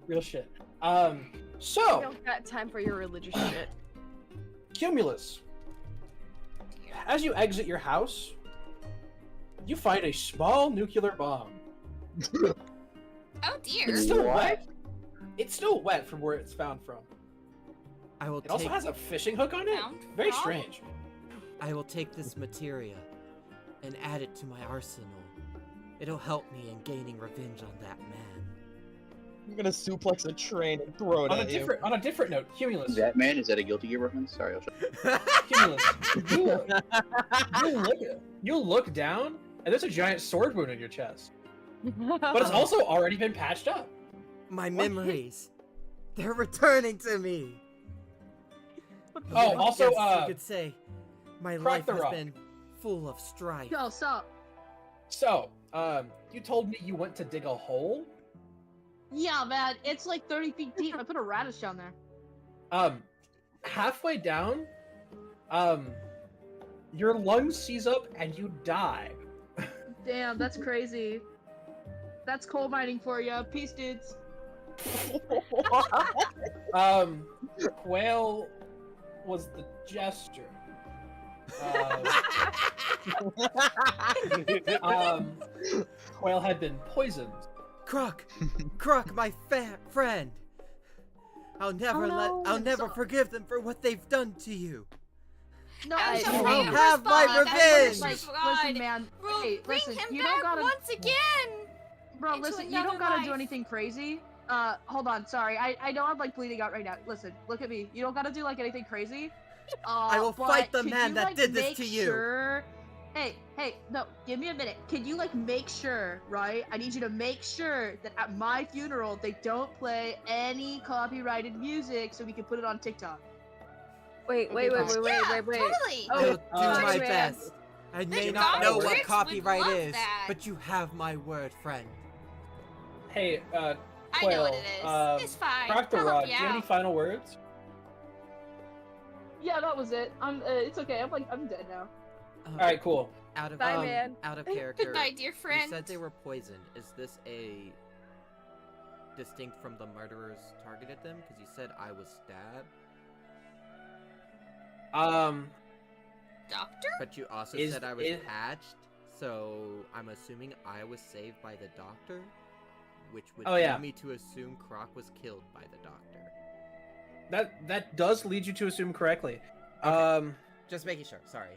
[SPEAKER 1] real shit.
[SPEAKER 3] I
[SPEAKER 1] So
[SPEAKER 3] don't got time for your religious shit.
[SPEAKER 1] Cumulus, as you exit your house, you find a small nuclear bomb.
[SPEAKER 6] Oh dear.
[SPEAKER 1] It's still wet. It's still wet from where it's found from.
[SPEAKER 2] I will
[SPEAKER 1] It also
[SPEAKER 2] take.
[SPEAKER 1] has a fishing hook on it.
[SPEAKER 6] Found
[SPEAKER 1] Very
[SPEAKER 6] from?
[SPEAKER 1] strange.
[SPEAKER 2] I will take this materia and add it to my arsenal. It'll help me in gaining revenge on that man.
[SPEAKER 4] I'm gonna suplex a train and throw it
[SPEAKER 1] On a
[SPEAKER 4] at you.
[SPEAKER 1] different note, Cumulus.
[SPEAKER 7] That man, is that a Guilty Gear reference? Sorry, I'll shut
[SPEAKER 1] Cumulus. You look down, and there's a giant sword wound in your chest. But it's also already been patched up.
[SPEAKER 2] My memories. They're returning to me.
[SPEAKER 1] Oh, also,
[SPEAKER 2] you could say my
[SPEAKER 1] Crack
[SPEAKER 2] life
[SPEAKER 1] the
[SPEAKER 2] has
[SPEAKER 1] Rock.
[SPEAKER 2] been full of strife.
[SPEAKER 14] Yo, stop.
[SPEAKER 1] So, you told me you went to dig a hole.
[SPEAKER 14] Yeah, man, it's like 30 feet deep. I put a radish down there.
[SPEAKER 1] Halfway down, your lungs seize up and you die.
[SPEAKER 14] Damn, that's crazy. That's coal mining for ya. Peace, dudes.
[SPEAKER 1] Quail was the jester. Quail had been poisoned.
[SPEAKER 2] Croc, my friend. I'll never I'll never forgive them for what they've done to you.
[SPEAKER 14] No,
[SPEAKER 6] As
[SPEAKER 14] hey,
[SPEAKER 6] a
[SPEAKER 14] hey,
[SPEAKER 6] favor,
[SPEAKER 2] have my
[SPEAKER 6] Spawn,
[SPEAKER 2] revenge!
[SPEAKER 6] as a
[SPEAKER 14] Listen, man.
[SPEAKER 6] We'll
[SPEAKER 14] Hey,
[SPEAKER 6] bring
[SPEAKER 14] listen.
[SPEAKER 6] him
[SPEAKER 14] You
[SPEAKER 6] back
[SPEAKER 14] don't gotta.
[SPEAKER 6] once again.
[SPEAKER 14] Bro,
[SPEAKER 6] into
[SPEAKER 14] listen. You
[SPEAKER 6] another
[SPEAKER 14] don't gotta do
[SPEAKER 6] life.
[SPEAKER 14] anything crazy. Hold on. Sorry. I know I'm like bleeding out right now. Listen. Look at me. You don't gotta do like anything crazy.
[SPEAKER 2] I will
[SPEAKER 14] but
[SPEAKER 2] fight the
[SPEAKER 14] can
[SPEAKER 2] man
[SPEAKER 14] you,
[SPEAKER 2] that
[SPEAKER 14] like,
[SPEAKER 2] did this
[SPEAKER 14] make
[SPEAKER 2] to you.
[SPEAKER 14] Sure... Hey, no. Give me a minute. Can you like make sure, right? I need you to make sure that at my funeral they don't play any copyrighted music, so we can put it on TikTok.
[SPEAKER 3] Wait.
[SPEAKER 6] Yeah, totally.
[SPEAKER 2] I will do
[SPEAKER 3] sorry,
[SPEAKER 2] my
[SPEAKER 3] man.
[SPEAKER 2] best. I may
[SPEAKER 6] The
[SPEAKER 2] not know what
[SPEAKER 6] Tricks would
[SPEAKER 2] copyright
[SPEAKER 6] love
[SPEAKER 2] is,
[SPEAKER 6] that.
[SPEAKER 2] but you have my word, friend.
[SPEAKER 1] Hey,
[SPEAKER 6] I
[SPEAKER 1] Quail,
[SPEAKER 6] know what it is. It's fine.
[SPEAKER 1] Crack the
[SPEAKER 6] I'll help
[SPEAKER 1] Rod,
[SPEAKER 6] you
[SPEAKER 1] do you have any
[SPEAKER 6] out.
[SPEAKER 1] final words?
[SPEAKER 14] Yeah, that was it. It's okay. I'm dead now.
[SPEAKER 1] Alright, cool.
[SPEAKER 2] Out of
[SPEAKER 3] Bye, man.
[SPEAKER 2] out of character.
[SPEAKER 6] Good night, dear friend.
[SPEAKER 2] You said they were poisoned. Is this a distinct from the murderers targeted them? Because you said I was stabbed.
[SPEAKER 6] Doctor?
[SPEAKER 2] But you also
[SPEAKER 1] Is
[SPEAKER 2] said I was
[SPEAKER 1] it-
[SPEAKER 2] patched, so I'm assuming I was saved by the doctor, which would
[SPEAKER 1] Oh,
[SPEAKER 2] lead
[SPEAKER 1] yeah.
[SPEAKER 2] me to assume Croc was killed by the doctor.
[SPEAKER 1] That does lead you to assume correctly.
[SPEAKER 2] Just making sure. Sorry.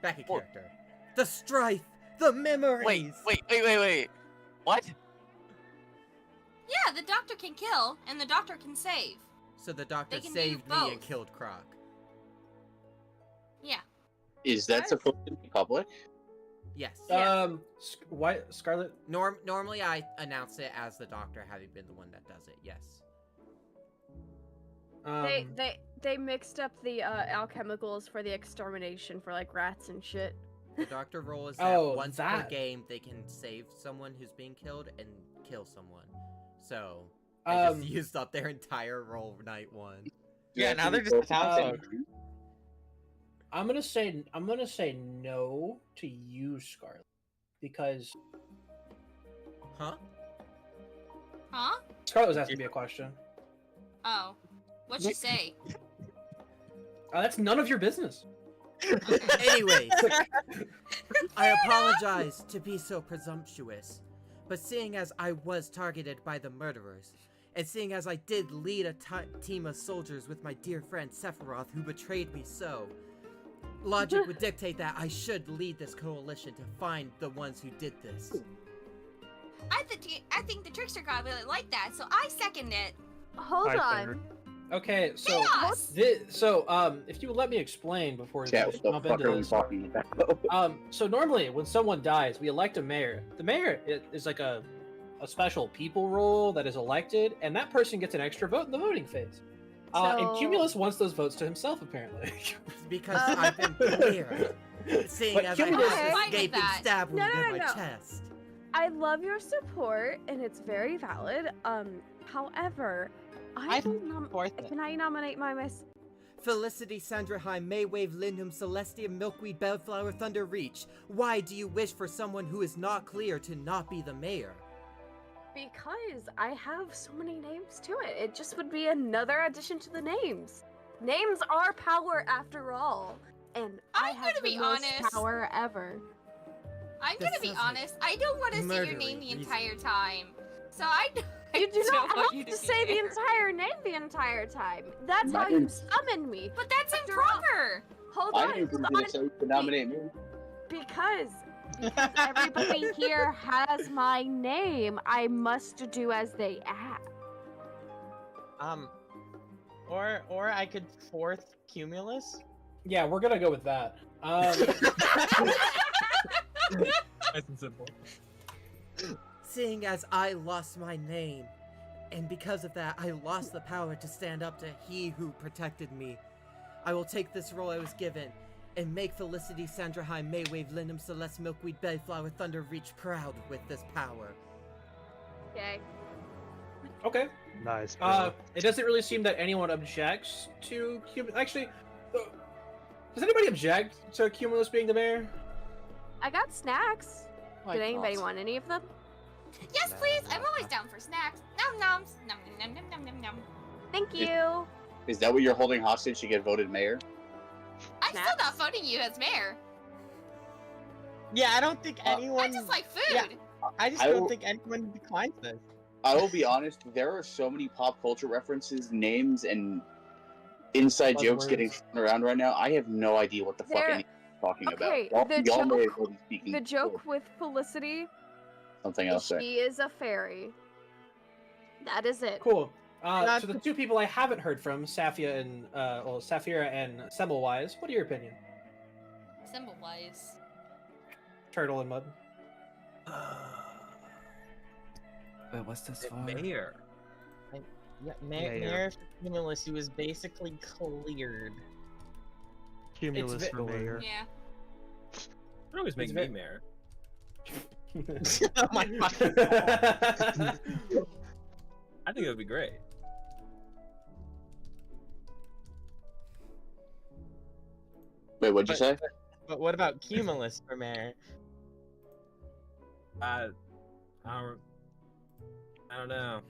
[SPEAKER 2] Back in
[SPEAKER 5] Well-
[SPEAKER 2] character. The strife, the memories.
[SPEAKER 5] Wait. What?
[SPEAKER 6] Yeah, the doctor can kill, and the doctor can save.
[SPEAKER 2] So the doctor
[SPEAKER 6] They can do
[SPEAKER 2] saved me and
[SPEAKER 6] both.
[SPEAKER 2] killed Croc.
[SPEAKER 6] Yeah.
[SPEAKER 7] Is that supposed to be public?
[SPEAKER 2] Yes.
[SPEAKER 1] Why, Scarlet?
[SPEAKER 2] Normally I announce it as the doctor having been the one that does it. Yes.
[SPEAKER 3] They mixed up the alchemicals for the extermination for like rats and shit.
[SPEAKER 2] The doctor role is that
[SPEAKER 1] Oh,
[SPEAKER 2] once per
[SPEAKER 1] that.
[SPEAKER 2] game they can save someone who's being killed and kill someone. So I just used up their entire roll night one.
[SPEAKER 4] Yeah, now they're just pouncing.
[SPEAKER 1] I'm gonna say no to you, Scarlet, because
[SPEAKER 2] Huh?
[SPEAKER 1] Scarlet was asking me a question.
[SPEAKER 6] Oh. What'd she say?
[SPEAKER 1] That's none of your business.
[SPEAKER 2] Anyways, I apologize to be so presumptuous, but seeing as I was targeted by the murderers, and seeing as I did lead a team of soldiers with my dear friend Sephiroth who betrayed me so, logic would dictate that I should lead this coalition to find the ones who did this.
[SPEAKER 6] I think the trickster god really liked that, so I second it.
[SPEAKER 3] Hold on.
[SPEAKER 1] Okay, so
[SPEAKER 6] Chaos!
[SPEAKER 1] if you would let me explain before we
[SPEAKER 7] Yeah, what the
[SPEAKER 1] jump
[SPEAKER 7] fuck
[SPEAKER 1] into
[SPEAKER 7] are we
[SPEAKER 1] this.
[SPEAKER 7] talking about?
[SPEAKER 1] So normally when someone dies, we elect a mayor. The mayor is like a special people role that is elected, and that person gets an extra vote in the voting phase. And
[SPEAKER 3] So-
[SPEAKER 1] Cumulus wants those votes to himself, apparently.
[SPEAKER 2] Because I've been clear, seeing
[SPEAKER 1] But
[SPEAKER 2] as I
[SPEAKER 1] Cumulus-
[SPEAKER 2] have
[SPEAKER 6] Okay.
[SPEAKER 2] this gaping
[SPEAKER 6] that.
[SPEAKER 2] stab wound
[SPEAKER 3] No,
[SPEAKER 2] in my
[SPEAKER 3] no.
[SPEAKER 2] chest.
[SPEAKER 3] I love your support, and it's very valid. However,
[SPEAKER 4] I
[SPEAKER 3] can I nominate myself?
[SPEAKER 2] Felicity Sandraheim, Maywave, Lindum, Celestia, Milkweed, Bellflower, Thunder Reach. Why do you wish for someone who is not clear to not be the mayor?
[SPEAKER 3] Because I have so many names to it. It just would be another addition to the names. Names are power after all. And I have the most power ever.
[SPEAKER 6] I'm gonna be honest. I don't want to say your name the entire time. So
[SPEAKER 3] You do not
[SPEAKER 6] want
[SPEAKER 3] have to say the entire name the entire time. That's how you summon me.
[SPEAKER 6] But that's improper.
[SPEAKER 3] Hold
[SPEAKER 7] I
[SPEAKER 3] on.
[SPEAKER 7] didn't consider so you could nominate me.
[SPEAKER 3] Because everybody here has my name, I must do as they ask.
[SPEAKER 4] Or I could fourth Cumulus.
[SPEAKER 1] Yeah, we're gonna go with that.
[SPEAKER 13] Nice and simple.
[SPEAKER 2] Seeing as I lost my name, and because of that, I lost the power to stand up to he who protected me, I will take this role I was given and make Felicity Sandraheim, Maywave, Lindum, Celeste, Milkweed, Bellflower, Thunder Reach proud with this power.
[SPEAKER 3] Okay.
[SPEAKER 1] Okay.
[SPEAKER 12] Nice.
[SPEAKER 1] It doesn't really seem that anyone objects to Actually, does anybody object to Cumulus being the mayor?
[SPEAKER 3] I got snacks. Did anybody want any of them?
[SPEAKER 6] Yes, please. I'm always down for snacks. Nom noms. Nom nom nom nom nom nom.
[SPEAKER 3] Thank you.
[SPEAKER 7] Is that what you're holding hostage to get voted mayor?
[SPEAKER 6] I'm still not voting you as mayor.
[SPEAKER 4] Yeah, I don't think anyone.
[SPEAKER 6] I just like food.
[SPEAKER 4] Yeah, I just don't think anyone declines this.
[SPEAKER 7] I will be honest, there are so many pop culture references, names, and inside jokes getting thrown around right now. I have no idea what the fuck anyone's talking
[SPEAKER 3] Okay,
[SPEAKER 7] about.
[SPEAKER 3] the
[SPEAKER 7] Y'all may as
[SPEAKER 3] joke,
[SPEAKER 7] well be speaking
[SPEAKER 3] the joke with Felicity,
[SPEAKER 7] something else.
[SPEAKER 3] she is a fairy. That is it.
[SPEAKER 1] Cool. So the two people I haven't heard from, Safia and Saphira and Semblewise, what are your opinion?
[SPEAKER 6] Symbol-wise.
[SPEAKER 1] Turtle and Mud.
[SPEAKER 10] Wait, what's this for?
[SPEAKER 13] Mayor.
[SPEAKER 4] Yeah, Mayor Cumulus, who was basically cleared.
[SPEAKER 12] Cumulus for mayor.
[SPEAKER 6] Yeah.
[SPEAKER 13] You can always make me mayor.
[SPEAKER 4] Oh my god.
[SPEAKER 13] I think it would be great.
[SPEAKER 7] Wait, what'd you say?
[SPEAKER 4] But what about Cumulus for mayor?
[SPEAKER 13] I don't know.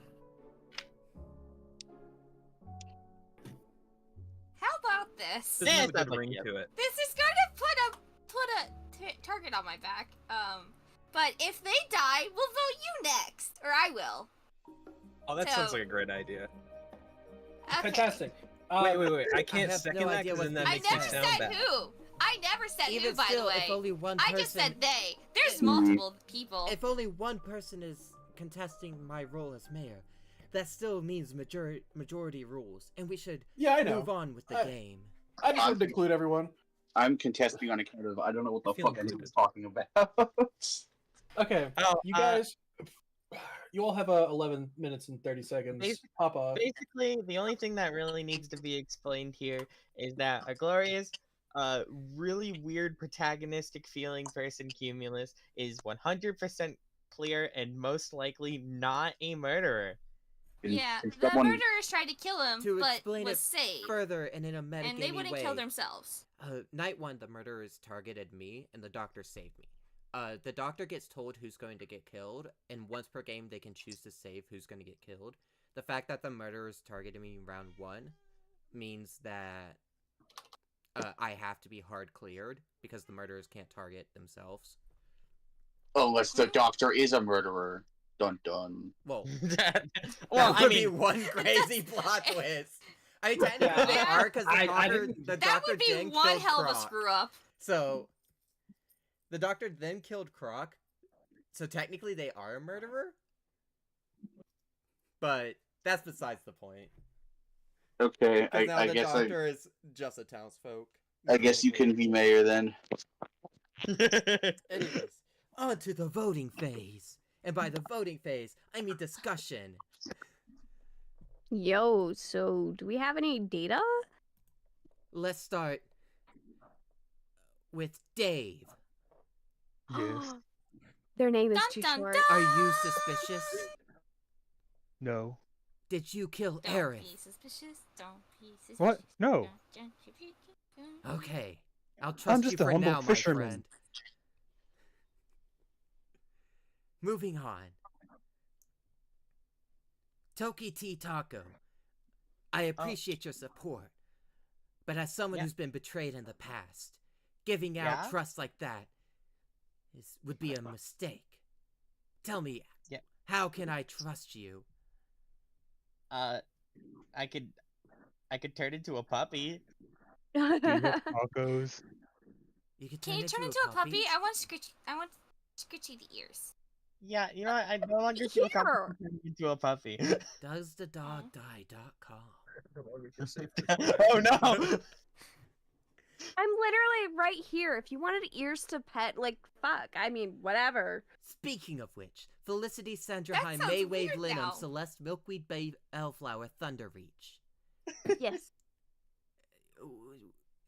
[SPEAKER 6] How about this?
[SPEAKER 13] This has a good ring to it.
[SPEAKER 6] This is going to put a target on my back. But if they die, we'll vote you next, or I will.
[SPEAKER 13] Oh, that sounds like a great idea.
[SPEAKER 6] Okay.
[SPEAKER 1] Fantastic.
[SPEAKER 13] Wait. I can't second
[SPEAKER 2] no
[SPEAKER 13] that
[SPEAKER 2] idea
[SPEAKER 13] because then that
[SPEAKER 2] what-
[SPEAKER 6] I
[SPEAKER 13] makes me
[SPEAKER 6] never
[SPEAKER 13] sound
[SPEAKER 6] said
[SPEAKER 13] bad.
[SPEAKER 6] who. I never said
[SPEAKER 2] Even
[SPEAKER 6] who, by
[SPEAKER 2] still,
[SPEAKER 6] the way.
[SPEAKER 2] if only one
[SPEAKER 6] I just
[SPEAKER 2] person-
[SPEAKER 6] said they. There's multiple people.
[SPEAKER 2] If only one person is contesting my role as mayor, that still means majority rules, and we should move on with the game.
[SPEAKER 1] I just wanted to include everyone.
[SPEAKER 7] I'm contesting on account of I don't know what the fuck anyone's talking about.
[SPEAKER 1] Okay, you guys, you all have 11 minutes and 30 seconds. Pop off.
[SPEAKER 4] Basically, the only thing that really needs to be explained here is that a glorious, really weird protagonistic feeling person Cumulus is 100% clear and most likely not a murderer.
[SPEAKER 6] Yeah, the murderers tried to kill him,
[SPEAKER 2] To
[SPEAKER 6] but
[SPEAKER 2] explain
[SPEAKER 6] was
[SPEAKER 2] it
[SPEAKER 6] saved.
[SPEAKER 2] further and in a
[SPEAKER 6] And they
[SPEAKER 2] metagamey
[SPEAKER 6] wouldn't
[SPEAKER 2] way.
[SPEAKER 6] kill themselves.
[SPEAKER 2] Night 1, the murderers targeted me, and the doctor saved me. The doctor gets told who's going to get killed, and once per game they can choose to save who's going to get killed. The fact that the murderers targeted me in round 1 means that I have to be hard cleared, because the murderers can't target themselves.
[SPEAKER 7] Unless the doctor is a murderer. Dun dun.
[SPEAKER 2] Well,
[SPEAKER 4] that
[SPEAKER 2] that would be one crazy plot twist. I mean, technically they are, because the doctor
[SPEAKER 6] That would be
[SPEAKER 2] then
[SPEAKER 6] one
[SPEAKER 2] killed
[SPEAKER 6] hell of a
[SPEAKER 2] Croc.
[SPEAKER 6] screw up.
[SPEAKER 2] So, the doctor then killed Croc, so technically they are a murderer? But that's besides the point.
[SPEAKER 7] Okay,
[SPEAKER 2] 'Cause now
[SPEAKER 7] I
[SPEAKER 2] the
[SPEAKER 7] guess
[SPEAKER 2] doctor is just a townsfolk.
[SPEAKER 7] I guess you can be mayor then.
[SPEAKER 2] Anyways, on to the voting phase. And by the voting phase, I mean discussion.
[SPEAKER 3] Yo, so do we have any data?
[SPEAKER 2] Let's start with Dave.
[SPEAKER 12] Yes.
[SPEAKER 3] Their name is
[SPEAKER 6] Dun,
[SPEAKER 3] too
[SPEAKER 6] dun,
[SPEAKER 3] short.
[SPEAKER 6] dun.
[SPEAKER 2] Are you suspicious?
[SPEAKER 12] No.
[SPEAKER 2] Did you kill
[SPEAKER 6] Don't
[SPEAKER 2] Aerith?
[SPEAKER 6] be suspicious. Don't be suspicious.
[SPEAKER 12] What? No.
[SPEAKER 2] Okay, I'll
[SPEAKER 12] I'm
[SPEAKER 2] trust you
[SPEAKER 12] just a
[SPEAKER 2] for
[SPEAKER 12] humble
[SPEAKER 2] now, my
[SPEAKER 12] fisherman.
[SPEAKER 2] friend. Moving on. Toki T Taco. I appreciate your support, but as someone
[SPEAKER 4] Yeah.
[SPEAKER 2] who's been betrayed in the past, giving out
[SPEAKER 4] Yeah?
[SPEAKER 2] trust like that would be a mistake. Tell me,
[SPEAKER 4] Yeah.
[SPEAKER 2] how can I trust you?
[SPEAKER 4] I could turn into a puppy.
[SPEAKER 12] Do you have tacos?
[SPEAKER 2] You could
[SPEAKER 6] Can you turn into a puppy? I want Scritchy the ears.
[SPEAKER 4] Yeah, you know what? I no longer feel comfortable turning into a puppy.
[SPEAKER 2] DoesTheDogDie.com.
[SPEAKER 4] Oh no!
[SPEAKER 3] I'm literally right here. If you wanted ears to pet, like, fuck. I mean, whatever.
[SPEAKER 2] Speaking of which, Felicity, Sandra
[SPEAKER 6] That
[SPEAKER 2] High,
[SPEAKER 6] sounds
[SPEAKER 2] Maywave,
[SPEAKER 6] weird
[SPEAKER 2] Linum,
[SPEAKER 6] now.
[SPEAKER 2] Celeste, Milkweed, Bay, Elflower, Thunderreach.
[SPEAKER 3] Yes.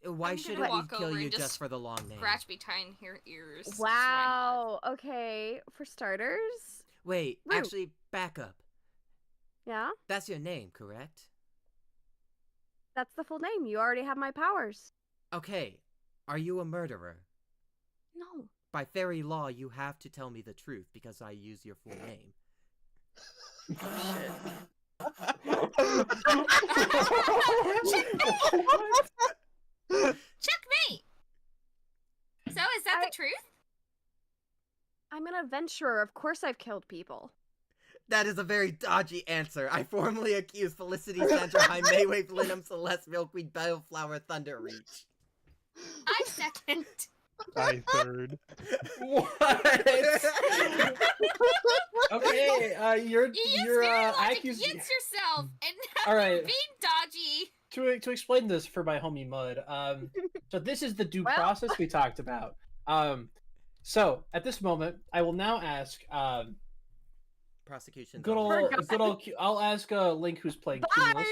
[SPEAKER 2] Why
[SPEAKER 6] I'm
[SPEAKER 2] shouldn't
[SPEAKER 6] gonna
[SPEAKER 2] we
[SPEAKER 6] walk
[SPEAKER 2] kill
[SPEAKER 6] over
[SPEAKER 2] you
[SPEAKER 6] and
[SPEAKER 2] just for the long name?
[SPEAKER 6] Scratch behind her ears.
[SPEAKER 3] Wow. Okay. For starters.
[SPEAKER 2] Wait,
[SPEAKER 3] Rue.
[SPEAKER 2] actually, back up.
[SPEAKER 3] Yeah.
[SPEAKER 2] That's your name, correct?
[SPEAKER 3] That's the full name. You already have my powers.
[SPEAKER 2] Okay, are you a murderer?
[SPEAKER 3] No.
[SPEAKER 2] By fairy law, you have to tell me the truth because I use your full name.
[SPEAKER 6] Checkmate. So is that the truth?
[SPEAKER 3] I'm an adventurer. Of course I've killed people.
[SPEAKER 2] That is a very dodgy answer. I formally accuse Felicity, Sandra High, Maywave, Linum, Celeste, Milkweed, Bellflower, Thunderreach.
[SPEAKER 6] I second.
[SPEAKER 12] I third.
[SPEAKER 1] What? Okay, you're
[SPEAKER 6] You
[SPEAKER 1] you're
[SPEAKER 6] very logic
[SPEAKER 1] accused.
[SPEAKER 6] against yourself, and now
[SPEAKER 1] All
[SPEAKER 6] you're
[SPEAKER 1] right.
[SPEAKER 6] being dodgy.
[SPEAKER 1] To explain this for my homie Mud, so this is the due process we talked about. So at this moment, I will now ask,
[SPEAKER 2] Prosecution.
[SPEAKER 1] good old, I'll ask Link, who's playing Cumulus,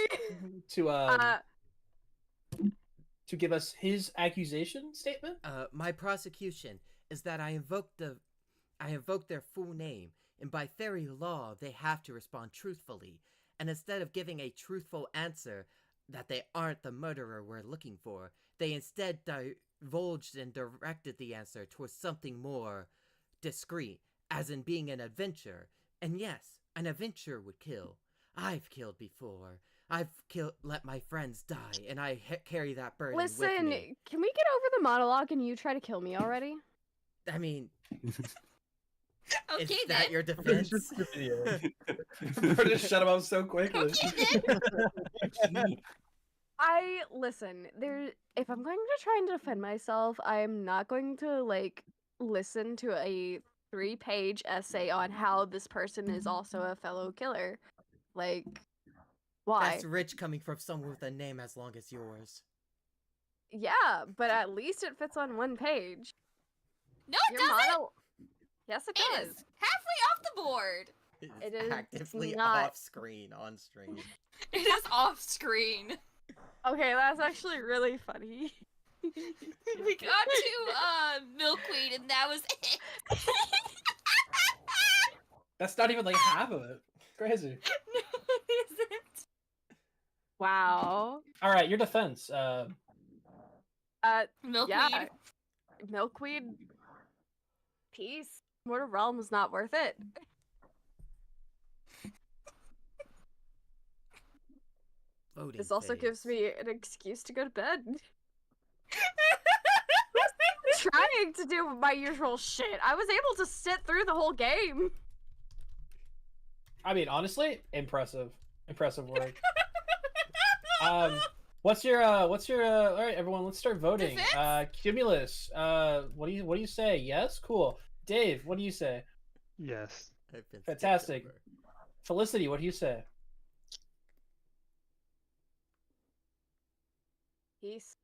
[SPEAKER 1] to give us his accusation statement.
[SPEAKER 2] My prosecution is that I invoked their full name, and by fairy law, they have to respond truthfully. And instead of giving a truthful answer that they aren't the murderer we're looking for, they instead divulged and directed the answer towards something more discreet, as in being an adventure. And yes, an adventurer would kill. I've killed before. I've let my friends die, and I carry that burden with
[SPEAKER 3] Listen,
[SPEAKER 2] me.
[SPEAKER 3] can we get over the monologue and you try to kill me already?
[SPEAKER 2] I mean,
[SPEAKER 6] Okay,
[SPEAKER 2] is that your defense?
[SPEAKER 1] Just shut him up so quickly.
[SPEAKER 3] Listen, if I'm going to try and defend myself, I am not going to like listen to a 3-page essay on how this person is also a fellow killer. Like, why?
[SPEAKER 2] That's rich coming from someone with a name as long as yours.
[SPEAKER 3] Yeah, but at least it fits on 1 page.
[SPEAKER 6] No, it
[SPEAKER 3] Your
[SPEAKER 6] doesn't.
[SPEAKER 3] model- Yes, it
[SPEAKER 6] It
[SPEAKER 3] does.
[SPEAKER 6] is halfway off the board.
[SPEAKER 3] It is
[SPEAKER 2] actively
[SPEAKER 3] not.
[SPEAKER 2] off screen, on stream.
[SPEAKER 6] It is off screen.
[SPEAKER 3] Okay, that's actually really funny.
[SPEAKER 6] We got to milkweed, and that was it.
[SPEAKER 1] That's not even like half of it. Crazy.
[SPEAKER 6] No, it isn't.
[SPEAKER 3] Wow.
[SPEAKER 1] All right, your defense.
[SPEAKER 6] Milkweed.
[SPEAKER 3] Yeah. Milkweed. Peace. Mortal Realm was not worth it.
[SPEAKER 2] Voting
[SPEAKER 3] This also
[SPEAKER 2] phase.
[SPEAKER 3] gives me an excuse to go to bed. Trying to do my usual shit. I was able to sit through the whole game.
[SPEAKER 1] I mean, honestly, impressive work. What's your all right, everyone, let's start voting. Cumulus, what do you say? Yes? Cool. Dave, what do you say?
[SPEAKER 12] Yes.
[SPEAKER 1] Fantastic. Felicity, what do you say?
[SPEAKER 3] Peace.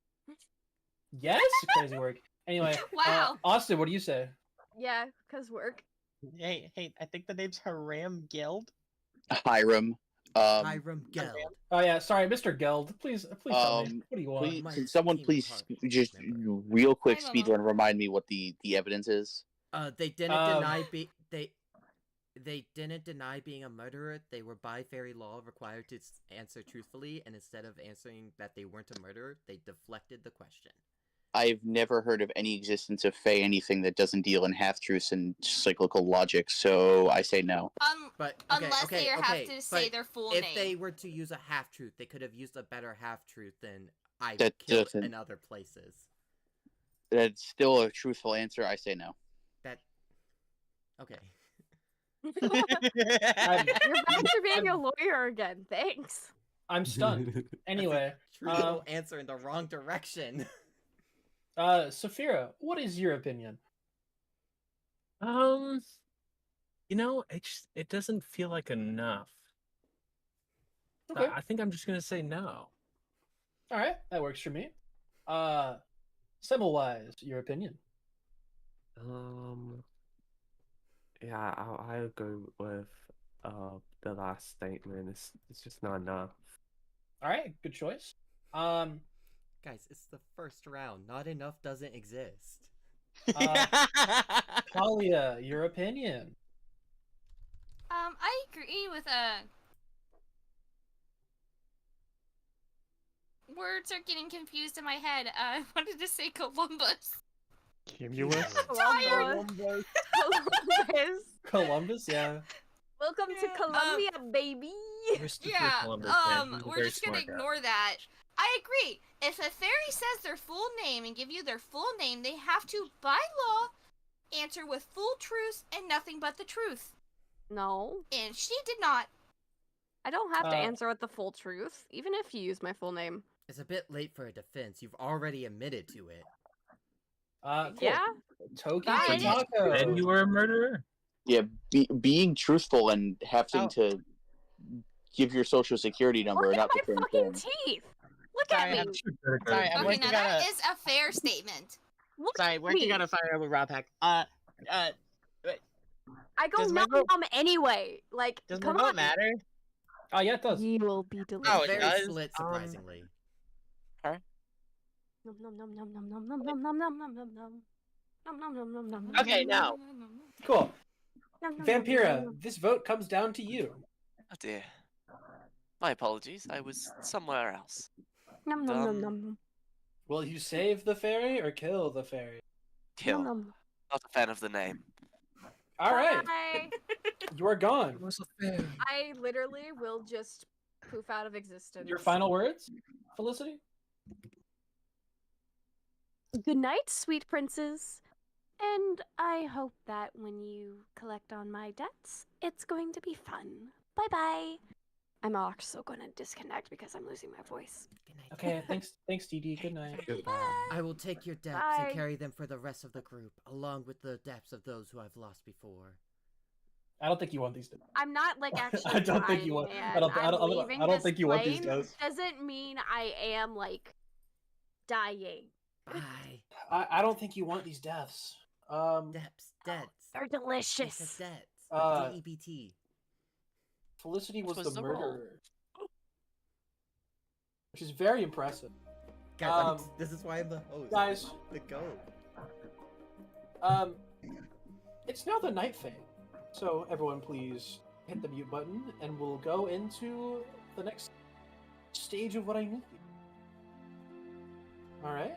[SPEAKER 1] Yes? Crazy work. Anyway,
[SPEAKER 6] Wow.
[SPEAKER 1] Austin, what do you say?
[SPEAKER 3] Yeah, cause work.
[SPEAKER 4] Hey, I think the name's Haram Guild.
[SPEAKER 7] Hiram.
[SPEAKER 2] Hiram Geld.
[SPEAKER 1] Oh yeah, sorry, Mr. Geld. Please tell me. What do you want?
[SPEAKER 7] Can someone please just real quick speedrun remind me what the evidence is?
[SPEAKER 2] They didn't they didn't deny being a murderer. They were by fairy law required to answer truthfully, and instead of answering that they weren't a murderer, they deflected the question.
[SPEAKER 7] I've never heard of any existence of Fae anything that doesn't deal in half-truths and cyclical logic, so I say no.
[SPEAKER 2] But
[SPEAKER 6] Unless they have to say
[SPEAKER 2] but
[SPEAKER 6] their full
[SPEAKER 2] if
[SPEAKER 6] name.
[SPEAKER 2] they were to use a half-truth, they could have used a better half-truth than I
[SPEAKER 7] That
[SPEAKER 2] killed
[SPEAKER 7] doesn't-
[SPEAKER 2] in other places.
[SPEAKER 7] That's still a truthful answer. I say no.
[SPEAKER 2] That... Okay.
[SPEAKER 3] You're back to being a lawyer again. Thanks.
[SPEAKER 1] I'm stunned. Anyway,
[SPEAKER 2] Truthful answer in the wrong direction.
[SPEAKER 1] Saphira, what is your opinion?
[SPEAKER 13] It doesn't feel like enough.
[SPEAKER 1] Okay.
[SPEAKER 13] I think I'm just gonna say no.
[SPEAKER 1] All right, that works for me. Semmelwise, your opinion?
[SPEAKER 10] Yeah, I agree with the last statement. It's just not enough.
[SPEAKER 1] All right, good choice.
[SPEAKER 2] Guys, it's the first round. Not enough doesn't exist.
[SPEAKER 1] Talia, your opinion?
[SPEAKER 6] I agree with words are getting confused in my head. I wanted to say Columbus.
[SPEAKER 12] Cumulus?
[SPEAKER 3] Columbus.
[SPEAKER 1] Columbus, yeah.
[SPEAKER 3] Welcome to Columbia, baby.
[SPEAKER 6] Yeah,
[SPEAKER 13] Columbus,
[SPEAKER 6] we're just gonna ignore that. I agree. If a fairy says their full name and give you their full name, they have to, by law, answer with full truth and nothing but the truth.
[SPEAKER 3] No.
[SPEAKER 6] And she did not.
[SPEAKER 3] I don't have to answer with the full truth, even if you use my full name.
[SPEAKER 2] It's a bit late for a defense. You've already admitted to it.
[SPEAKER 1] Cool.
[SPEAKER 3] Yeah?
[SPEAKER 1] Toki
[SPEAKER 3] Fine.
[SPEAKER 1] Taco.
[SPEAKER 13] And you were a murderer?
[SPEAKER 7] Yeah, being truthful and having to give your social security number
[SPEAKER 3] Look
[SPEAKER 7] and
[SPEAKER 3] at
[SPEAKER 7] not
[SPEAKER 3] my
[SPEAKER 7] to
[SPEAKER 3] fucking teeth. Look at me.
[SPEAKER 4] Sorry, I'm
[SPEAKER 6] Okay,
[SPEAKER 4] working
[SPEAKER 6] now
[SPEAKER 4] on
[SPEAKER 6] that
[SPEAKER 4] a.
[SPEAKER 6] is a fair statement.
[SPEAKER 4] Sorry, working on a fire with Rob Hack.
[SPEAKER 3] I go
[SPEAKER 4] Does my
[SPEAKER 3] nom
[SPEAKER 4] vote-
[SPEAKER 3] nom anyway. Like,
[SPEAKER 4] Does my
[SPEAKER 3] come
[SPEAKER 4] vote
[SPEAKER 3] on.
[SPEAKER 4] matter?
[SPEAKER 1] Oh, yeah, it does.
[SPEAKER 3] You will be delivered.
[SPEAKER 4] Oh, it
[SPEAKER 2] Very
[SPEAKER 4] does?
[SPEAKER 2] split, surprisingly.
[SPEAKER 3] Nom nom nom nom nom nom nom nom nom nom nom nom nom nom nom nom nom nom.
[SPEAKER 4] Okay, now.
[SPEAKER 1] Cool.
[SPEAKER 3] Nom, nom, nom,
[SPEAKER 1] Vampira,
[SPEAKER 3] nom, nom.
[SPEAKER 1] this vote comes down to you.
[SPEAKER 5] Oh dear. My apologies. I was somewhere else.
[SPEAKER 3] Nom nom nom nom.
[SPEAKER 1] Will you save the fairy or kill the fairy?
[SPEAKER 5] Kill.
[SPEAKER 3] Nom, nom.
[SPEAKER 5] Not a fan of the name.
[SPEAKER 1] All right,
[SPEAKER 3] Bye.
[SPEAKER 1] you are gone.
[SPEAKER 3] I literally will just poof out of existence.
[SPEAKER 1] Your final words, Felicity?
[SPEAKER 3] Good night, sweet princes. And I hope that when you collect on my debts, it's going to be fun. Bye bye. I'm also gonna disconnect because I'm losing my voice.
[SPEAKER 1] Okay, thanks, DD. Good night.
[SPEAKER 2] I will take your depths
[SPEAKER 3] Bye.
[SPEAKER 2] and carry them for the rest of the group, along with the depths of those who I've lost before.
[SPEAKER 1] I don't think you want these.
[SPEAKER 3] I'm not like actually.
[SPEAKER 1] I don't think you want. I don't think you want these guys.
[SPEAKER 3] Doesn't mean I am like dying.
[SPEAKER 2] Bye.
[SPEAKER 1] I don't think you want these deaths.
[SPEAKER 2] Depths, debts.
[SPEAKER 3] They're delicious.
[SPEAKER 2] It's a debts.
[SPEAKER 1] Uh,
[SPEAKER 2] DEBT.
[SPEAKER 1] Felicity was
[SPEAKER 5] This was
[SPEAKER 1] the
[SPEAKER 5] the role.
[SPEAKER 1] murderer, which is very impressive.
[SPEAKER 2] Guys, this is why I'm the host.
[SPEAKER 1] Guys,
[SPEAKER 2] The goat.
[SPEAKER 1] It's now the night phase, so everyone please hit the mute button, and we'll go into the next stage of what I need. All right.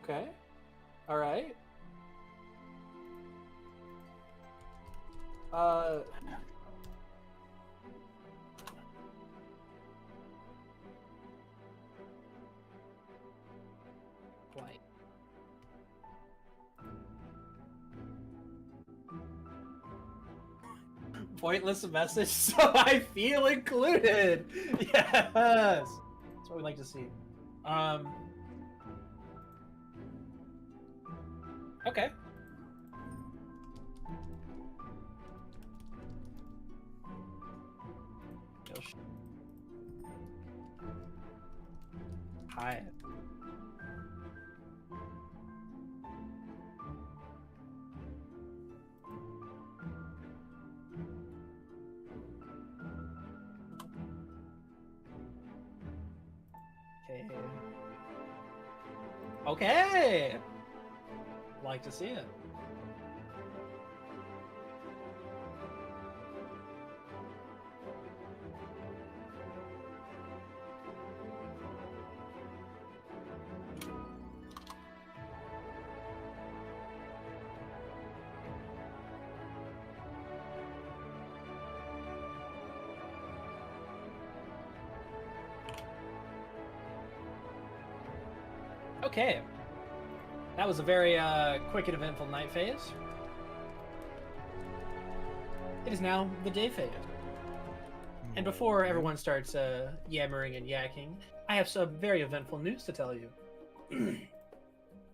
[SPEAKER 1] Okay. All right. White. Pointless message, so I feel included. Yes, that's what we like to see. Okay. Hi. Okay. Like to see it. Okay. That was a very quick and eventful night phase. It is now the day phase. And before everyone starts yammering and yakking, I have some very eventful news to tell you.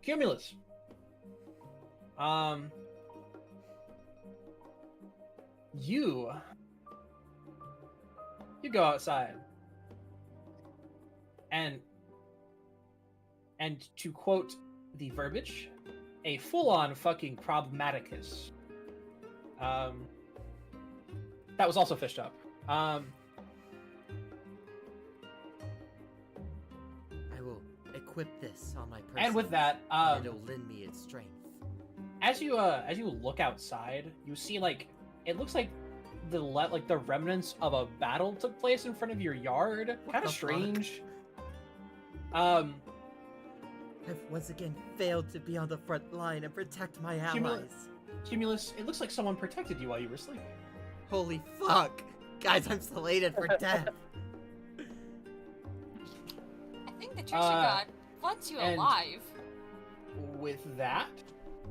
[SPEAKER 1] Cumulus. You go outside. And to quote the verbiage, a full-on fucking problematicus. That was also fished up.
[SPEAKER 2] I will equip this on my person.
[SPEAKER 1] And with that,
[SPEAKER 2] and it'll lend me its strength.
[SPEAKER 1] as you look outside, you see it looks like the remnants of a battle took place in front of your yard. Kind of strange.
[SPEAKER 2] I've once again failed to be on the front line and protect my allies.
[SPEAKER 1] Cumulus, it looks like someone protected you while you were sleeping.
[SPEAKER 2] Holy fuck! Guys, I'm slated for death.
[SPEAKER 6] I think the Trisha God wants you alive.
[SPEAKER 1] With that,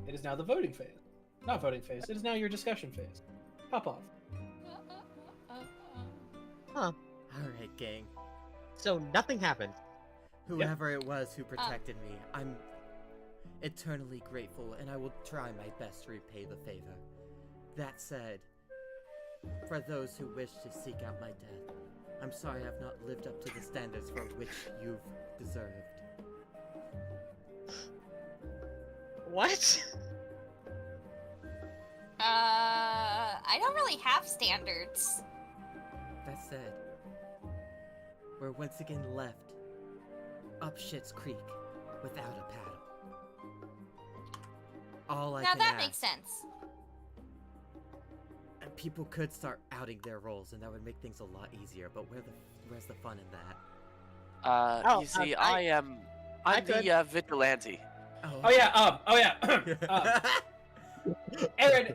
[SPEAKER 1] it is now the voting phase. Not voting phase, it is now your discussion phase. Pop off.
[SPEAKER 4] Huh.
[SPEAKER 2] Alright, gang.
[SPEAKER 4] So nothing happened.
[SPEAKER 2] Whoever it was who protected me, I'm eternally grateful, and I will try my best to repay the favor. That said, for those who wish to seek out my death, I'm sorry I've not lived up to the standards for which you've deserved.
[SPEAKER 4] What?
[SPEAKER 6] I don't really have standards.
[SPEAKER 2] That said, we're once again left up Schitt's Creek without a paddle. All I
[SPEAKER 6] Now
[SPEAKER 2] can
[SPEAKER 6] that
[SPEAKER 2] ask,
[SPEAKER 6] makes sense.
[SPEAKER 2] and people could start outing their roles, and that would make things a lot easier. But where's the fun in that?
[SPEAKER 5] You see, I'm the vigilante.
[SPEAKER 1] Oh yeah. Aaron,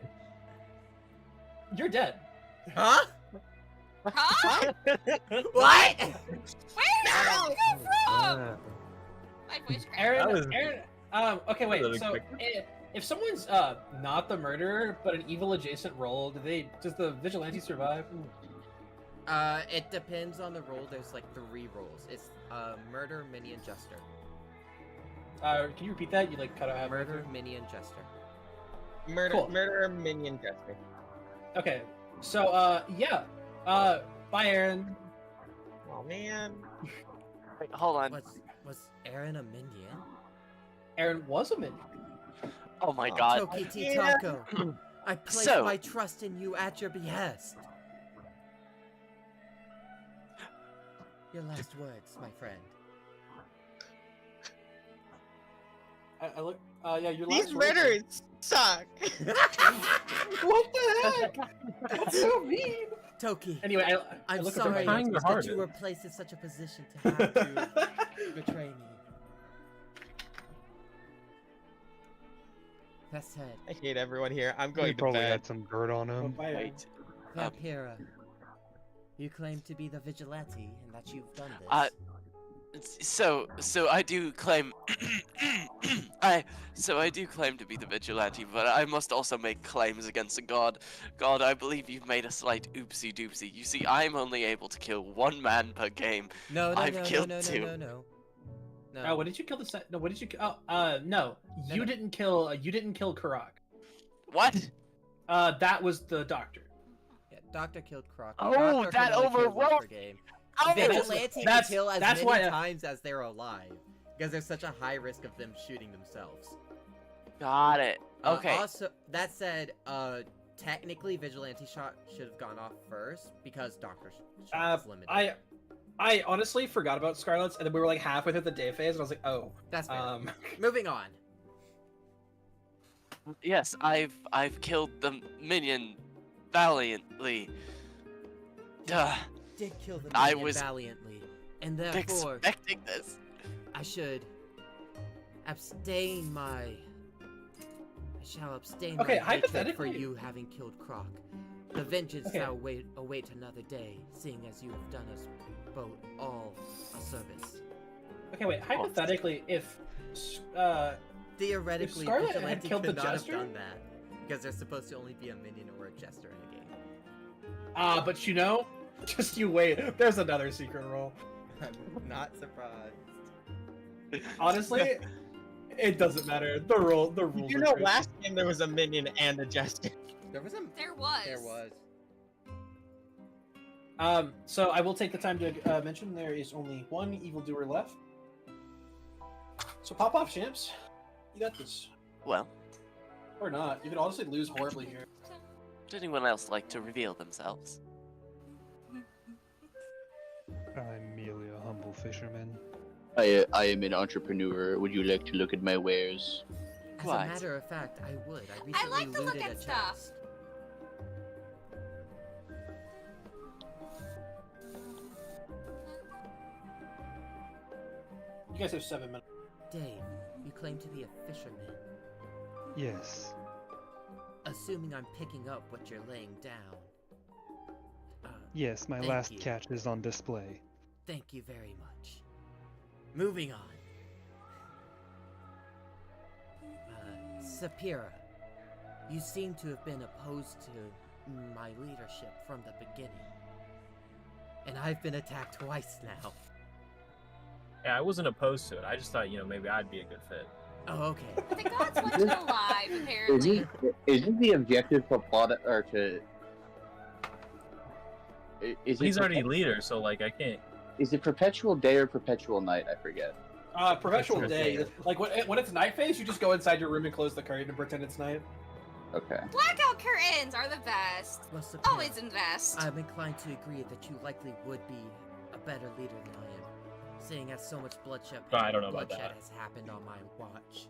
[SPEAKER 1] you're dead.
[SPEAKER 2] Huh?
[SPEAKER 6] Huh?
[SPEAKER 2] What?
[SPEAKER 6] Where did you come from? My voice cracked.
[SPEAKER 1] Aaron. Okay, wait. So, if someone's not the murderer but an evil adjacent role, does the vigilante survive?
[SPEAKER 2] It depends on the role. There's like 3 roles. It's murder, minion, jester.
[SPEAKER 1] Can you repeat that? You cut out.
[SPEAKER 2] Murder, minion, jester.
[SPEAKER 4] Murderer, minion, jester.
[SPEAKER 1] Okay. So bye, Aaron.
[SPEAKER 4] Oh man.
[SPEAKER 5] Wait, hold on.
[SPEAKER 2] Was Aaron a minion?
[SPEAKER 1] Aaron was a minion.
[SPEAKER 5] Oh my god.
[SPEAKER 2] Toki Titako, I place my trust in you at your behest. Your last words, my friend.
[SPEAKER 1] I look. Yeah, your
[SPEAKER 4] These murderers suck.
[SPEAKER 1] What the heck? That's so mean.
[SPEAKER 2] Toki.
[SPEAKER 1] Anyway,
[SPEAKER 2] I'm
[SPEAKER 1] look
[SPEAKER 2] sorry
[SPEAKER 1] at
[SPEAKER 2] that you were placed in such a position to have to betray me. That said,
[SPEAKER 4] I hate everyone here. I'm going
[SPEAKER 12] He
[SPEAKER 4] to
[SPEAKER 12] probably
[SPEAKER 4] bed.
[SPEAKER 12] had some dirt on him.
[SPEAKER 5] Wait.
[SPEAKER 2] Vampira, you claim to be the vigilante and that you've done this.
[SPEAKER 5] So I do claim I do claim to be the vigilante, but I must also make claims against the god. God, I believe you've made a slight oopsie doopsie. You see, I'm only able to kill 1 man per game.
[SPEAKER 2] No.
[SPEAKER 1] Oh, what did you kill the No, what did you no. You didn't kill Karak.
[SPEAKER 5] What?
[SPEAKER 1] That was the doctor.
[SPEAKER 2] Yeah, Doctor killed Croc.
[SPEAKER 5] Oh,
[SPEAKER 2] Doctor
[SPEAKER 5] that
[SPEAKER 2] can only kill 1 per
[SPEAKER 5] overrode.
[SPEAKER 2] game.
[SPEAKER 5] Oh,
[SPEAKER 2] Vigilante can kill as
[SPEAKER 1] that's
[SPEAKER 2] many
[SPEAKER 1] why
[SPEAKER 2] times as they're alive, because there's such a high risk of them shooting themselves.
[SPEAKER 5] Got it. Okay.
[SPEAKER 2] Also, that said, technically Vigilante shot should have gone off first because Doctor shot was limited.
[SPEAKER 1] I honestly forgot about Scarlet's, and then we were like halfway through the day phase, and I was like, oh.
[SPEAKER 2] That's fair. Moving on.
[SPEAKER 5] Yes, I've killed the minion valiantly. Duh.
[SPEAKER 2] Did kill the
[SPEAKER 5] I
[SPEAKER 2] minion
[SPEAKER 5] was
[SPEAKER 2] valiantly, and therefore
[SPEAKER 5] expecting this.
[SPEAKER 2] I should abstain my. I shall abstain
[SPEAKER 1] Okay,
[SPEAKER 2] my hatred for
[SPEAKER 1] hypothetically-
[SPEAKER 2] you having killed Croc. The vengeance shall await another day, seeing as you have done us both all a service.
[SPEAKER 1] Okay, wait. Hypothetically, if
[SPEAKER 2] Theoretically,
[SPEAKER 1] Scarlet had
[SPEAKER 2] Vigilante
[SPEAKER 1] killed
[SPEAKER 2] could
[SPEAKER 1] the
[SPEAKER 2] not
[SPEAKER 1] Jester?
[SPEAKER 2] have done that because there's supposed to only be a minion or a jester in a game.
[SPEAKER 1] but you know, just you wait. There's another secret role.
[SPEAKER 2] I'm not surprised.
[SPEAKER 1] Honestly, it doesn't matter. The rules.
[SPEAKER 4] You
[SPEAKER 1] are
[SPEAKER 4] know,
[SPEAKER 1] crazy.
[SPEAKER 4] last game there was a minion and a jester.
[SPEAKER 2] There was.
[SPEAKER 6] There was.
[SPEAKER 2] There was.
[SPEAKER 1] So I will take the time to mention there is only one evildoer left. So pop off, champs. You got this.
[SPEAKER 5] Well,
[SPEAKER 1] Or not. You could honestly lose horribly here.
[SPEAKER 5] would anyone else like to reveal themselves?
[SPEAKER 12] I'm merely a humble fisherman.
[SPEAKER 7] I am an entrepreneur. Would you like to look at my wares?
[SPEAKER 2] As
[SPEAKER 5] Quite.
[SPEAKER 2] a matter of fact, I would. I
[SPEAKER 6] I
[SPEAKER 2] recently
[SPEAKER 6] like to look
[SPEAKER 2] looted
[SPEAKER 6] at
[SPEAKER 2] a
[SPEAKER 6] stuff.
[SPEAKER 2] chest.
[SPEAKER 1] You guys have 7 minutes.
[SPEAKER 2] Dave, you claim to be a fisherman.
[SPEAKER 12] Yes.
[SPEAKER 2] Assuming I'm picking up what you're laying down.
[SPEAKER 12] Yes, my
[SPEAKER 2] Thank
[SPEAKER 12] last
[SPEAKER 2] you.
[SPEAKER 12] catch is on display.
[SPEAKER 2] Thank you very much. Moving on. Sapira, you seem to have been opposed to my leadership from the beginning. And I've been attacked twice now.
[SPEAKER 13] Yeah, I wasn't opposed to it. I just thought, maybe I'd be a good fit.
[SPEAKER 2] Oh, okay.
[SPEAKER 6] But the gods want you alive, apparently.
[SPEAKER 7] Is it the objective to plot or to? Is
[SPEAKER 13] He's
[SPEAKER 7] it
[SPEAKER 13] already leader, so I can't.
[SPEAKER 7] Is it perpetual day or perpetual night? I forget.
[SPEAKER 1] Perpetual
[SPEAKER 13] Perpetual
[SPEAKER 1] day.
[SPEAKER 13] day.
[SPEAKER 1] Like when it's night phase, you just go inside your room and close the curtain and pretend it's night.
[SPEAKER 7] Okay.
[SPEAKER 6] Blackout curtains are the best.
[SPEAKER 2] Well, Sapira,
[SPEAKER 6] Always invest.
[SPEAKER 2] I'm inclined to agree that you likely would be a better leader than I am, seeing as so much bloodshed,
[SPEAKER 13] I don't know about
[SPEAKER 2] bloodshed
[SPEAKER 13] that.
[SPEAKER 2] has happened on my watch.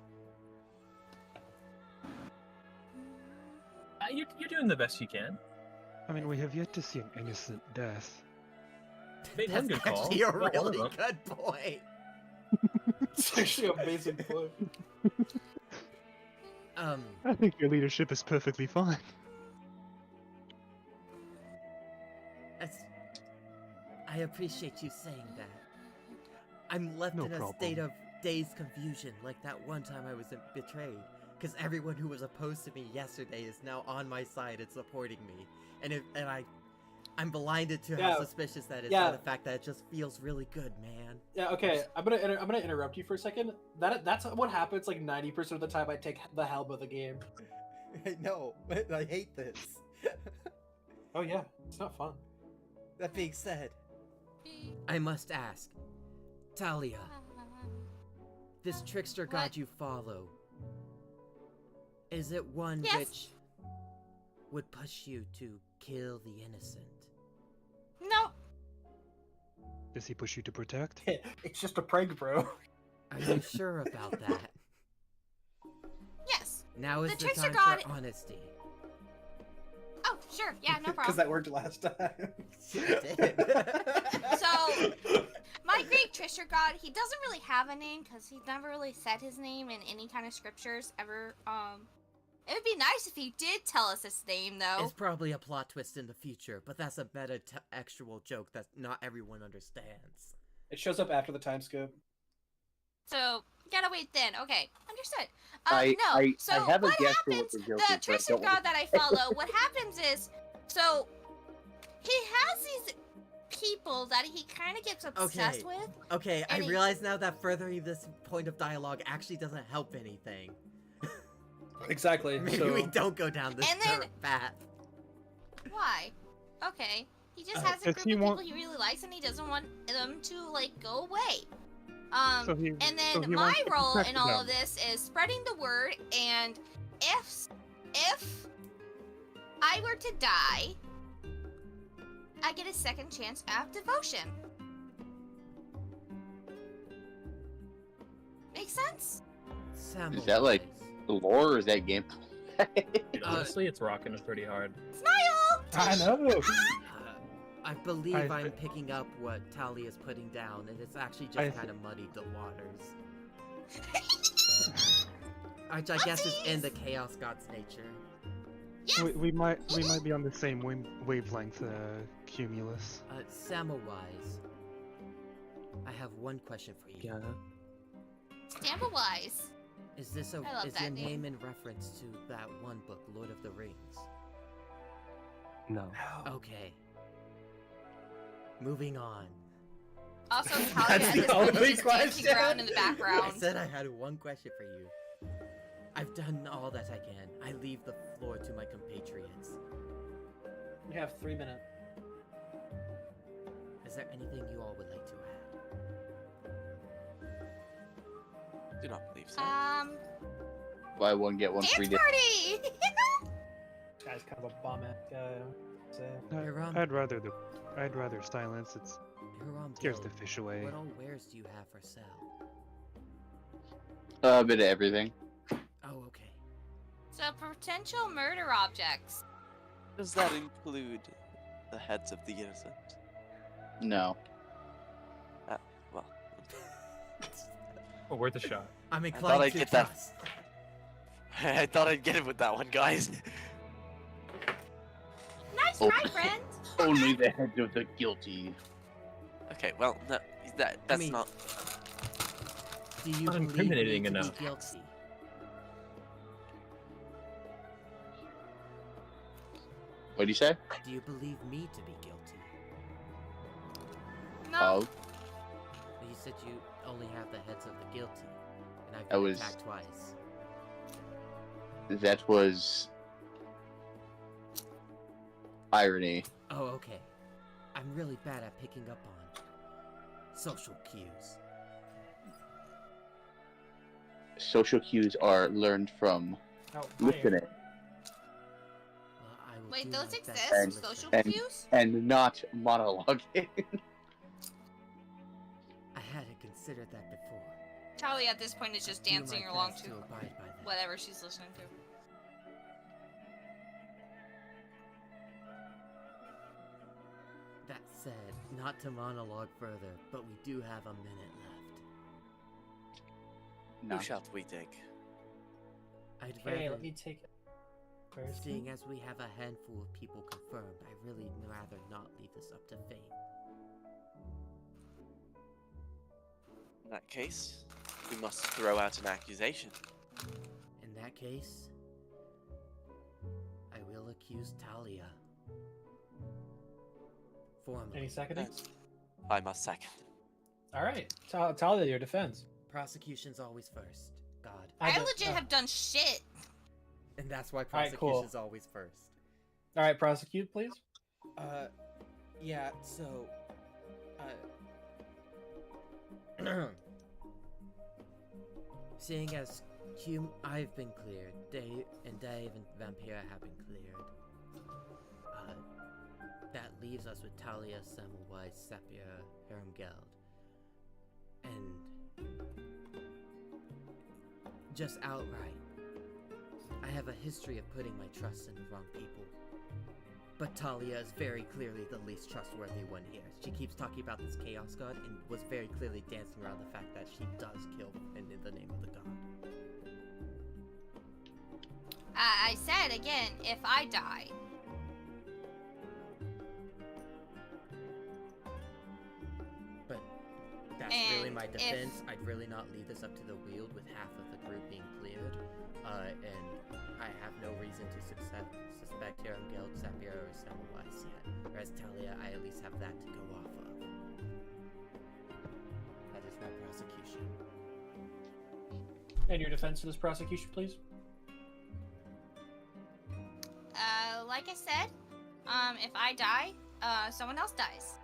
[SPEAKER 13] You're doing the best you can.
[SPEAKER 12] I mean, we have yet to see an innocent death.
[SPEAKER 13] Made one
[SPEAKER 2] That's
[SPEAKER 13] good call.
[SPEAKER 2] actually a
[SPEAKER 13] Not one of
[SPEAKER 2] really
[SPEAKER 13] them.
[SPEAKER 2] good point.
[SPEAKER 1] It's actually an amazing point.
[SPEAKER 12] I think your leadership is perfectly fine.
[SPEAKER 2] I appreciate you saying that. I'm left
[SPEAKER 12] No
[SPEAKER 2] in a
[SPEAKER 12] problem.
[SPEAKER 2] state of dazed confusion, like that one time I was betrayed. Because everyone who was opposed to me yesterday is now on my side and supporting me, I'm blinded to how
[SPEAKER 1] Yeah.
[SPEAKER 2] suspicious that is
[SPEAKER 1] Yeah.
[SPEAKER 2] by the fact that it just feels really good, man.
[SPEAKER 1] Yeah. Okay. I'm gonna interrupt you for a second. That's what happens like 90% of the time. I take the helm of the game.
[SPEAKER 2] No, I hate this.
[SPEAKER 1] Oh yeah, it's not fun.
[SPEAKER 2] That being said, I must ask, Talia, this trickster god you follow, is it one
[SPEAKER 6] Yes.
[SPEAKER 2] which would push you to kill the innocent?
[SPEAKER 6] No.
[SPEAKER 12] Does he push you to protect?
[SPEAKER 1] It's just a prank, bro.
[SPEAKER 2] Are you sure about that?
[SPEAKER 6] Yes.
[SPEAKER 2] Now is
[SPEAKER 6] The
[SPEAKER 2] the
[SPEAKER 6] trickster
[SPEAKER 2] time
[SPEAKER 6] god-
[SPEAKER 2] for honesty.
[SPEAKER 6] Oh, sure. Yeah, no
[SPEAKER 1] Because
[SPEAKER 6] problem.
[SPEAKER 1] that worked last time.
[SPEAKER 6] So, my great trickster god, he doesn't really have a name because he's never really said his name in any kind of scriptures ever. It would be nice if he did tell us his name, though.
[SPEAKER 2] It's probably a plot twist in the future, but that's a meta-textual joke that not everyone understands.
[SPEAKER 1] It shows up after the time skip.
[SPEAKER 6] So, gotta wait then. Okay, understood.
[SPEAKER 7] I have a
[SPEAKER 6] what
[SPEAKER 7] guess for what
[SPEAKER 6] happens,
[SPEAKER 7] the joke
[SPEAKER 6] the
[SPEAKER 7] is, but I
[SPEAKER 6] trickster
[SPEAKER 7] don't want
[SPEAKER 6] god
[SPEAKER 7] to-
[SPEAKER 6] that I follow, what happens is, so, he has these people that he kind of gets obsessed with.
[SPEAKER 2] Okay, I
[SPEAKER 6] and he-
[SPEAKER 2] realize now that furthering this point of dialogue actually doesn't help anything.
[SPEAKER 1] Exactly.
[SPEAKER 2] Maybe
[SPEAKER 1] so...
[SPEAKER 2] we don't go down this
[SPEAKER 6] And then-
[SPEAKER 2] path.
[SPEAKER 6] Why? Okay. He just
[SPEAKER 12] Uh,
[SPEAKER 6] has a
[SPEAKER 12] does
[SPEAKER 6] group
[SPEAKER 12] he
[SPEAKER 6] of
[SPEAKER 12] want-
[SPEAKER 6] people he really likes and he doesn't want them to, like, go away.
[SPEAKER 12] So he-
[SPEAKER 6] and
[SPEAKER 12] so
[SPEAKER 6] then
[SPEAKER 12] he
[SPEAKER 6] my
[SPEAKER 12] wants to
[SPEAKER 6] role
[SPEAKER 12] protect
[SPEAKER 6] in all
[SPEAKER 12] them.
[SPEAKER 6] of this is spreading the word, and if I were to die, I get a second chance at devotion. Make sense?
[SPEAKER 7] Is that like lore or is that gameplay?
[SPEAKER 13] Dude, honestly, it's rocking it pretty hard.
[SPEAKER 6] Smile!
[SPEAKER 1] I know.
[SPEAKER 2] I believe
[SPEAKER 12] I
[SPEAKER 2] I'm
[SPEAKER 12] thi-
[SPEAKER 2] picking up what Tali is putting down, and it's actually just
[SPEAKER 12] I
[SPEAKER 2] kind of muddied the waters. Which I guess is in the Chaos God's nature.
[SPEAKER 12] we might be on the same wavelength, Cumulus.
[SPEAKER 2] Samawise, I have one question for you.
[SPEAKER 10] Yeah.
[SPEAKER 6] Stampa-wise.
[SPEAKER 2] Is this
[SPEAKER 6] I love
[SPEAKER 2] is
[SPEAKER 6] that
[SPEAKER 2] your
[SPEAKER 6] name.
[SPEAKER 2] name in reference to that one book, Lord of the Rings?
[SPEAKER 10] No.
[SPEAKER 2] Okay. Moving on.
[SPEAKER 6] Also, Talia at this point is just dancing around in the
[SPEAKER 2] I
[SPEAKER 6] background.
[SPEAKER 2] said I had one question for you. I've done all that I can. I leave the floor to my compatriots.
[SPEAKER 1] You have 3 minutes.
[SPEAKER 2] Is there anything you all would like to add?
[SPEAKER 5] Do not believe so.
[SPEAKER 7] Buy one get one free.
[SPEAKER 6] Dance party!
[SPEAKER 1] This guy's kind of a bomb-ass guy.
[SPEAKER 12] I'd rather silence. It scares the fish away.
[SPEAKER 2] What all wares do you have for sale?
[SPEAKER 7] A bit of everything.
[SPEAKER 2] Oh, okay.
[SPEAKER 6] So, potential murder objects.
[SPEAKER 5] Does that include the heads of the innocent?
[SPEAKER 7] No.
[SPEAKER 5] Well.
[SPEAKER 13] Oh, worth a shot.
[SPEAKER 2] I'm
[SPEAKER 5] I thought
[SPEAKER 2] inclined
[SPEAKER 5] I'd
[SPEAKER 2] to
[SPEAKER 5] get that.
[SPEAKER 2] trust.
[SPEAKER 5] I thought I'd get it with that one, guys.
[SPEAKER 6] Nice
[SPEAKER 7] Oh.
[SPEAKER 6] try, friend.
[SPEAKER 7] Only the heads of the guilty.
[SPEAKER 5] Okay, well, no, that's
[SPEAKER 2] mean,
[SPEAKER 5] not.
[SPEAKER 2] Do you
[SPEAKER 13] Not
[SPEAKER 2] believe me
[SPEAKER 13] incriminating
[SPEAKER 2] to
[SPEAKER 13] enough.
[SPEAKER 2] be guilty?
[SPEAKER 7] What do you say?
[SPEAKER 2] Do you believe me to be guilty?
[SPEAKER 6] No.
[SPEAKER 7] Oh,
[SPEAKER 2] You said you only have the heads of the guilty, and I've
[SPEAKER 7] I
[SPEAKER 2] been
[SPEAKER 7] was-
[SPEAKER 2] attacked twice.
[SPEAKER 7] that was irony.
[SPEAKER 2] Oh, okay. I'm really bad at picking up on social cues.
[SPEAKER 7] Social cues are learned from
[SPEAKER 1] Oh,
[SPEAKER 7] listening
[SPEAKER 2] Well, I will
[SPEAKER 6] Wait,
[SPEAKER 2] do
[SPEAKER 6] those
[SPEAKER 2] my
[SPEAKER 6] exist?
[SPEAKER 2] best to listen.
[SPEAKER 6] Social
[SPEAKER 7] and,
[SPEAKER 6] cues?
[SPEAKER 7] and not monologuing.
[SPEAKER 2] I hadn't considered that before.
[SPEAKER 6] Talia at this point is just
[SPEAKER 2] Do my
[SPEAKER 6] dancing along
[SPEAKER 2] best
[SPEAKER 6] to
[SPEAKER 2] abide by that.
[SPEAKER 6] whatever she's listening to.
[SPEAKER 2] That said, not to monologue further, but we do have a minute left.
[SPEAKER 5] Who shall we take?
[SPEAKER 2] I'd
[SPEAKER 1] Okay,
[SPEAKER 2] rather,
[SPEAKER 1] let me take it first.
[SPEAKER 2] seeing as we have a handful of people confirmed, I really rather not leave this up to fate.
[SPEAKER 5] In that case, we must throw out an accusation.
[SPEAKER 2] In that case, I will accuse Talia. Formally.
[SPEAKER 1] Any seconds?
[SPEAKER 5] I must second.
[SPEAKER 1] All right, Talia, your defense.
[SPEAKER 2] Prosecution's always first. God.
[SPEAKER 6] I legit have done shit.
[SPEAKER 2] And that's why
[SPEAKER 1] Alright, cool.
[SPEAKER 2] prosecution's always first.
[SPEAKER 1] All right, prosecute, please.
[SPEAKER 2] Yeah, so, seeing as I've been cleared, Dave and Vampira have been cleared, that leaves us with Talia, Semmelweis, Sapir, Hermgeld, and just outright, I have a history of putting my trust in the wrong people. But Talia is very clearly the least trustworthy one here. She keeps talking about this Chaos God and was very clearly dancing around the fact that she does kill in the name of the god.
[SPEAKER 6] I said again, if I die.
[SPEAKER 2] But that's really my
[SPEAKER 6] And if-
[SPEAKER 2] defense. I'd really not leave this up to the wield with half of the group being cleared. And I have no reason to suspect Hermgeld, Sapir, or Semmelweis yet. Whereas Talia, I at least have that to go off of. That is my prosecution.
[SPEAKER 1] And your defense of this prosecution, please.
[SPEAKER 6] Like I said, if I die, someone else dies.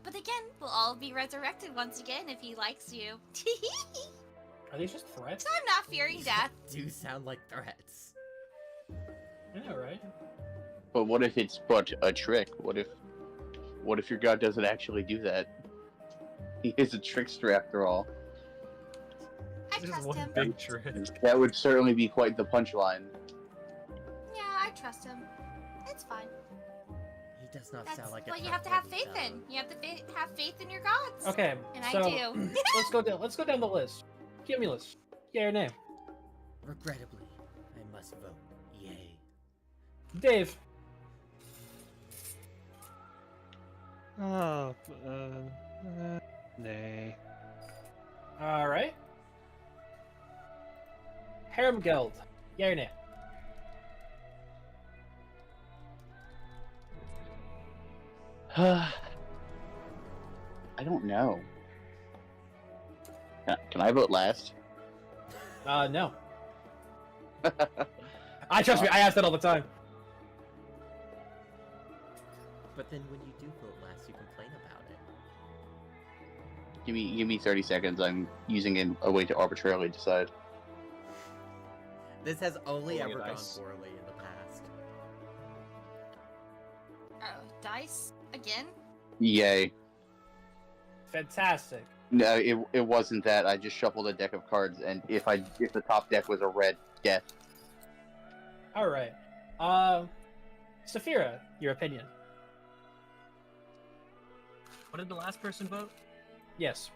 [SPEAKER 6] But again, we'll all be resurrected once again if he likes you.
[SPEAKER 1] Are these just threats?
[SPEAKER 6] So I'm not fearing death.
[SPEAKER 2] Do sound like threats.
[SPEAKER 1] I know, right?
[SPEAKER 7] But what if it's but a trick? What if your god doesn't actually do that? He is a trickster after all.
[SPEAKER 6] trust
[SPEAKER 13] one
[SPEAKER 6] him.
[SPEAKER 13] big trick.
[SPEAKER 7] That would certainly be quite the punchline.
[SPEAKER 6] Yeah, I trust him. It's fine.
[SPEAKER 2] He does not
[SPEAKER 6] That's
[SPEAKER 2] sound like a
[SPEAKER 6] what you have to have
[SPEAKER 2] trustworthy
[SPEAKER 6] faith in.
[SPEAKER 2] fellow.
[SPEAKER 6] You have to have faith in your gods.
[SPEAKER 1] Okay,
[SPEAKER 6] And
[SPEAKER 1] so
[SPEAKER 6] I do.
[SPEAKER 1] let's go down the list. Cumulus, yeah or nay?
[SPEAKER 2] Regrettably, I must vote yay.
[SPEAKER 1] Dave,
[SPEAKER 12] Oh, nay.
[SPEAKER 1] all right. Hermgeld, yeah or nay?
[SPEAKER 7] I don't know. Can I vote last?
[SPEAKER 1] No. I trust me. I ask that all the time.
[SPEAKER 2] But then when you do vote last, you complain about it.
[SPEAKER 7] Give me 30 seconds. I'm using a way to arbitrarily decide.
[SPEAKER 2] This has only
[SPEAKER 13] Rolling
[SPEAKER 2] ever
[SPEAKER 13] a
[SPEAKER 2] gone
[SPEAKER 13] dice.
[SPEAKER 2] poorly in the past.
[SPEAKER 6] Oh, dice again?
[SPEAKER 7] Yay.
[SPEAKER 1] Fantastic.
[SPEAKER 7] No, it wasn't that. I just shuffled a deck of cards, and if the top deck was a red, death.
[SPEAKER 1] All right. Saphira, your opinion?
[SPEAKER 13] What did the last person vote?
[SPEAKER 1] Yes.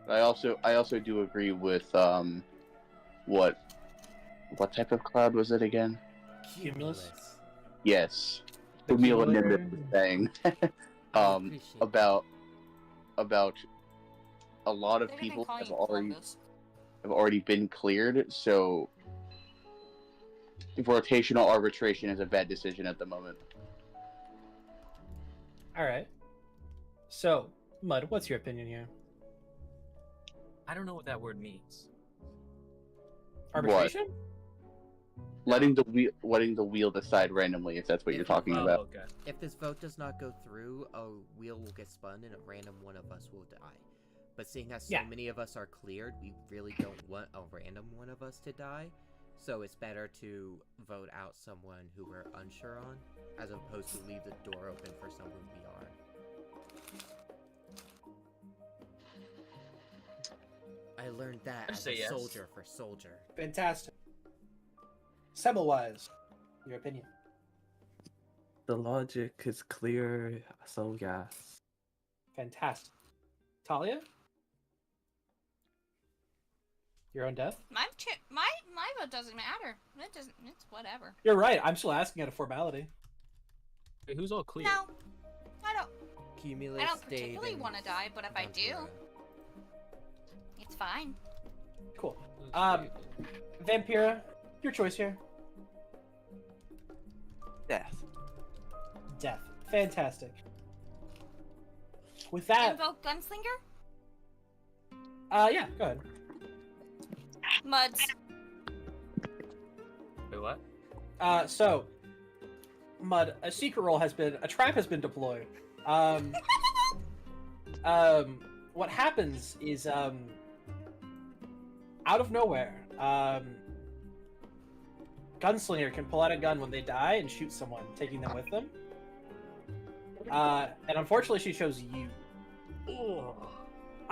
[SPEAKER 7] I also do agree with what type of cloud was it again?
[SPEAKER 1] Cumulus.
[SPEAKER 7] Yes,
[SPEAKER 1] The
[SPEAKER 7] Camila
[SPEAKER 1] cumulative-
[SPEAKER 7] Nimbus was saying about a lot of
[SPEAKER 6] They're gonna
[SPEAKER 7] people
[SPEAKER 6] call
[SPEAKER 7] have
[SPEAKER 6] you
[SPEAKER 7] already been cleared, so rotational arbitration is a bad decision at the moment.
[SPEAKER 1] All right. So, Mud, what's your opinion here?
[SPEAKER 13] I don't know what that word means.
[SPEAKER 1] Arbitration?
[SPEAKER 7] Letting the wheel decide randomly, if that's what you're talking
[SPEAKER 13] Oh,
[SPEAKER 7] about.
[SPEAKER 13] okay.
[SPEAKER 2] If this vote does not go through, a wheel will get spun and a random one of us will die. But seeing as so
[SPEAKER 1] Yeah.
[SPEAKER 2] many of us are cleared, we really don't want a random one of us to die. So it's better to vote out someone who we're unsure on, as opposed to leave the door open for someone we are. I learned that
[SPEAKER 13] I'd
[SPEAKER 2] as
[SPEAKER 13] say
[SPEAKER 2] a
[SPEAKER 13] yes.
[SPEAKER 2] soldier for soldier.
[SPEAKER 1] Fantastic. Semmelwise, your opinion?
[SPEAKER 10] The logic is clear, so yes.
[SPEAKER 1] Fantastic. Talia? Your own death?
[SPEAKER 6] My vote doesn't matter. It doesn't. It's whatever.
[SPEAKER 1] You're right. I'm still asking out of formality.
[SPEAKER 13] Wait, who's all clear?
[SPEAKER 6] No, I don't.
[SPEAKER 2] Cumulus
[SPEAKER 6] I don't
[SPEAKER 2] stayed
[SPEAKER 6] particularly
[SPEAKER 2] in
[SPEAKER 6] want to die, but if I do,
[SPEAKER 2] Ventura.
[SPEAKER 6] it's fine.
[SPEAKER 1] Cool. Vampira, your choice here.
[SPEAKER 5] Death.
[SPEAKER 1] Death. Fantastic. With that,
[SPEAKER 6] Invoke Gunslinger?
[SPEAKER 1] yeah, go ahead.
[SPEAKER 6] Muds.
[SPEAKER 13] Wait, what?
[SPEAKER 1] So, Mud, a trap has been deployed. What happens is, out of nowhere, Gunslinger can pull out a gun when they die and shoot someone, taking them with them. And unfortunately, she chose you.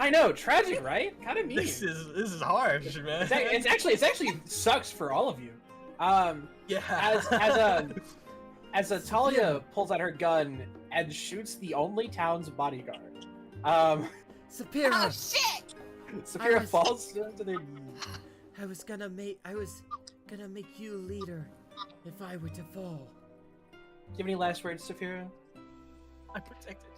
[SPEAKER 1] I know, tragic, right? Kind of mean.
[SPEAKER 13] This is harsh, man.
[SPEAKER 1] It's actually sucks for all of you.
[SPEAKER 13] Yeah.
[SPEAKER 1] As Talia pulls out her gun and shoots the only town's bodyguard.
[SPEAKER 2] Saphira!
[SPEAKER 6] Oh shit!
[SPEAKER 1] Saphira
[SPEAKER 2] was-
[SPEAKER 1] falls to their knees.
[SPEAKER 2] I was gonna make you leader if I were to fall.
[SPEAKER 1] Do you have any last words, Saphira?
[SPEAKER 13] I'm protected.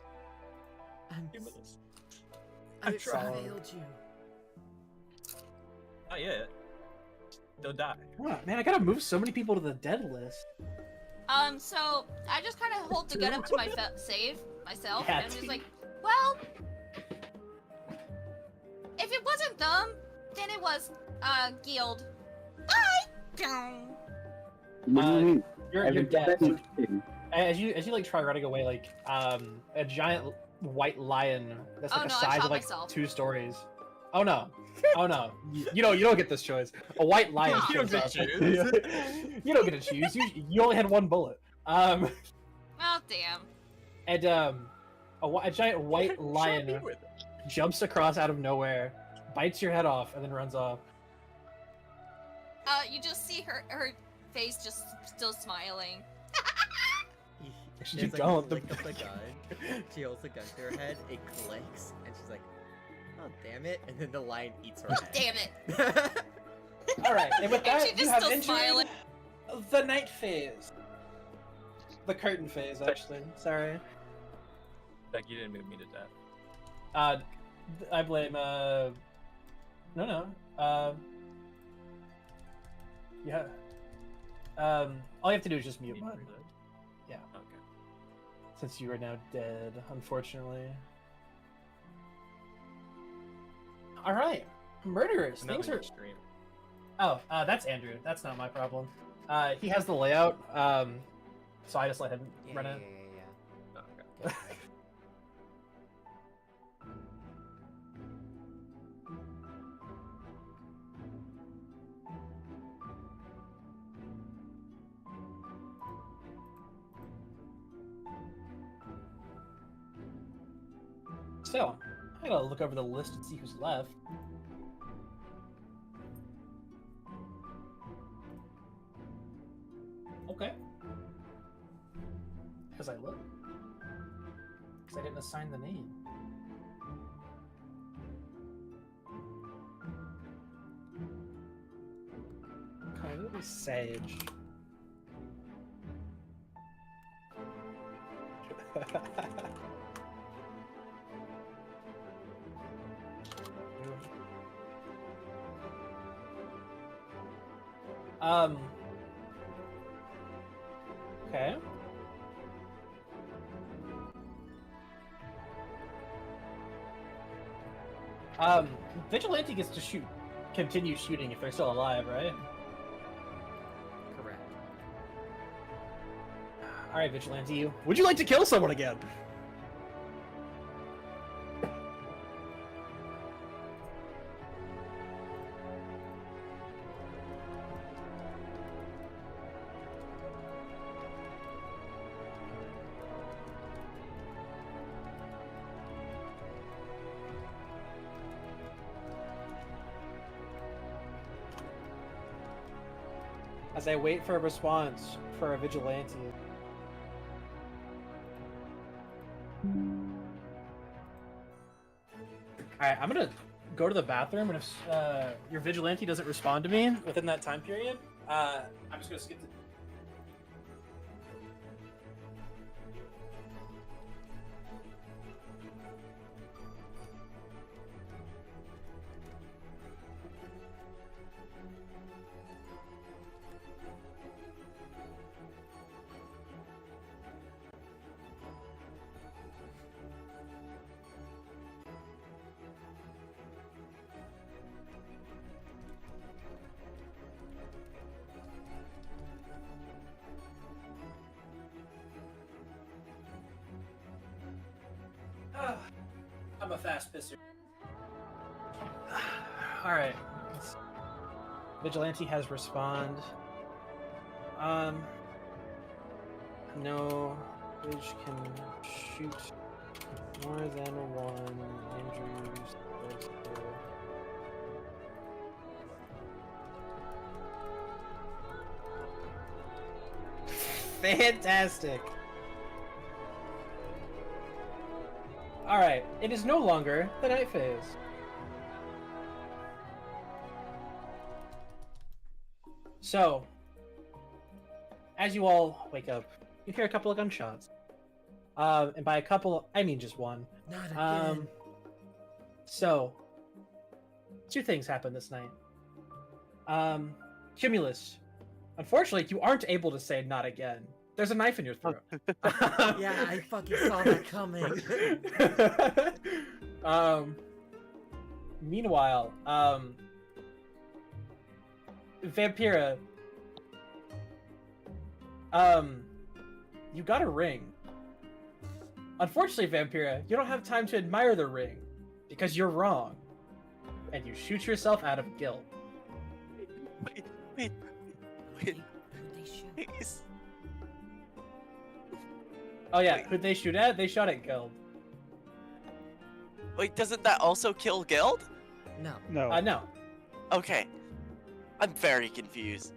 [SPEAKER 2] I
[SPEAKER 1] trying.
[SPEAKER 2] failed you.
[SPEAKER 13] Not yet. Don't die.
[SPEAKER 1] Oh, man, I gotta move so many people to the dead list.
[SPEAKER 6] So I just kind of hold the gun up to my save myself,
[SPEAKER 1] Yeah,
[SPEAKER 6] and I'm just
[SPEAKER 1] dude.
[SPEAKER 6] like, well, if it wasn't them, then it was Guild. Bye.
[SPEAKER 7] What do you mean?
[SPEAKER 1] You're dead.
[SPEAKER 7] Everything.
[SPEAKER 1] As you like try running away, like a giant white lion that's like
[SPEAKER 6] Oh,
[SPEAKER 1] the
[SPEAKER 6] no, I
[SPEAKER 1] size
[SPEAKER 6] shot
[SPEAKER 1] of like
[SPEAKER 6] myself.
[SPEAKER 1] 2 stories. Oh no. Oh no. You don't get this choice. A white lion.
[SPEAKER 13] You don't
[SPEAKER 1] shows
[SPEAKER 13] get
[SPEAKER 1] up.
[SPEAKER 13] to choose.
[SPEAKER 1] You don't get to choose. You only had 1 bullet.
[SPEAKER 6] Oh damn.
[SPEAKER 1] And A giant white lion jumps across out of nowhere, bites your head off, and then runs off.
[SPEAKER 6] You just see her face just still smiling.
[SPEAKER 2] There's, like,
[SPEAKER 1] don't.
[SPEAKER 2] Flick of the gun. She holds the gun to her head. It clicks, and she's like, "Oh damn it!" And then the lion eats her head.
[SPEAKER 6] Damn it!
[SPEAKER 1] All right, and with that,
[SPEAKER 6] she
[SPEAKER 1] you
[SPEAKER 6] just
[SPEAKER 1] have
[SPEAKER 6] still
[SPEAKER 1] entered
[SPEAKER 6] smiling.
[SPEAKER 1] the night phase. The curtain phase, actually. Sorry.
[SPEAKER 13] Like, you didn't move me to death.
[SPEAKER 1] I blame. No. Yeah. All you have to do is just mute mine. Yeah.
[SPEAKER 13] Okay.
[SPEAKER 1] Since you are now dead, unfortunately. All right, murderers. Things are.
[SPEAKER 13] Stream.
[SPEAKER 1] Oh, that's Andrew. That's not my problem. He has the layout. So I just let him run it.
[SPEAKER 13] Okay.
[SPEAKER 1] So, I gotta look over the list and see who's left. Okay. Because I look. Because I didn't assign the name. Okay, it'll be Sage. Okay. Vigilante gets to continue shooting if they're still alive, right?
[SPEAKER 2] Correct.
[SPEAKER 1] Alright, Vigilante, would you like to kill someone again? As I wait for a response for a Vigilante. Alright, I'm gonna go to the bathroom, and if your Vigilante doesn't respond to me within that time period, I'm just gonna skip the... I'm a fast pisser. Alright. Vigilante has respond. No. Which can shoot more than one. Andrews. Fantastic. Alright, it is no longer the night phase. So, as you all wake up, you hear a couple of gunshots. And by a couple, I mean just one.
[SPEAKER 2] Not again.
[SPEAKER 1] So, two things happened this night. Cumulus, unfortunately, you aren't able to say not again. There's a knife in your throat.
[SPEAKER 2] Yeah, I fucking saw that coming.
[SPEAKER 1] Meanwhile, Vampira, you got a ring. Unfortunately, Vampira, you don't have time to admire the ring because you're wrong, and you shoot yourself out of guilt.
[SPEAKER 5] Wait.
[SPEAKER 1] Oh yeah, who'd they shoot at? They shot at Guild.
[SPEAKER 5] Wait, doesn't that also kill Geld?
[SPEAKER 2] No.
[SPEAKER 12] No.
[SPEAKER 1] No.
[SPEAKER 5] Okay. I'm very confused.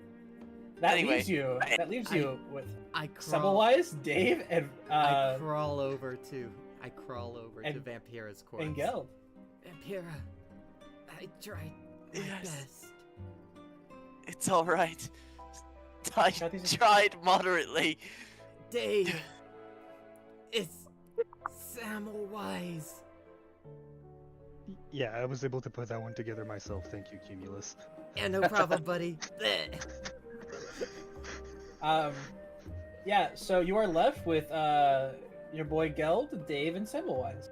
[SPEAKER 1] That
[SPEAKER 5] Anyway,
[SPEAKER 1] leaves you. That leaves you with
[SPEAKER 2] I crawl.
[SPEAKER 1] Semmelweis, Dave, and
[SPEAKER 2] I crawl over to
[SPEAKER 1] and-
[SPEAKER 2] Vampira's corpse.
[SPEAKER 1] and Geld.
[SPEAKER 2] Vampira, I tried my best.
[SPEAKER 5] It's all right. I tried moderately.
[SPEAKER 2] Dave, it's Semmelweis.
[SPEAKER 12] Yeah, I was able to put that one together myself. Thank you, Cumulus.
[SPEAKER 2] Yeah, no problem, buddy.
[SPEAKER 1] Yeah. So you are left with your boy Geld, Dave, and Semmelweis.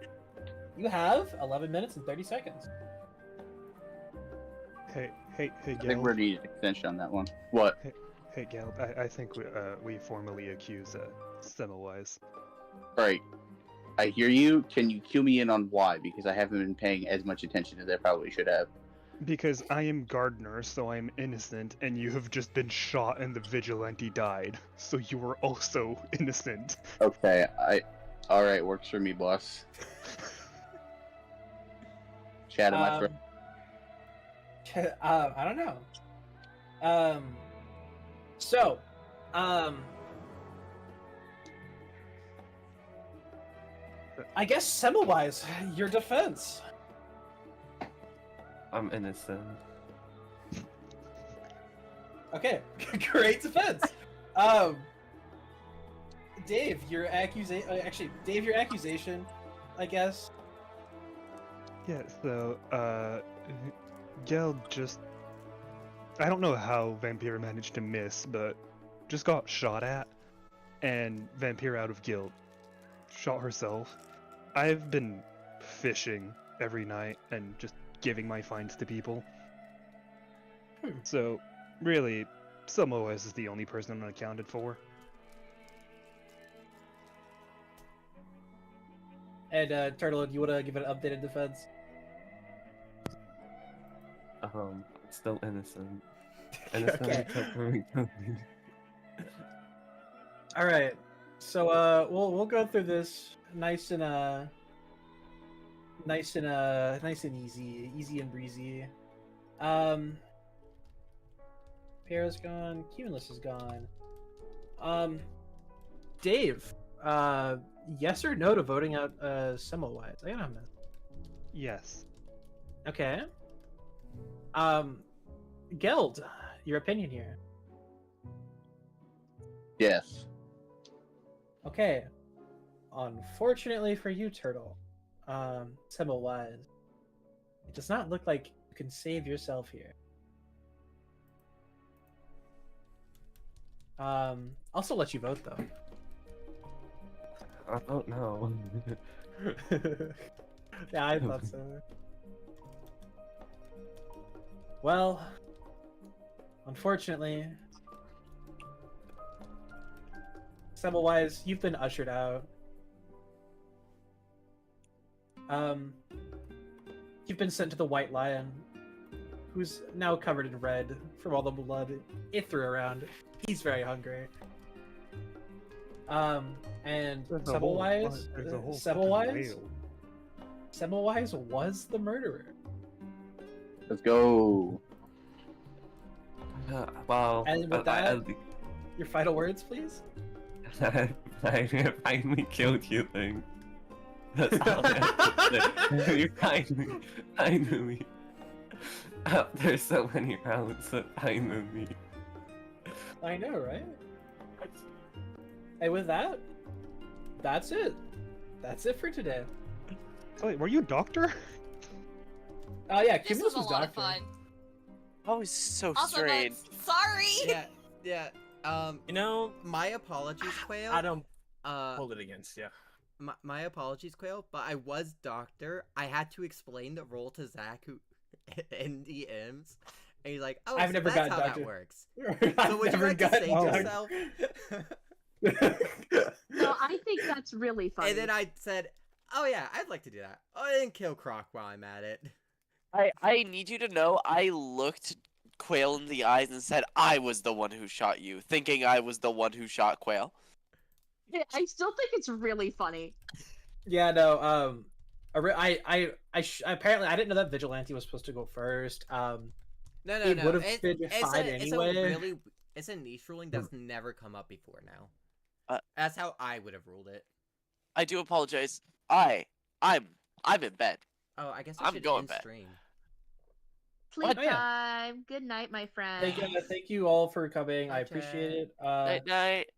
[SPEAKER 1] You have 11 minutes and 30 seconds.
[SPEAKER 12] Hey,
[SPEAKER 7] I think
[SPEAKER 12] Geld.
[SPEAKER 7] we're needing an extension on that one. What?
[SPEAKER 12] Hey, Geld. I think we formally accuse Semmelweis.
[SPEAKER 7] Alright. I hear you. Can you cue me in on why? Because I haven't been paying as much attention as I probably should have.
[SPEAKER 12] Because I am Gardner, so I am innocent, and you have just been shot and the vigilante died, so you are also innocent.
[SPEAKER 7] Okay, Alright, works for me, boss. Chat in my throat.
[SPEAKER 1] I don't know. So, I guess Semmelweis, your defense.
[SPEAKER 10] I'm innocent.
[SPEAKER 1] Okay, great defense. Dave, your accusation. Actually, Dave, your accusation, I guess.
[SPEAKER 12] Yeah, so, Geld just... I don't know how Vampira managed to miss, but just got shot at, and Vampira out of guilt shot herself. I've been fishing every night and just giving my finds to people. So, really, Semmelweis is the only person unaccounted for.
[SPEAKER 1] And Turtle, do you want to give an updated defense?
[SPEAKER 10] Still innocent. Innocent
[SPEAKER 1] Okay.
[SPEAKER 10] except for McDonald.
[SPEAKER 1] All right. So we'll go through this nice and easy and breezy. Pierre's gone. Cumulus is gone. Dave, yes or no to voting out Semmelweis? I don't know.
[SPEAKER 12] Yes.
[SPEAKER 1] Okay. Geld, your opinion here.
[SPEAKER 7] Yes.
[SPEAKER 1] Okay. Unfortunately for you, Turtle, Semmelweis, it does not look like you can save yourself here. Also let you vote though.
[SPEAKER 10] I don't know.
[SPEAKER 1] Yeah, I thought so. Well, unfortunately, Semmelweis, you've been ushered out. You've been sent to the White Lion, who's now covered in red from all the blood it threw around. He's very hungry. And
[SPEAKER 12] There's a whole
[SPEAKER 1] Semmelweis was the murderer.
[SPEAKER 7] Let's go.
[SPEAKER 10] Well,
[SPEAKER 1] And with that, your final words, please.
[SPEAKER 10] I finally killed you, thing. That's all I have to say. You finally. After so many rounds, finally.
[SPEAKER 1] I know, right? And with that, that's it. That's it for today.
[SPEAKER 12] Wait, were you a doctor?
[SPEAKER 1] Oh yeah,
[SPEAKER 6] This
[SPEAKER 1] Cumulus
[SPEAKER 6] was a
[SPEAKER 1] was
[SPEAKER 6] lot of
[SPEAKER 1] doctor.
[SPEAKER 6] fun.
[SPEAKER 5] Oh, it's so
[SPEAKER 6] Also,
[SPEAKER 5] strange.
[SPEAKER 6] sorry.
[SPEAKER 2] Yeah.
[SPEAKER 13] You know,
[SPEAKER 2] My apologies, Quail.
[SPEAKER 13] I don't
[SPEAKER 2] Uh,
[SPEAKER 13] hold it against you.
[SPEAKER 2] my apologies, Quail, but I was doctor. I had to explain the role to Zach, who NDMs, and he's like, "Oh,
[SPEAKER 1] I've
[SPEAKER 2] so
[SPEAKER 1] never
[SPEAKER 2] that's
[SPEAKER 1] gotten
[SPEAKER 2] how
[SPEAKER 1] doctor.
[SPEAKER 2] that works."
[SPEAKER 1] I've
[SPEAKER 2] So would you
[SPEAKER 1] never
[SPEAKER 2] like to
[SPEAKER 1] gotten
[SPEAKER 2] save
[SPEAKER 1] doctor.
[SPEAKER 2] yourself?
[SPEAKER 14] No, I think that's really funny.
[SPEAKER 2] And then I said, "Oh yeah, I'd like to do that. Oh, and kill Croc while I'm at it."
[SPEAKER 5] I need you to know I looked Quail in the eyes and said I was the one who shot you, thinking I was the one who shot Quail.
[SPEAKER 14] I still think it's really funny.
[SPEAKER 1] Yeah, no. apparently I didn't know that Vigilante was supposed to go first.
[SPEAKER 2] No.
[SPEAKER 1] It would have been fine anyway.
[SPEAKER 2] It's a niche ruling that's never come up before now. That's how I would have ruled it.
[SPEAKER 5] I do apologize. I'm in bed.
[SPEAKER 2] Oh, I guess
[SPEAKER 5] I'm going bed.
[SPEAKER 2] stream.
[SPEAKER 9] Sleep
[SPEAKER 1] Oh, yeah.
[SPEAKER 9] time. Good night, my friend.
[SPEAKER 1] Thank you all for coming. I
[SPEAKER 2] Bye,
[SPEAKER 1] appreciate it.
[SPEAKER 5] Night night.